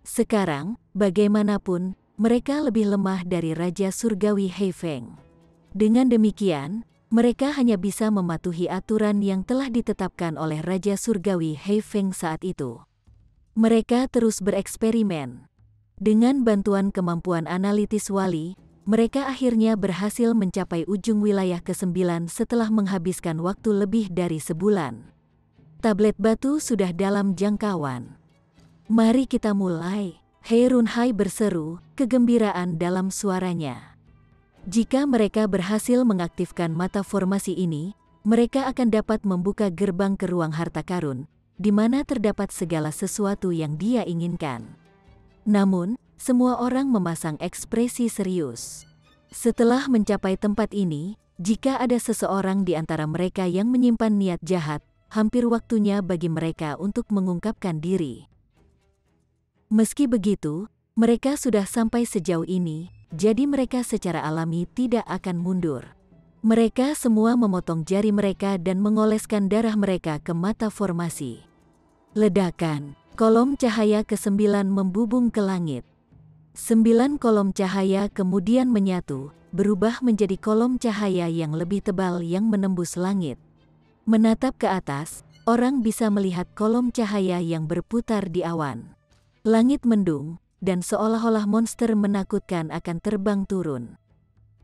A: Sekarang, bagaimanapun, mereka lebih lemah dari Raja Surgawi He Feng. Dengan demikian, mereka hanya bisa mematuhi aturan yang telah ditetapkan oleh Raja Surgawi He Feng saat itu. Mereka terus bereksperimen. Dengan bantuan kemampuan analitis Wali, mereka akhirnya berhasil mencapai ujung wilayah ke-9 setelah menghabiskan waktu lebih dari sebulan. Tablet batu sudah dalam jangkauan. Mari kita mulai, He Runhai berseru, kegembiraan dalam suaranya. Jika mereka berhasil mengaktifkan mata formasi ini, mereka akan dapat membuka gerbang ke ruang harta karun, di mana terdapat segala sesuatu yang dia inginkan. Namun, semua orang memasang ekspresi serius. Setelah mencapai tempat ini, jika ada seseorang di antara mereka yang menyimpan niat jahat, hampir waktunya bagi mereka untuk mengungkapkan diri. Meski begitu, mereka sudah sampai sejauh ini, jadi mereka secara alami tidak akan mundur. Mereka semua memotong jari mereka dan mengoleskan darah mereka ke mata formasi. Ledakan, kolom cahaya ke-9 membubung ke langit. 9 kolom cahaya kemudian menyatu, berubah menjadi kolom cahaya yang lebih tebal yang menembus langit. Menatap ke atas, orang bisa melihat kolom cahaya yang berputar di awan. Langit mendung, dan seolah-olah monster menakutkan akan terbang turun.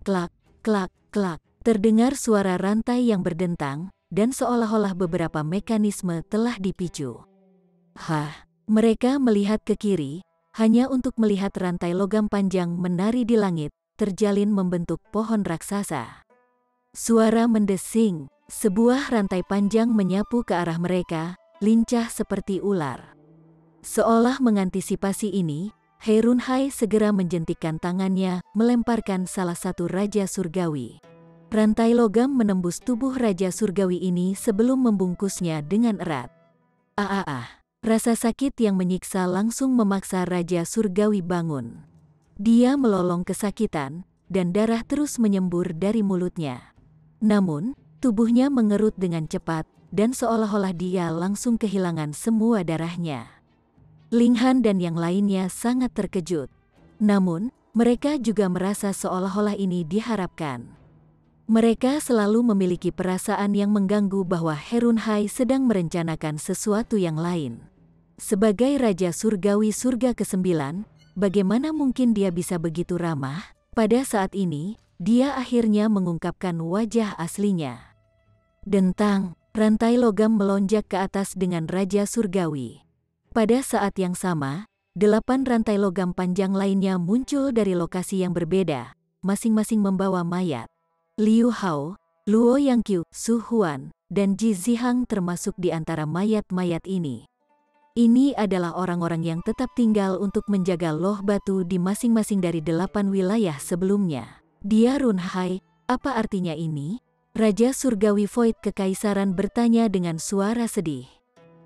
A: Klak, klak, klak. Terdengar suara rantai yang berdentang, dan seolah-olah beberapa mekanisme telah dipicu. Mereka melihat ke kiri, hanya untuk melihat rantai logam panjang menari di langit, terjalin membentuk pohon raksasa. Suara mendesing, sebuah rantai panjang menyapu ke arah mereka, lincah seperti ular. Seolah mengantisipasi ini, He Runhai segera menjentikkan tangannya, melemparkan salah satu Raja Surgawi. Rantai logam menembus tubuh Raja Surgawi ini sebelum membungkusnya dengan erat. Rasa sakit yang menyiksa langsung memaksa Raja Surgawi bangun. Dia melolong kesakitan, dan darah terus menyembur dari mulutnya. Namun, tubuhnya mengerut dengan cepat, dan seolah-olah dia langsung kehilangan semua darahnya. Ling Han dan yang lainnya sangat terkejut. Namun, mereka juga merasa seolah-olah ini diharapkan. Mereka selalu memiliki perasaan yang mengganggu bahwa Herun Hai sedang merencanakan sesuatu yang lain. Sebagai Raja Surgawi Surga ke-9, bagaimana mungkin dia bisa begitu ramah? Pada saat ini, dia akhirnya mengungkapkan wajah aslinya. Dentang, rantai logam melonjak ke atas dengan Raja Surgawi. Pada saat yang sama, 8 rantai logam panjang lainnya muncul dari lokasi yang berbeda, masing-masing membawa mayat. Liu Hao, Luo Yangqiu, Su Huan, dan Ji Zihang termasuk di antara mayat-mayat ini. Ini adalah orang-orang yang tetap tinggal untuk menjaga loh batu di masing-masing dari 8 wilayah sebelumnya. Dia Run Hai, apa artinya ini? Raja Surgawi Void Kekaisaran bertanya dengan suara sedih.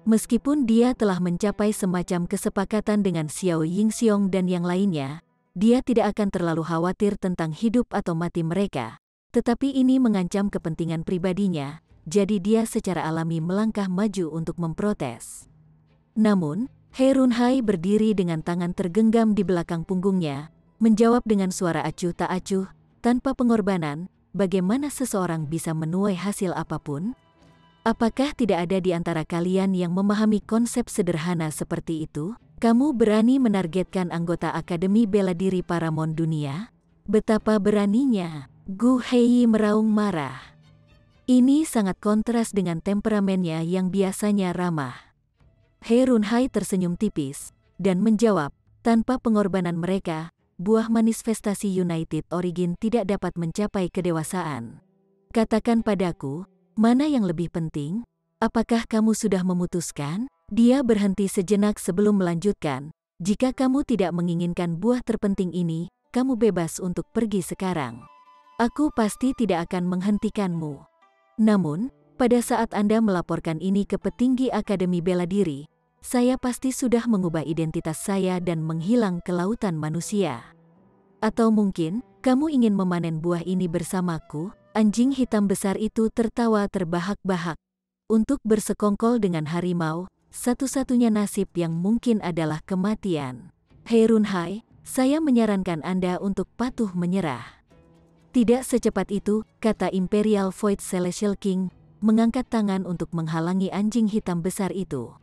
A: Meskipun dia telah mencapai semacam kesepakatan dengan Xiao Yingxiong dan yang lainnya, dia tidak akan terlalu khawatir tentang hidup atau mati mereka. Tetapi ini mengancam kepentingan pribadinya, jadi dia secara alami melangkah maju untuk memprotes. Namun, Herun Hai berdiri dengan tangan tergenggam di belakang punggungnya, menjawab dengan suara acuh tak acuh, tanpa pengorbanan, bagaimana seseorang bisa menuai hasil apapun? Apakah tidak ada di antara kalian yang memahami konsep sederhana seperti itu? Kamu berani menargetkan anggota Akademi Bela Diri Paramount Dunia? Betapa beraninya! Gu Hei meraung marah. Ini sangat kontras dengan temperamennya yang biasanya ramah. Herun Hai tersenyum tipis, dan menjawab, tanpa pengorbanan mereka, buah manifestasi United Origin tidak dapat mencapai kedewasaan. Katakan padaku, mana yang lebih penting? Apakah kamu sudah memutuskan? Dia berhenti sejenak sebelum melanjutkan, jika kamu tidak menginginkan buah terpenting ini, kamu bebas untuk pergi sekarang. Aku pasti tidak akan menghentikanmu. Namun, pada saat Anda melaporkan ini ke petinggi Akademi Bela Diri, saya pasti sudah mengubah identitas saya dan menghilang ke lautan manusia. Atau mungkin, kamu ingin memanen buah ini bersamaku? Anjing hitam besar itu tertawa terbahak-bahak. Untuk bersekongkol dengan harimau, satu-satunya nasib yang mungkin adalah kematian. Herun Hai, saya menyarankan Anda untuk patuh menyerah. Tidak secepat itu, kata Imperial Void Celestial King, mengangkat tangan untuk menghalangi anjing hitam besar itu.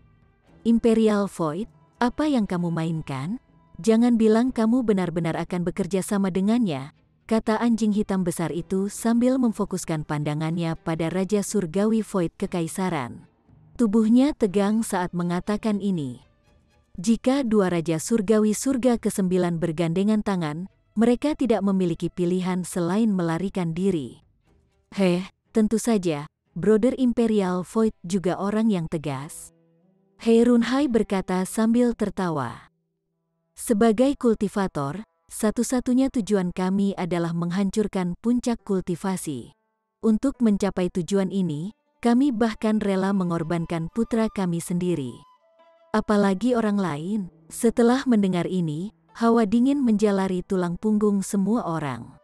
A: Imperial Void, apa yang kamu mainkan? Jangan bilang kamu benar-benar akan bekerja sama dengannya, kata anjing hitam besar itu sambil memfokuskan pandangannya pada Raja Surgawi Void Kekaisaran. Tubuhnya tegang saat mengatakan ini. Jika dua Raja Surgawi Surga ke-9 bergandengan tangan, mereka tidak memiliki pilihan selain melarikan diri. Tentu saja, Brother Imperial Void juga orang yang tegas. Herun Hai berkata sambil tertawa. Sebagai kultivator, satu-satunya tujuan kami adalah menghancurkan puncak kultivasi. Untuk mencapai tujuan ini, kami bahkan rela mengorbankan putra kami sendiri. Apalagi orang lain. Setelah mendengar ini, hawa dingin menjalari tulang punggung semua orang.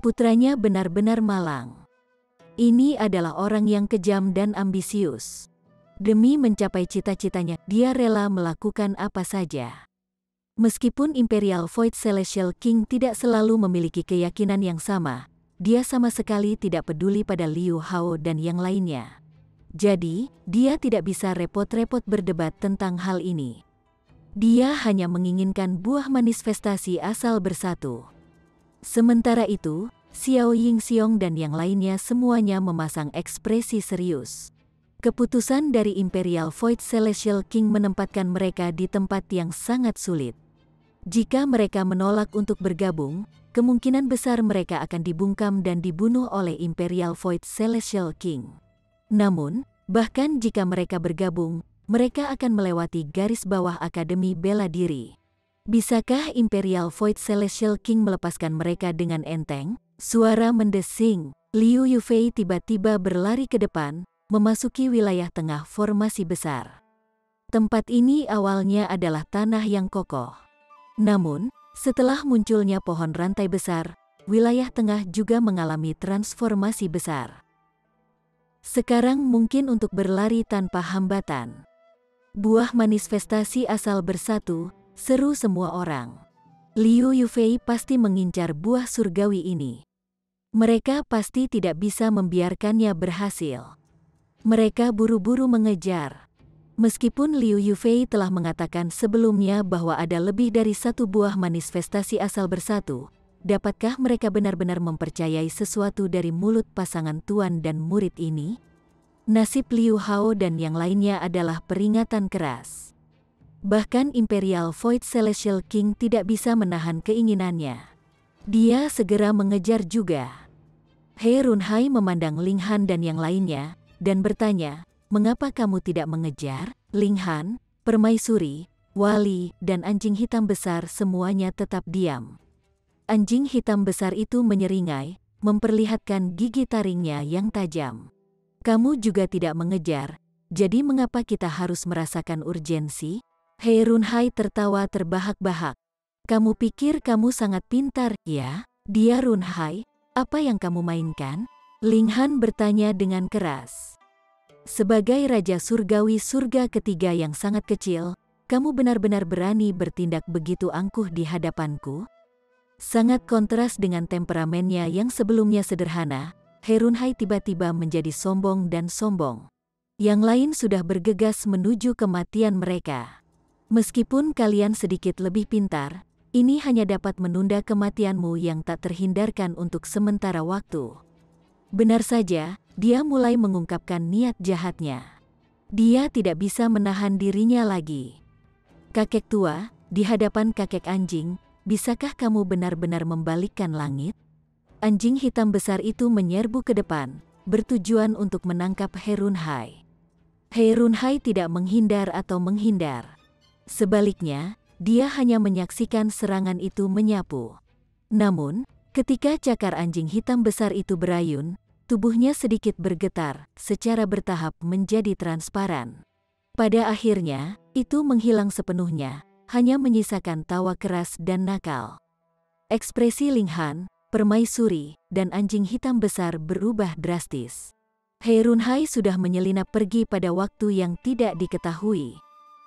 A: Putranya benar-benar malang. Ini adalah orang yang kejam dan ambisius. Demi mencapai cita-citanya, dia rela melakukan apa saja. Meskipun Imperial Void Celestial King tidak selalu memiliki keyakinan yang sama, dia sama sekali tidak peduli pada Liu Hao dan yang lainnya. Jadi, dia tidak bisa repot-repot berdebat tentang hal ini. Dia hanya menginginkan buah manifestasi asal bersatu. Sementara itu, Xiao Yingxiong dan yang lainnya semuanya memasang ekspresi serius. Keputusan dari Imperial Void Celestial King menempatkan mereka di tempat yang sangat sulit. Jika mereka menolak untuk bergabung, kemungkinan besar mereka akan dibungkam dan dibunuh oleh Imperial Void Celestial King. Namun, bahkan jika mereka bergabung, mereka akan melewati garis bawah Akademi Bela Diri. Bisakah Imperial Void Celestial King melepaskan mereka dengan enteng? Suara mendesing. Liu Yufei tiba-tiba berlari ke depan, memasuki wilayah tengah formasi besar. Tempat ini awalnya adalah tanah yang kokoh. Namun, setelah munculnya pohon rantai besar, wilayah tengah juga mengalami transformasi besar. Sekarang mungkin untuk berlari tanpa hambatan. Buah manifestasi asal bersatu, seru semua orang. Liu Yufei pasti mengincar buah surgawi ini. Mereka pasti tidak bisa membiarkannya berhasil. Mereka buru-buru mengejar. Meskipun Liu Yufei telah mengatakan sebelumnya bahwa ada lebih dari satu buah manifestasi asal bersatu, dapatkah mereka benar-benar mempercayai sesuatu dari mulut pasangan tuan dan murid ini? Nasib Liu Hao dan yang lainnya adalah peringatan keras. Bahkan Imperial Void Celestial King tidak bisa menahan keinginannya. Dia segera mengejar juga. He Runhai memandang Ling Han dan yang lainnya, dan bertanya, "Mengapa kamu tidak mengejar?" Ling Han, Permaisuri, Wali, dan anjing hitam besar semuanya tetap diam. Anjing hitam besar itu menyeringai, memperlihatkan gigi taringnya yang tajam. "Kamu juga tidak mengejar, jadi mengapa kita harus merasakan urgensi?" He Runhai tertawa terbahak-bahak. "Kamu pikir kamu sangat pintar, ya?" "Dia Runhai, apa yang kamu mainkan?" Ling Han bertanya dengan keras. "Sebagai Raja Surgawi surga ketiga yang sangat kecil, kamu benar-benar berani bertindak begitu angkuh di hadapanku?" Sangat kontras dengan temperamennya yang sebelumnya sederhana, He Runhai tiba-tiba menjadi sombong dan sombong. Yang lain sudah bergegas menuju kematian mereka. "Meskipun kalian sedikit lebih pintar, ini hanya dapat menunda kematianmu yang tak terhindarkan untuk sementara waktu." Benar saja, dia mulai mengungkapkan niat jahatnya. Dia tidak bisa menahan dirinya lagi. "Kakek tua, di hadapan kakek anjing, bisakah kamu benar-benar membalikkan langit?" Anjing hitam besar itu menyerbu ke depan, bertujuan untuk menangkap He Runhai. He Runhai tidak menghindar atau menghindar. Sebaliknya, dia hanya menyaksikan serangan itu menyapu. Namun, ketika cakar anjing hitam besar itu berayun, tubuhnya sedikit bergetar, secara bertahap menjadi transparan. Pada akhirnya, itu menghilang sepenuhnya, hanya menyisakan tawa keras dan nakal. Ekspresi Ling Han, Permaisuri, dan anjing hitam besar berubah drastis. He Runhai sudah menyelinap pergi pada waktu yang tidak diketahui.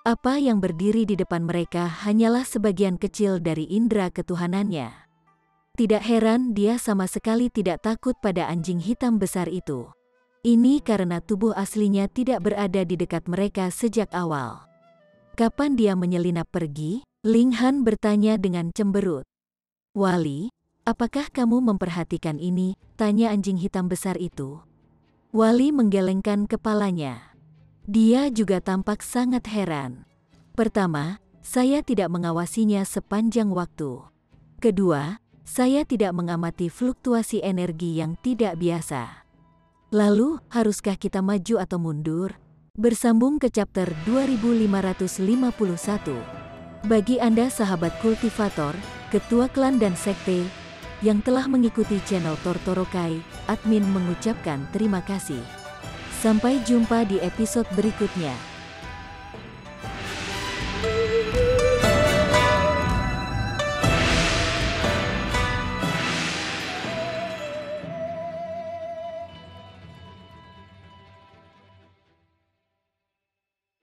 A: Apa yang berdiri di depan mereka hanyalah sebagian kecil dari indera ketuhanannya. Tidak heran dia sama sekali tidak takut pada anjing hitam besar itu. Ini karena tubuh aslinya tidak berada di dekat mereka sejak awal. "Kapan dia menyelinap pergi?" Ling Han bertanya dengan cemberut. "Wali, apakah kamu memperhatikan ini?" tanya anjing hitam besar itu. Wali menggelengkan kepalanya. Dia juga tampak sangat heran. "Pertama, saya tidak mengawasinya sepanjang waktu. Kedua, saya tidak mengamati fluktuasi energi yang tidak biasa. Lalu, haruskah kita maju atau mundur?" Bersambung ke chapter 2551. Bagi Anda sahabat kultivator, ketua klan dan sekte, yang telah mengikuti channel Tortorokai, admin mengucapkan terima kasih. Sampai jumpa di episode berikutnya.